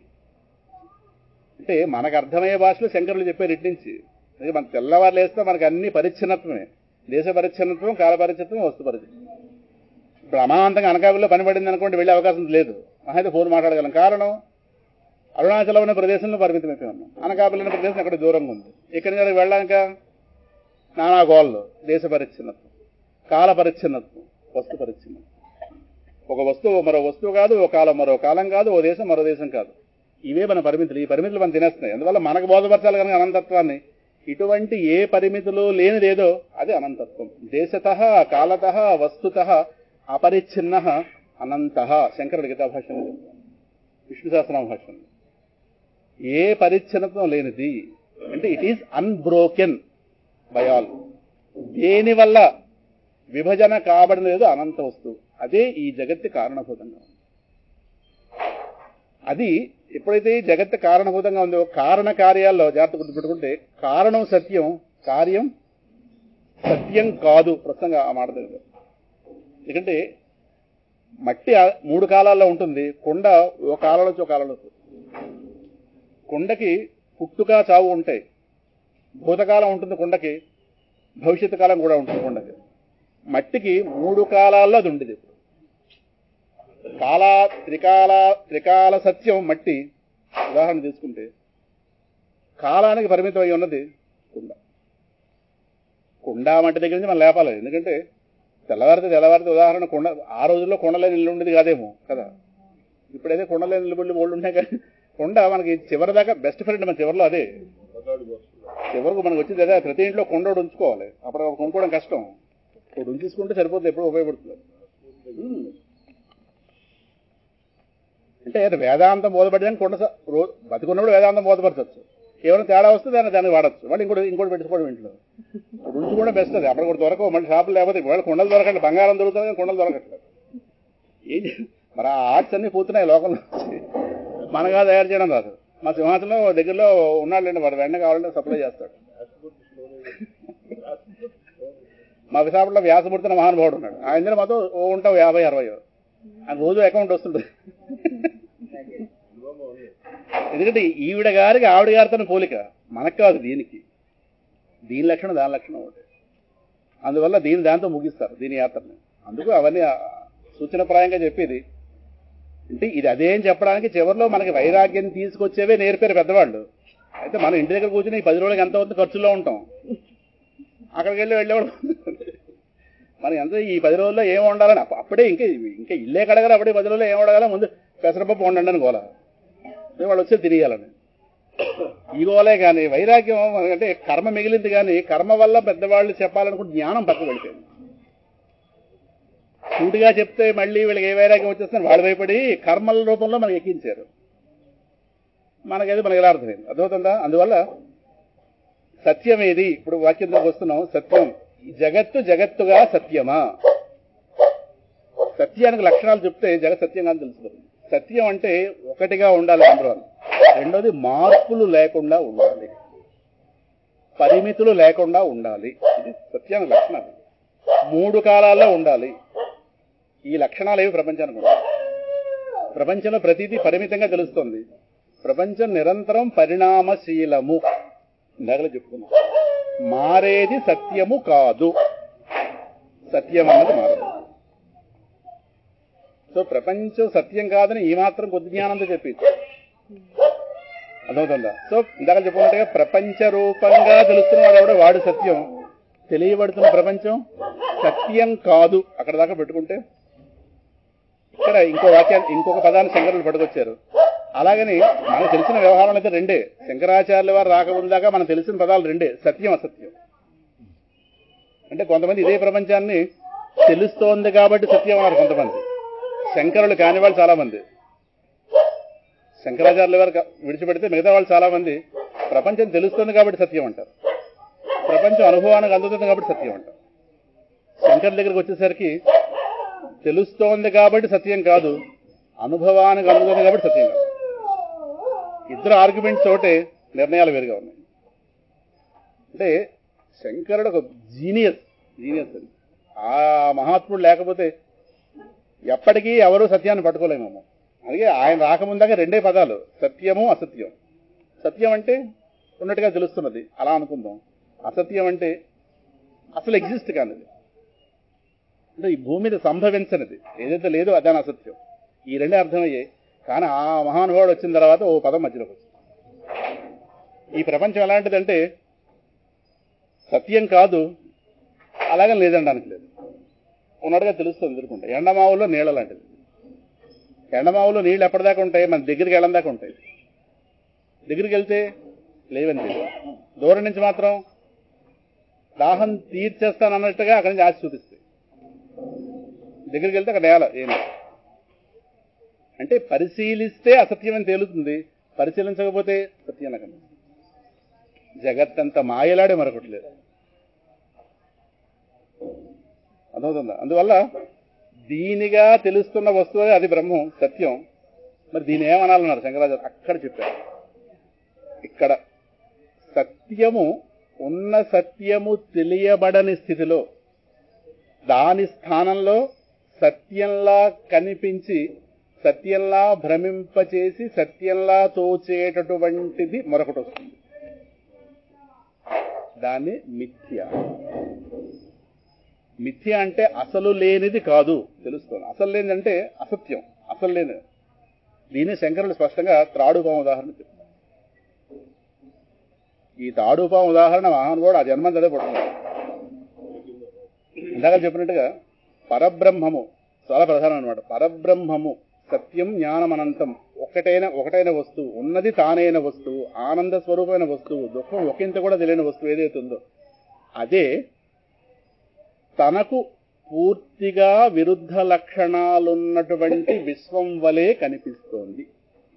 అంటే మనకు అర్థమయ్యే భాషలో శంకరులు చెప్పారు ఇట్నుంచి. మన తెల్లవారు లేస్తే మనకు అన్ని పరిచ్ఛిన్నత్వమే. దేశ పరిచ్ఛిన్నత్వం, కాల పరిచ్ఛిన్నత్వం, వస్తు పరిచ్ఛిన్నత్వం. ఇప్పుడు అమాంతంగా అనకాపల్లిలో పని పడింది అనుకోండి, వెళ్ళే అవకాశం లేదు. అయితే ఫోన్ మాట్లాడగలం. కారణం అరుణాచలం అనే ప్రదేశంలో పరిమితమైపోయి ఉన్నాం. అనకాపల్లి అనే ప్రదేశం అక్కడ దూరంగా ఉంది. ఇక్కడి నుంచి వెళ్ళాక నానా గోళ్ళు. దేశ పరిచ్ఛిన్నత్వం, కాల పరిచ్ఛిన్నత్వం, వస్తు పరిచ్ఛిన్నత్వం. ఒక వస్తువు మరో వస్తువు కాదు, ఓ కాలం మరో కాలం కాదు, ఓ దేశం మరో దేశం కాదు. ఇవే మన పరిమితులు. ఈ పరిమితులు మనం తినేస్తున్నాయి. అందువల్ల మనకు బోధపరచాలి కనుక అనంతత్వాన్ని. ఇటువంటి ఏ పరిమితులు లేనిదేదో అది అనంతత్వం. దేశతః కాలతః వస్తుతః అపరిచ్ఛిన్న అనంత. శంకరుడు గీతాభాష్యంలో చెప్తారు, విష్ణు సహస్రనామ భాష్యంలో. ఏ పరిచ్ఛిన్నత్వం లేనిది అంటే it is unbroken by all. దేనివల్ల విభజన కాబడినదో అనంత వస్తువు. అదే ఈ జగత్తు కారణభూతంగా ఉంది. అది ఎప్పుడైతే ఈ జగత్తు కారణభూతంగా ఉందో, కారణ కార్యాల్లో జాగ్రత్త గుర్తుపెట్టుకుంటే కారణం సత్యం, కార్యం సత్యం కాదు. ప్రస్తుతంగా ఆ మాట దగ్గర. ఎందుకంటే మట్టి 3 కాలాల్లో ఉంటుంది. కొండ ఓ కాలంలో ఓ కాలంలో. కొండకి పుట్టుక చావు ఉంటాయి. భూతకాలం ఉంటుంది కొండకి, భవిష్యత్తు కాలం కూడా ఉంటుంది కొండకి. మట్టికి 3 కాలాల్లో అది ఉండేది. త్రికాల సత్యం మట్టి. ఉదాహరణ తీసుకుంటే కాలానికి పరిమితం అయి ఉన్నది కుండ. మట్టి దగ్గర నుంచి మనం లేపాలి. ఎందుకంటే తెల్లవారితే ఉదాహరణ కొండ. ఆ రోజుల్లో కొండలే నిల్లు ఉండేది కాదేమో కదా. ఇప్పుడైతే కొండలే నిలబడి ఓళ్ళు ఉన్నాయి. కానీ కొండ మనకి చివరిదాకా బెస్ట్ ఫ్రెండ్. మన చివరిలో అదే చివరకు మనకు వచ్చింది అదే. ప్రతి ఇంట్లో కొండ ఉంచుకోవాలి. అప్పుడు కొనుక్కోవడం కష్టం. ఒకటి ఉంచేసుకుంటే సరిపోతుంది, ఎప్పుడు ఉపయోగపడుతుంది. అంటే వేదాంతం బోధపడడానికి కొండ బతికున్నప్పుడు వేదాంతం బోధపరచచ్చు. ఏమైనా తేడా వస్తే దాన్ని వాడచ్చు. మళ్ళీ ఇంకోటి పెట్టుకోవడం ఇంట్లో ఉంచుకోవడం బెస్ట్. అది అప్పటికి కూడా దొరకవు. మళ్ళీ షాపులు లేకపోతే ఇవాళ కొండలు దొరకట్లేదు. బంగారం దొరుకుతుంది కానీ కొండలు దొరకట్లేదు. మరి ఆ ఆర్ట్స్ అన్ని పోతున్నాయి లోకంలో. మనగా తయారు చేయడం రాదు. మా సింహాచలం దగ్గరలో ఉన్నాడులేండి, వాడు వెంటనే కావాలంటే సప్లై చేస్తాడు. మా విశాఖపట్నంలో వ్యాసమూర్తి మహానుభావుడు ఉన్నాడు. ఆయన మాతో ఉంటావు 50-60 ఆయన రోజు అకౌంట్ వస్తుంటుంది. ఎందుకంటే ఈవిడ గారికి ఆవిడ గారితో పోలిక మనకు కాదు. దీని లక్షణం దాని లక్షణం ఒకటి. అందువల్ల దాంతో ముగిస్తారు దీని యాత్రని. అందుకు అవన్నీ సూచనప్రాయంగా చెప్పేది. అంటే ఇది అదేం చెప్పడానికి చివరిలో మనకి వైరాగ్యం తీసుకొచ్చేవే నేర్పారు పెద్దవాళ్ళు. అయితే మనం ఇంటి దగ్గర కూర్చుని ఈ 10 రోజులకి ఎంత అవుతుంది ఖర్చులో ఉంటాం. అక్కడికి వెళ్ళేవాడు మనం ఎంత ఈ 10 రోజుల్లో ఏం వండాలని అప్పుడే ఇంకా ఇల్లే కడగాలి. అప్పుడే 10 రోజుల్లో ఏం వండగాల, ముందు పెసరపప్పు వండండి అని గోల. వాళ్ళు వచ్చే తిరిగాలని. ఈగోలే కానీ వైరాగ్యం అంటే కర్మ మిగిలింది, కానీ కర్మ వల్ల పెద్దవాళ్ళు చెప్పాలనుకుంటే జ్ఞానం పక్కకు వెళ్ళిపోయింది. సూటిగా చెప్తే మళ్ళీ వీళ్ళకి ఏ వైరాగ్యం వచ్చేస్తుందని వాళ్ళు భయపడి కర్మల రూపంలో మనకి ఎక్కించారు. మనకేది మనకి ఎలా అర్థమైంది, అర్థమవుతుందా? అందువల్ల సత్యం ఏది? ఇప్పుడు వాక్యంలోకి వస్తున్నాం. సత్యం, జగత్తు జగత్తుగా సత్యమా? సత్యానికి లక్షణాలు చెప్తే జగత్ సత్యంగా తెలుస్తుంది. సత్యం అంటే ఒకటిగా ఉండాలి అందరూ. రెండోది మార్పులు లేకుండా ఉండాలి, పరిమితులు లేకుండా ఉండాలి. ఇది సత్యానికి లక్షణాలు. 3 కాలాల్లో ఉండాలి. ఈ లక్షణాలు ఏవి ప్రపంచానికి ఉండాలి. ప్రపంచంలో ప్రతిదీ పరిమితంగా తెలుస్తుంది. ప్రపంచం నిరంతరం పరిణామశీలము. ఇందాకలే చెప్పుకున్నాం. మారేది సత్యము కాదు, సత్యం అన్నది మారదు. సో ప్రపంచం సత్యం కాదని ఈ మాత్రం కొద్ది జ్ఞానంతో చెప్పింది, అర్థమవుతుందా? సో ఇందాక చెప్పుకున్నట్టుగా ప్రపంచ రూపంగా తెలుస్తున్నాడు కూడా వాడు సత్యం. తెలియబడుతున్న ప్రపంచం సత్యం కాదు. అక్కడ దాకా పెట్టుకుంటే ఇక్కడ ఇంకొక పదాన్ని శంకరులు పట్టుకొచ్చారు. అలాగని మనకు తెలిసిన వ్యవహారాలు అయితే రెండే. శంకరాచార్యుల వారు రాకముందాకా మనకు తెలిసిన పదాలు రెండే, సత్యం అసత్యం. అంటే కొంతమంది ఇదే ప్రపంచాన్ని తెలుస్తోంది కాబట్టి సత్యం అన్నారు కొంతమంది. శంకరులు కాని వాళ్ళు చాలా మంది, శంకరాచార్యుల వారు విడిచిపెడితే మిగతా వాళ్ళు చాలా మంది ప్రపంచం తెలుస్తుంది కాబట్టి సత్యం అంటారు, ప్రపంచం అనుభవానికి అందుతుంది కాబట్టి సత్యం అంటారు. శంకరుల దగ్గరికి వచ్చేసరికి తెలుస్తోంది కాబట్టి సత్యం కాదు, అనుభవానికి అందుతుంది కాబట్టి సత్యం కాదు. ఇద్దరు ఆర్గ్యుమెంట్స్ తోటే నిర్ణయాలు వేరుగా ఉన్నాయి. అంటే శంకరుడు ఒక జీనియస్ అది. ఆ మహాత్ముడు లేకపోతే ఎప్పటికీ ఎవరూ సత్యాన్ని పట్టుకోలేమేమో. అలాగే ఆయన రాకముందాక రెండే పదాలు, సత్యము అసత్యం. సత్యం అంటే ఉన్నట్టుగా తెలుస్తున్నది, అలా అనుకుందాం. అసత్యం అంటే అసలు ఎగ్జిస్ట్ కానిది, అంటే ఈ భూమి మీద సంభవించనిది ఏదైతే లేదో అదాని అసత్యం. ఈ రెండే అర్థమయ్యాయి. కానీ ఆ మహానుభావుడు వచ్చిన తర్వాత ఓ పదం మధ్యలోకి వచ్చింది. ఈ ప్రపంచం ఎలాంటిదంటే సత్యం కాదు, అలాగే లేదనడానికి లేదు, ఉన్నట్టుగా తెలుస్తుంది ఎదుర్కొంటే. ఎండమావుల్లో నీళ్ళ లాంటిది. ఎండమావుల్లో నీళ్ళు ఎప్పటిదాకా ఉంటాయి? మన దగ్గరికి వెళ్ళడం దాకా ఉంటాయి. దగ్గరికి వెళ్తే లేవని తెలియదు. దూరం నుంచి మాత్రం దాహం తీర్చేస్తానన్నట్టుగా అక్కడి నుంచి ఆశ చూపిస్తాయి. దగ్గరికి వెళ్తే అక్కడ నేల ఏం లేదు. అంటే పరిశీలిస్తే అసత్యం అని తేలుతుంది, పరిశీలించకపోతే సత్యం నాకు. జగత్తంతా మాయలాడే మరొకటి లేదు, అర్థమవుతుందా? అందువల్ల దీనిగా తెలుస్తున్న వస్తువు అది బ్రహ్మం, సత్యం. మరి దీని ఏమనాలన్నారు శంకరాచార్య? అక్కడ చెప్పారు. ఇక్కడ సత్యము ఉన్న సత్యము తెలియబడని స్థితిలో దాని స్థానంలో సత్యంలా కనిపించి సత్యంలా భ్రమింపచేసి సత్యంలా తోచేటటువంటిది మరొకటి వస్తుంది. దాన్ని మిథ్య. మిథ్య అంటే అసలు లేనిది కాదు, తెలుస్తుంది. అసలు లేనిదంటే అసత్యం, అసలు లేనిది. దీన్ని శంకరులు స్పష్టంగా త్రాడుపాము ఉదాహరణ చెప్తారు. ఈ తాడుపాము ఉదాహరణ మహానుభావుడు ఆ జన్మంతా అదే పడుతున్నాడు. ఇందాక చెప్పినట్టుగా పరబ్రహ్మము చాలా ప్రధానం అనమాట. పరబ్రహ్మము సత్యం జ్ఞానం అనంతం, ఒకటైన వస్తువు, ఉన్నది తానైన వస్తువు, ఆనంద స్వరూపమైన వస్తువు, దుఃఖం ఒకంత కూడా తెలియని వస్తువు ఏదైతే ఉందో అదే తనకు పూర్తిగా విరుద్ధ లక్షణాలున్నటువంటి విశ్వం వలె కనిపిస్తోంది.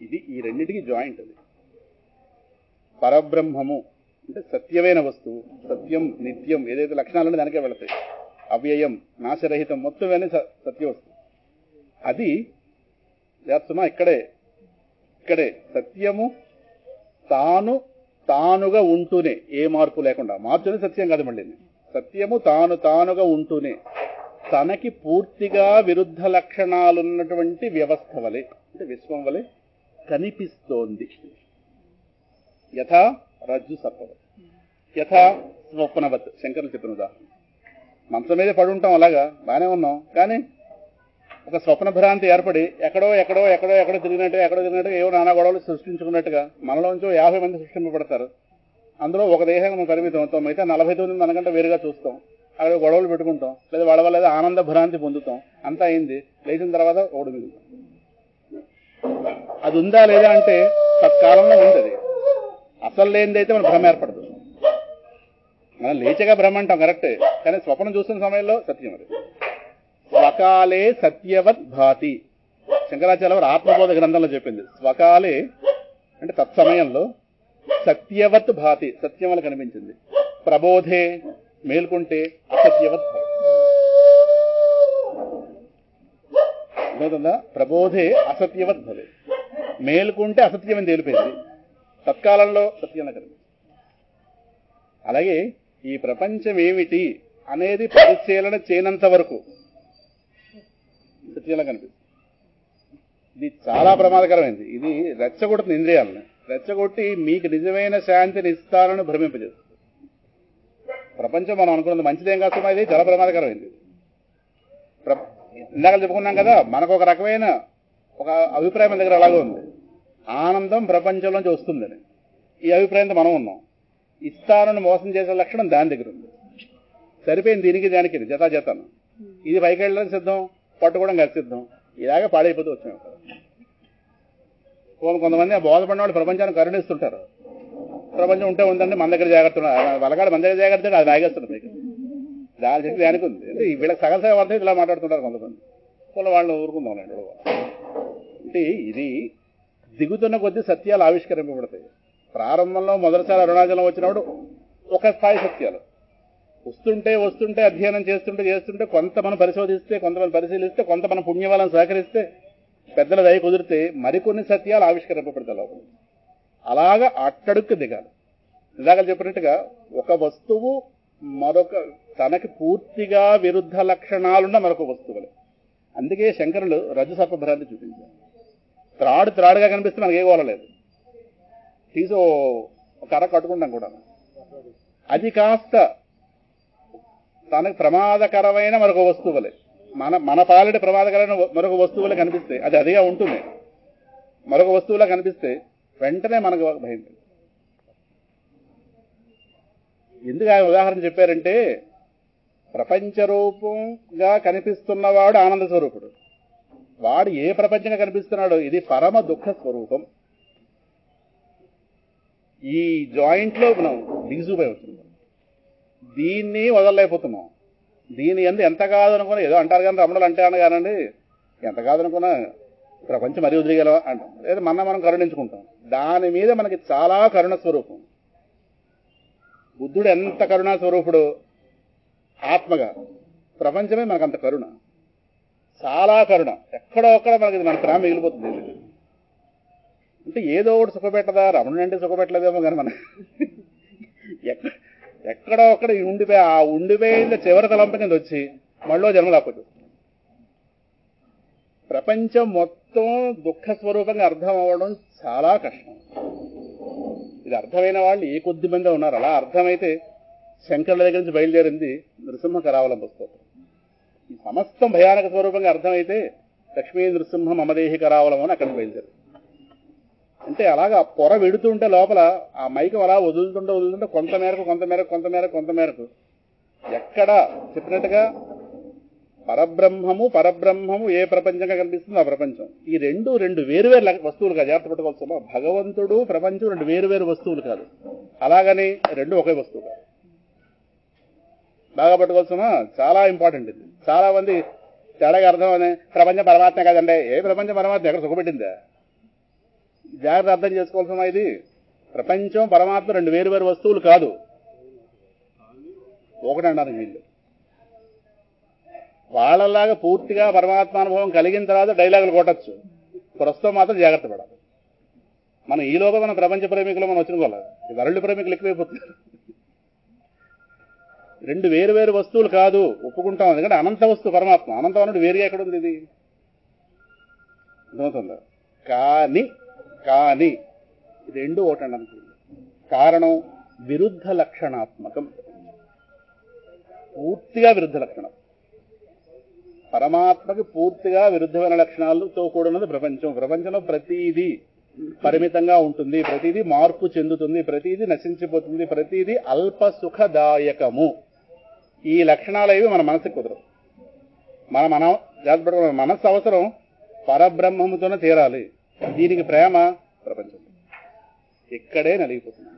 ఇది ఈ రెండింటికి జాయింట్. అది పరబ్రహ్మము అంటే సత్యమైన వస్తువు, సత్యం నిత్యం ఏదైతే లక్షణాలున్నా దానికే వెళతాయి. అవ్యయం, నాశరహితం, మొత్తం అనే సత్య వస్తువు. అది సుమా ఇక్కడే సత్యము తానుగా ఉంటూనే, ఏ మార్పు లేకుండా. మార్పునే సత్యం కాదు మళ్ళీ. సత్యము తానుగా ఉంటూనే తనకి పూర్తిగా విరుద్ధ లక్షణాలున్నటువంటి వ్యవస్థ వలె అంటే విశ్వం వలె కనిపిస్తోంది. యథా రజ్జు సర్పవత్, యథా స్వప్నవత్. శంకరులు చెప్పిన ఉదాహరణ. మంచం మీద పడి ఉంటాం, అలాగా బాగానే ఉన్నాం, కానీ ఒక స్వప్న భ్రాంతి ఏర్పడి ఎక్కడో తిరిగినట్టుగా ఏవో నానా గొడవలు సృష్టించుకున్నట్టుగా మనలోంచి 50 మంది సృష్టింపబడతారు. అందులో ఒక దేహం పరిమితం అవుతాం, అయితే 49 మనకంటే వేరుగా చూస్తాం, అక్కడ గొడవలు పెట్టుకుంటాం, లేదా వాళ్ళ వల్ల ఆనంద భ్రాంతి పొందుతాం. అంతా అయింది, లేచిన తర్వాత ఒకటి మిగులుతాం. అది ఉందా లేదా అంటే తత్కాలంలో ఉంది. అది అసలు లేనిదైతే మన భ్రమ ఏర్పడదు. మనం లేచగా భ్రమ అంటాం కరెక్టే, కానీ స్వప్నం చూస్తున్న సమయంలో సత్యం అది. స్వకాలే సత్యవత్ భాతి. శంకరాచార్య వారు ఆత్మబోధ గ్రంథంలో చెప్పింది. స్వకాలే అంటే తత్సమయంలో సత్యవత్ భాతి, సత్యం వల్ల కనిపించింది. ప్రబోధే మేల్కొంటే అసత్యవత్ భాతి. అర్థమవుతుందా? ప్రబోధే అసత్యవత్ భవే, మేల్కొంటే అసత్యం అని తేలిపోయింది, తత్కాలంలో సత్యంగా కనిపిస్తుంది. అలాగే ఈ ప్రపంచం ఏమిటి అనేది పరిశీలన చేయనంత వరకు సత్యంగా కనిపిస్తుంది. ఇది చాలా ప్రమాదకరమైంది. ఇది రెచ్చగొడుతుంది ఇంద్రియాలను, రెచ్చగొట్టి మీకు నిజమైన శాంతిని ఇస్తానని భ్రమింపజేస్తుంది. ప్రపంచం మనం అనుకున్నది మంచిదేం కాదు, ఇది చాలా ప్రమాదకరమైంది. ఇందాక చెప్పుకున్నాం కదా, మనకు ఒక రకమైన ఒక అభిప్రాయం మన దగ్గర అలాగే ఉంది, ఆనందం ప్రపంచంలోంచి వస్తుందని. ఈ అభిప్రాయంతో మనం ఉన్నాం. ఇస్తానని మోసం చేసే లక్షణం దాని దగ్గర ఉంది. సరిపోయింది దీనికి దానికి జతాను. ఇది పైకి వెళ్ళడానికి సిద్ధం, పట్టుకోవడం కలిసి సిద్ధం. ఇలాగే పాడైపోతూ వచ్చాం. కొంతమంది బోధపడిన వాళ్ళు ప్రపంచాన్ని కరుణిస్తుంటారు. ప్రపంచం ఉంటే ఉందండి, మన దగ్గర జాగ్రత్త, వాళ్ళగాడు మన దగ్గర జాగ్రత్త, అది లాగేస్తుంది పైకి. దాని చెప్పి దానికి ఉంది. అంటే వీళ్ళకి సగల సగం అర్థం ఇలా మాట్లాడుతుంటారు కొంతమంది. వాళ్ళు ఊరుకుందాం అంటే ఇది దిగుతున్న కొద్దీ సత్యాలు ఆవిష్కరింపబడతాయి. ప్రారంభంలో మొదటిసారి అరుణాచలం వచ్చినప్పుడు ఒక స్థాయి సత్యాలు వస్తుంటే అధ్యయనం చేస్తుంటే కొంత మనం పరిశోధిస్తే, కొంతమంది పరిశీలిస్తే, కొంత మన పుణ్యవాళ్ళని సహకరిస్తే, పెద్దల దయ కుదిరితే మరికొన్ని సత్యాలు ఆవిష్కరింపబడతాయి లోపల. అలాగా అట్టడుక్కు దిగాలి. ఇందాక చెప్పినట్టుగా ఒక వస్తువు మరొక తనకి పూర్తిగా విరుద్ధ లక్షణాలున్న మరొక వస్తువులు. అందుకే శంకరులు రజ్జు సర్పభ్రాంతి చూపించారు. త్రాడుగా కనిపిస్తే మనకి ఏ గోలలేదు, తీసి ఒక కర్ర కట్టుకుంటాం కూడా. అది కాస్త తనకు ప్రమాదకరమైన మరొక వస్తువులే, మన పాలటి ప్రమాదకరమైన మరొక వస్తువులే కనిపిస్తే అది అదిగా ఉంటుంది. మరొక వస్తువులా కనిపిస్తే వెంటనే మనకు భయం. ఎందుకు ఆయన ఉదాహరణ చెప్పారంటే, ప్రపంచ రూపంగా కనిపిస్తున్నవాడు ఆనంద స్వరూపుడు. వాడు ఏ ప్రపంచంగా కనిపిస్తున్నాడో ఇది పరమ దుఃఖ స్వరూపం. ఈ జాయింట్లో మనం దిగుసూపై వస్తున్నాం, దీన్ని వదలలేకపోతున్నాం. దీని ఎంత కాదనుకున్నా, ఏదో అంటారు కానీ రమణులు అంటే కానండి, ఎంత కాదనుకున్నా ప్రపంచం మరీ వదిలిగలవా అంటాం, లేదా మనం కరుణించుకుంటాం. దాని మీద మనకి చాలా కరుణ స్వరూపం. బుద్ధుడు ఎంత కరుణా స్వరూపుడు ఆత్మగా, ప్రపంచమే మనకు అంత కరుణ, చాలా కరుణ. ఎక్కడో ఒక్కడ మనకి మన ప్రేమ మిగిలిపోతుంది. అంటే ఏదో ఒకటి సుఖపెట్టదా, రమణుడు అంటే సుఖపెట్టలేదేమో కానీ మన ఎక్కడో ఒక్కడ ఉండిపోయిన చివరి తలంప కింద వచ్చి మళ్ళీ జన్మ లేకపోతుంది. ప్రపంచం మొత్తం దుఃఖ స్వరూపంగా అర్థం అవ్వడం చాలా కష్టం. ఇది అర్థమైన వాళ్ళు ఏ కొద్ది మంది ఉన్నారు. అలా అర్థమైతే శంకరుల దగ్గర నుంచి బయలుదేరింది నృసింహ కరావలంబ స్తోత్రం. ఈ సమస్తం భయానక స్వరూపంగా అర్థమైతే లక్ష్మీ నృసింహ మమదేహి కరావలం అని అక్కడికి బయలుదేరు. అంటే అలాగా పొర వెడుతుంటే లోపల ఆ మైకం అలా వదులుతుంటే కొంతమేరకు ఎక్కడ చెప్పినట్టుగా పరబ్రహ్మము ఏ ప్రపంచంగా కనిపిస్తుందో ఆ ప్రపంచం. ఈ రెండు వేరువేరు వస్తువులు కాదు, జాగ్రత్త పట్టుకోవాల్సిన. భగవంతుడు ప్రపంచం రెండు వేరువేరు వస్తువులు కాదు, అలాగని రెండు ఒకే వస్తువు కాదు. బాగా పట్టుకోవాల్సిన చాలా ఇంపార్టెంట్ ఇది. చాలా మంది తేడాగా అర్థం అని ప్రపంచం పరమాత్మ కాదండి, ఏ ప్రపంచం పరమాత్మ ఎక్కడ సుఖపెట్టిందా? జాగ్రత్త అర్థం చేసుకోవాల్సిన. ఇది ప్రపంచం పరమాత్మ రెండు వేరువేరు వస్తువులు కాదు, ఒకటి అన్నారు వీళ్ళు. వాళ్ళలాగా పూర్తిగా పరమాత్మానుభవం కలిగిన తర్వాత డైలాగులు కొట్టచ్చు, ప్రస్తుతం మాత్రం జాగ్రత్త పడాలి. మనం ఈ లోపల మన ప్రపంచ ప్రేమికులు మనం వచ్చిన వాళ్ళ వరల్డ్ ప్రేమికులు ఎక్కువైపోతున్నారు. రెండు వేరువేరు వస్తువులు కాదు, ఒప్పుకుంటాం. ఎందుకంటే అనంత వస్తువు పరమాత్మ, అనంతం అన్నట్టు వేరుగా ఎక్కడుంది ఇది? అర్థమవుతుందా? కానీ ఇది రెండు ఒకటి అనుకుంది. కారణం విరుద్ధ లక్షణాత్మకం, పూర్తిగా విరుద్ధ లక్షణం. పరమాత్మకి పూర్తిగా విరుద్ధమైన లక్షణాలతో కూడినది ప్రపంచం. ప్రపంచంలో ప్రతిదీ పరిమితంగా ఉంటుంది, ప్రతిదీ మార్పు చెందుతుంది, ప్రతిదీ నశించిపోతుంది, ప్రతిదీ అల్ప సుఖదాయకము. ఈ లక్షణాలు అవి మన మనసుకు కుదరవు. మన మనస్సు అవసరం పరబ్రహ్మముతోనే తీరాలి. దీనికి ప్రేమ ప్రపంచం ఇక్కడే నలిగిపోతుంది.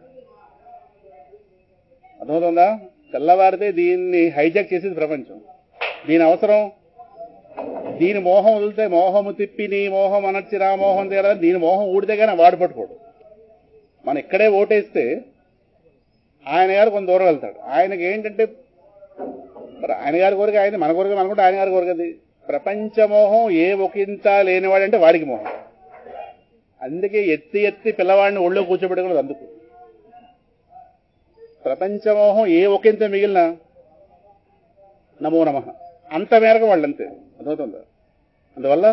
అర్థమవుతుందా? తెల్లవారితే దీన్ని హైజాక్ చేసేది ప్రపంచం. దీని అవసరం, దీని మోహం వదిలితే మోహము తిప్పి నీ మోహం అనర్చి నా మోహం తీరా, దీని మోహం ఊడితే కానీ వాడు పట్టుకోడు. మనం ఇక్కడే ఓటేస్తే ఆయన గారు కొంత దూరం వెళ్తాడు. ఆయనకి ఏంటంటే మరి ఆయన గారి కోరిక ఆయన, మన కోరిక అనుకుంటే ఆయన గారి కోరికది. ప్రపంచమోహం ఏ ఒకంత లేనివాడంటే వాడికి మోహం. అందుకే ఎత్తి ఎత్తి పిల్లవాడిని ఒళ్ళో కూర్చోబెట్టుకున్నది అందుకు. ప్రపంచమోహం ఏ ఒకంత మిగిలిన నమో నమః అంత మేరకు వాళ్ళు అంతే. అర్థమవుతుందా? అందువల్ల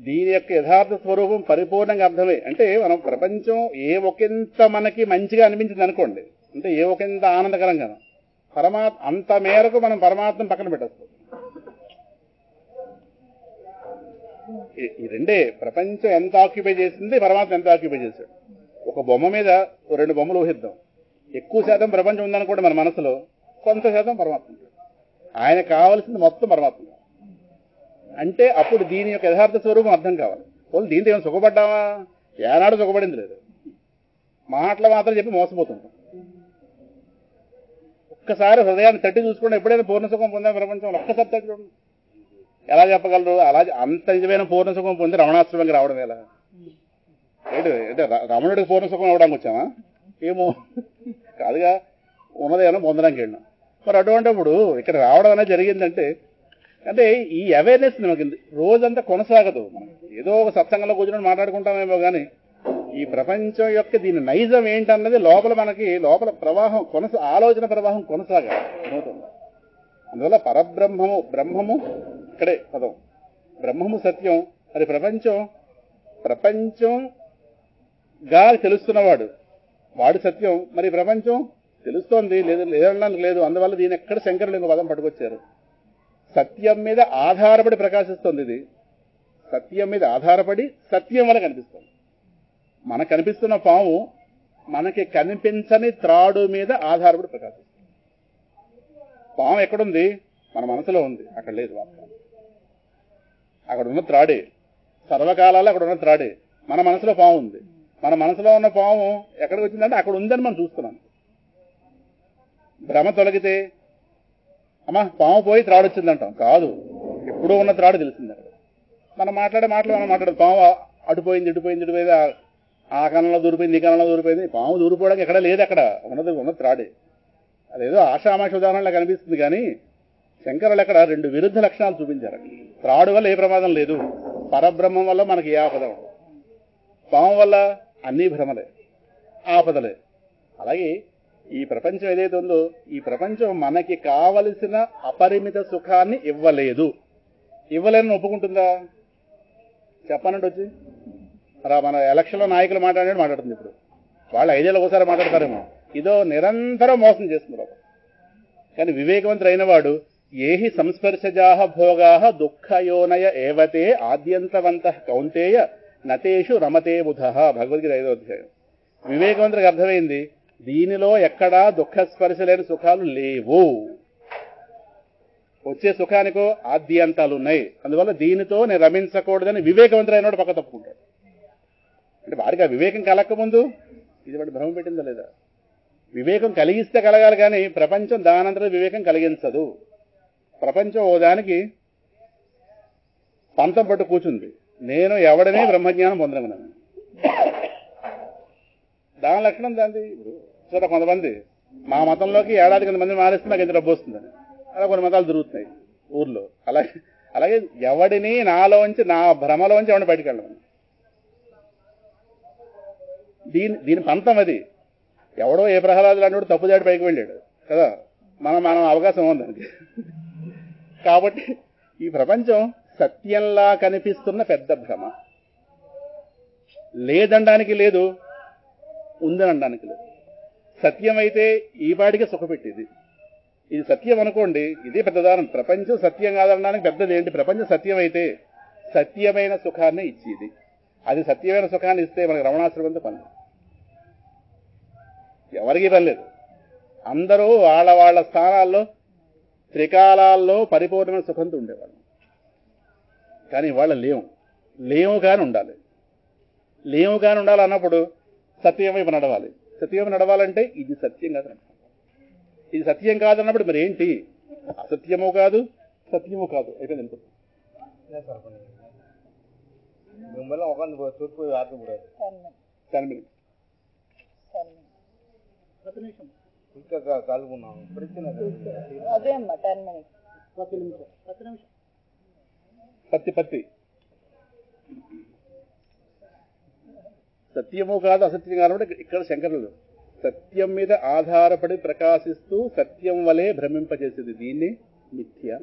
దీని యొక్క యథార్థ స్వరూపం పరిపూర్ణంగా అర్థమే. అంటే మనం ప్రపంచం ఏ ఒకంత మనకి మంచిగా అనిపించింది అనుకోండి, అంటే ఏ ఒకంత ఆనందకరంగా అంత మేరకు మనం పరమాత్మను పక్కన పెట్టేస్తాం. ఈ రెండే, ప్రపంచం ఎంత ఆక్యుపై చేసింది, పరమాత్మ ఎంత ఆక్యుపై చేశాడు. ఒక బొమ్మ మీద 2 బొమ్మలు ఊహిద్దాం. ఎక్కువ శాతం ప్రపంచం ఉందనుకోండి మన మనసులో, కొంత శాతం పరమాత్మ. ఆయన కావాల్సింది మొత్తం పరమాత్మ. అంటే అప్పుడు దీని యొక్క యథార్థ స్వరూపం అర్థం కావాలి. పోనీ దీంతో ఏమైనా సుఖపడ్డామా? ఏనాడు సుఖపడింది లేదు. మాటలు మాత్రం చెప్పి మోసపోతుంటాం. ఒక్కసారి హృదయాన్ని తట్టి చూసుకుంటే ఎప్పుడైనా పూర్ణ సుఖం పొందా ప్రపంచంలో? ఒక్కసారి తట్టి చూడండి. ఎలా చెప్పగలరు? అలా అంత నిజమైన పూర్ణ సుఖం పొంది రమణాశ్రమంకి రావడం ఎలా? అంటే రమణుడికి పూర్ణ సుఖం అవ్వడానికి వచ్చామా? ఏమో కాదుగా, ఉన్నదేమో పొందడానికి వెళ్ళినాం. మరి అటువంటిప్పుడు ఇక్కడ రావడం అనేది జరిగిందంటే, అంటే ఈ అవేర్నెస్ మనకి రోజంతా కొనసాగదు. మనం ఏదో ఒక సత్సంగంలో కూర్చొని మాట్లాడుకుంటామేమో కానీ ఈ ప్రపంచం యొక్క దీని నైజం ఏంటన్నది లోపల మనకి లోపల ప్రవాహం ఆలోచన ప్రవాహం కొనసాగాలి. అందువల్ల పరబ్రహ్మము, బ్రహ్మము ఇక్కడే పదం, బ్రహ్మము సత్యం. అది ప్రపంచంగా తెలుస్తున్నవాడు వాడు సత్యం. మరి ప్రపంచం తెలుస్తోంది లేదనడానికి లేదు. అందువల్ల దీని ఎక్కడ శంకరులు ఇంకో పదం పట్టుకొచ్చారు. సత్యం మీద ఆధారపడి ప్రకాశిస్తుంది. ఇది సత్యం మీద ఆధారపడి సత్యం వల్ల కనిపిస్తుంది. మనకు కనిపిస్తున్న పాము మనకి కనిపించని త్రాడు మీద ఆధారపడి ప్రకాశిస్తుంది. పాము ఎక్కడుంది? మన మనసులో ఉంది, అక్కడ లేదు. అక్కడ ఉన్న త్రాడే, సర్వకాలాల్లో అక్కడ ఉన్న త్రాడే. మన మనసులో పాము ఉంది. మన మనసులో ఉన్న పాము ఎక్కడికి వచ్చిందంటే అక్కడ ఉందని మనం చూస్తున్నాం. భ్రమ తొలగితే అమ్మా పాము పోయి త్రాడు వచ్చిందంటాం. కాదు, ఎప్పుడూ ఉన్న త్రాడు తెలిసింది. అక్కడ మనం మాట్లాడే మాటలు మనం మాట్లాడదు. పాము అటుపోయింది ఇటుపోయింది, ఆ కణంలో దూరిపోయింది, ఈ కణంలో దూరిపోయింది. పాము దూరిపోవడానికి ఎక్కడ లేదు. అక్కడ ఉన్న త్రాడే. అదేదో ఆషామాష ఉదాహరణలా కనిపిస్తుంది కానీ శంకరులు అక్కడ 2 విరుద్ధ లక్షణాలు చూపించారు. త్రాడు వల్ల ఏ ప్రమాదం లేదు, పరబ్రహ్మం వల్ల మనకి ఏ ఆపద ఉండదు. పాము వల్ల అన్ని భ్రమలే, ఆపదలే. అలాగే ఈ ప్రపంచం ఏదైతే ఉందో, ఈ ప్రపంచం మనకి కావలసిన అపరిమిత సుఖాన్ని ఇవ్వలేదు. ఇవ్వలేని ఒప్పుకుంటుందా? చెప్పనంటే వచ్చి మన ఎలక్షన్లో నాయకులు మాట్లాడుతుంది. ఇప్పుడు వాళ్ళు 5 ఏళ్ళకి ఒకసారి మాట్లాడతారేమో. ఇదో నిరంతరం మోసం చేస్తున్నారు. కానీ వివేకవంతుడు అయిన వాడు ఏహి సంస్పర్శజాహ భోగాహ దుఃఖయోనయ ఏవతే ఆద్యంతవంత కౌంతేయ నతేషు రమతే బుధః. భగవద్గీత 5వ అధ్యాయం. వివేకవంతుడికి అర్థమైంది దీనిలో ఎక్కడా దుఃఖస్పర్శ లేని సుఖాలు లేవు. వచ్చే సుఖానికో ఆద్యంతాలు ఉన్నాయి. అందువల్ల దీనితో నేను రమించకూడదని వివేకవంతుడైన వాడు పక్క తప్పుకుంటాడు. అంటే వాడికి ఆ వివేకం కలగకముందు ఇది వాడు భ్రమ పెట్టిందా లేదా? వివేకం కలిగిస్తే కలగాలి కానీ ప్రపంచం దానంతరం వివేకం కలిగించదు. ప్రపంచం ఓ దానికి పంతం పట్టు కూర్చుంది. నేను ఎవడనే బ్రహ్మజ్ఞానం పొందగలను. దాని లక్షణం దాంది. ఇప్పుడు కొంతమంది మా మతంలోకి ఏడాది కొంతమంది మారేస్తే నాకు ఎంత డబ్బు వస్తుందని అలా కొన్ని మతాలు దొరుకుతున్నాయి ఊర్లో. అలాగే ఎవడిని నాలోంచి, నా భ్రమలోంచి ఎవరిని బయటికి వెళ్ళమని. దీని పంతం అది. ఎవడో ఏ ప్రహ్లాదు లాంటి తప్పుదాడి పైకి వెళ్ళాడు కదా, మనం అవకాశం ఉందండి. కాబట్టి ఈ ప్రపంచం సత్యంలా కనిపిస్తున్న పెద్ద భ్రమ. లేదనడానికి లేదు, ఉందనడానికి లేదు. సత్యం అయితే ఈ పాటికి సుఖపెట్టేది. ఇది సత్యం అనుకోండి, ఇదే పెద్ద దానం. ప్రపంచం సత్యం కాదనడానికి పెద్దది ఏంటి? ప్రపంచం సత్యం అయితే సత్యమైన సుఖాన్ని ఇచ్చేది. అది సత్యమైన సుఖాన్ని ఇస్తే మనకి రమణాశ్రమంతో పని, ఎవరికీ పని లేదు. అందరూ వాళ్ళ వాళ్ళ స్థానాల్లో త్రికాలాల్లో పరిపూర్ణమైన సుఖంతో ఉండేవాళ్ళు. కానీ వాళ్ళ లేవు కానీ ఉండాలి. లేవు కానీ ఉండాలన్నప్పుడు సత్యం వైపు నడవాలి. సత్యం నడవాలంటే ఇది సత్యం కాదు, ఇది సత్యం కాదన్నప్పుడు మరి ఏంటి? అసత్యము కాదు, సత్యము కాదు, అయిపోయింది అనుకుంటుంది. పత్తి సత్యము కాదు అసత్యం కాదు. ఇక్కడ శంకరులు సత్యం మీద ఆధారపడి ప్రకాశిస్తూ సత్యం వలె భ్రమింపజేసేది దీన్ని మిథ్య.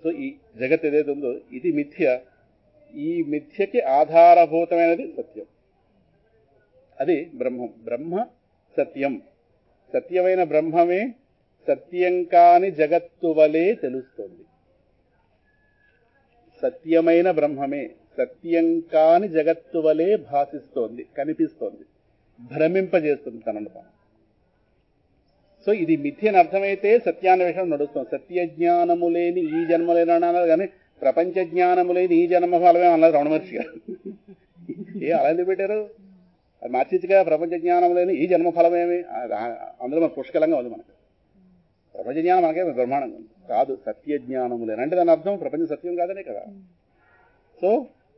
సో ఈ జగత్ ఏదైతే ఉందో ఇది మిథ్య. ఈ మిథ్యకి ఆధారభూతమైనది సత్యం, అది బ్రహ్మం. బ్రహ్మ సత్యం, సత్యమైన బ్రహ్మమే సత్యం కాని జగత్తు వలె తెలుస్తోంది. సత్యమైన బ్రహ్మమే సత్యం కాని జగత్తు వలె భాషిస్తోంది, కనిపిస్తోంది, భ్రమింపజేస్తుంది తనను తాను. సో ఇది మిథ్యని అర్థమైతే సత్యాన్వేషణ నడుస్తుంది. సత్య జ్ఞానము లేని ఈ జన్మలేని అన్నారు కానీ ప్రపంచ జ్ఞానము లేని ఈ జన్మ ఫలమే అన్నారు రమణ మహర్షి గారు. అలా ఎందుకు పెట్టారు? అది మార్చిగా ప్రపంచ జ్ఞానం లేని ఈ జన్మ ఫలమేమి, అందులో మనకు పుష్కలంగా ఉంది. మనకు ప్రపంచ జ్ఞానం మనకే బ్రహ్మాండంగా ఉంది. కాదు, సత్య జ్ఞానము లేని అంటే దాని అర్థం ప్రపంచం సత్యం కాదనే కదా. సో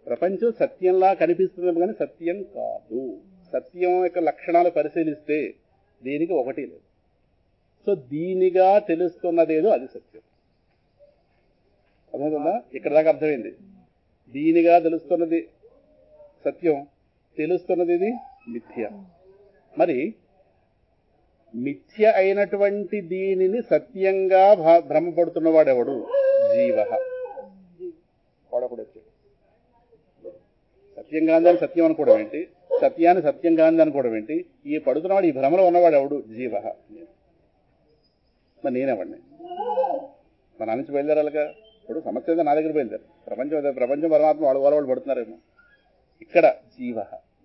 ప్రపంచం సత్యంలా కనిపిస్తుంది కానీ సత్యం కాదు. సత్యం యొక్క లక్షణాలు పరిశీలిస్తే దీనికి ఒకటి లేదు. సో దీనిగా తెలుస్తున్నదేదో అది సత్యం. అర్థమవుతుందా? ఇక్కడ దాకా అర్థమైంది. దీనిగా తెలుస్తున్నది సత్యం, తెలుస్తున్నది ఇది మిథ్య. మరి మిథ్య అయినటువంటి దీనిని సత్యంగా భ్రమపడుతున్నవాడెవడు? జీవ. వాడప్పుడు వచ్చాడు. సత్యం కాందని సత్యం అనుకోవడం ఏంటి, సత్యాన్ని సత్యం కాంది అనుకోవడం ఏంటి? ఈ పడుతున్నవాడు, ఈ భ్రమలో ఉన్నవాడు ఎవడు? జీవ. మరి నేనెవడిని? మన నుంచి బయలుదేరాలిగా. ఇప్పుడు సమస్య నా దగ్గర బయలుదేరు. ప్రపంచం పరమాత్మ వాళ్ళు పడుతున్నారేమో. ఇక్కడ జీవ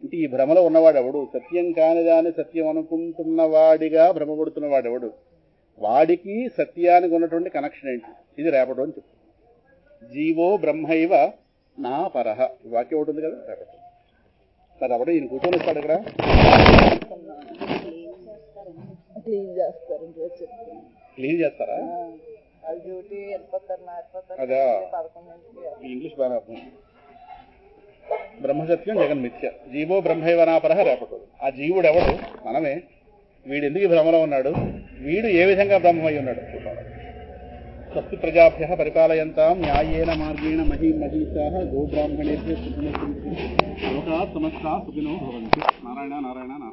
అంటే ఈ భ్రమలో ఉన్నవాడు ఎవడు? సత్యం కాని దాన్ని సత్యం అనుకుంటున్నవాడిగా భ్రమపడుతున్నవాడెవడు? వాడికి సత్యానికి ఉన్నటువంటి కనెక్షన్ ఏంటి? ఇది రేపటి అని చెప్తుంది. జీవో బ్రహ్మైవ నా పరహ. వాక్యం ఒకటి ఉంది కదా రేపటి. మరి అప్పుడు ఈయన కూర్చొని వస్తాడు ఇక్కడ. క్లీన్ చేస్తారా? అదా ఇంగ్లీష్ బాగా అర్థం. బ్రహ్మసత్యం జగన్మిథ్య. జీవో బ్రహ్మైవనాపరహ రేపటి. ఆ జీవుడు ఎవడు? మనమే. వీడు ఎందుకు భ్రమలో ఉన్నాడు? వీడు ఏ విధంగా బ్రహ్మమై ఉన్నాడు? స్వస్తి ప్రజాభ్యః పరిపాలయంతాం న్యాయేన మార్గేణ మహీమహీషాః గోబ్రాహ్మణేభ్యః లోకాః సమస్తాః సుఖినో భవంతు. నారాయణ నారాయణ.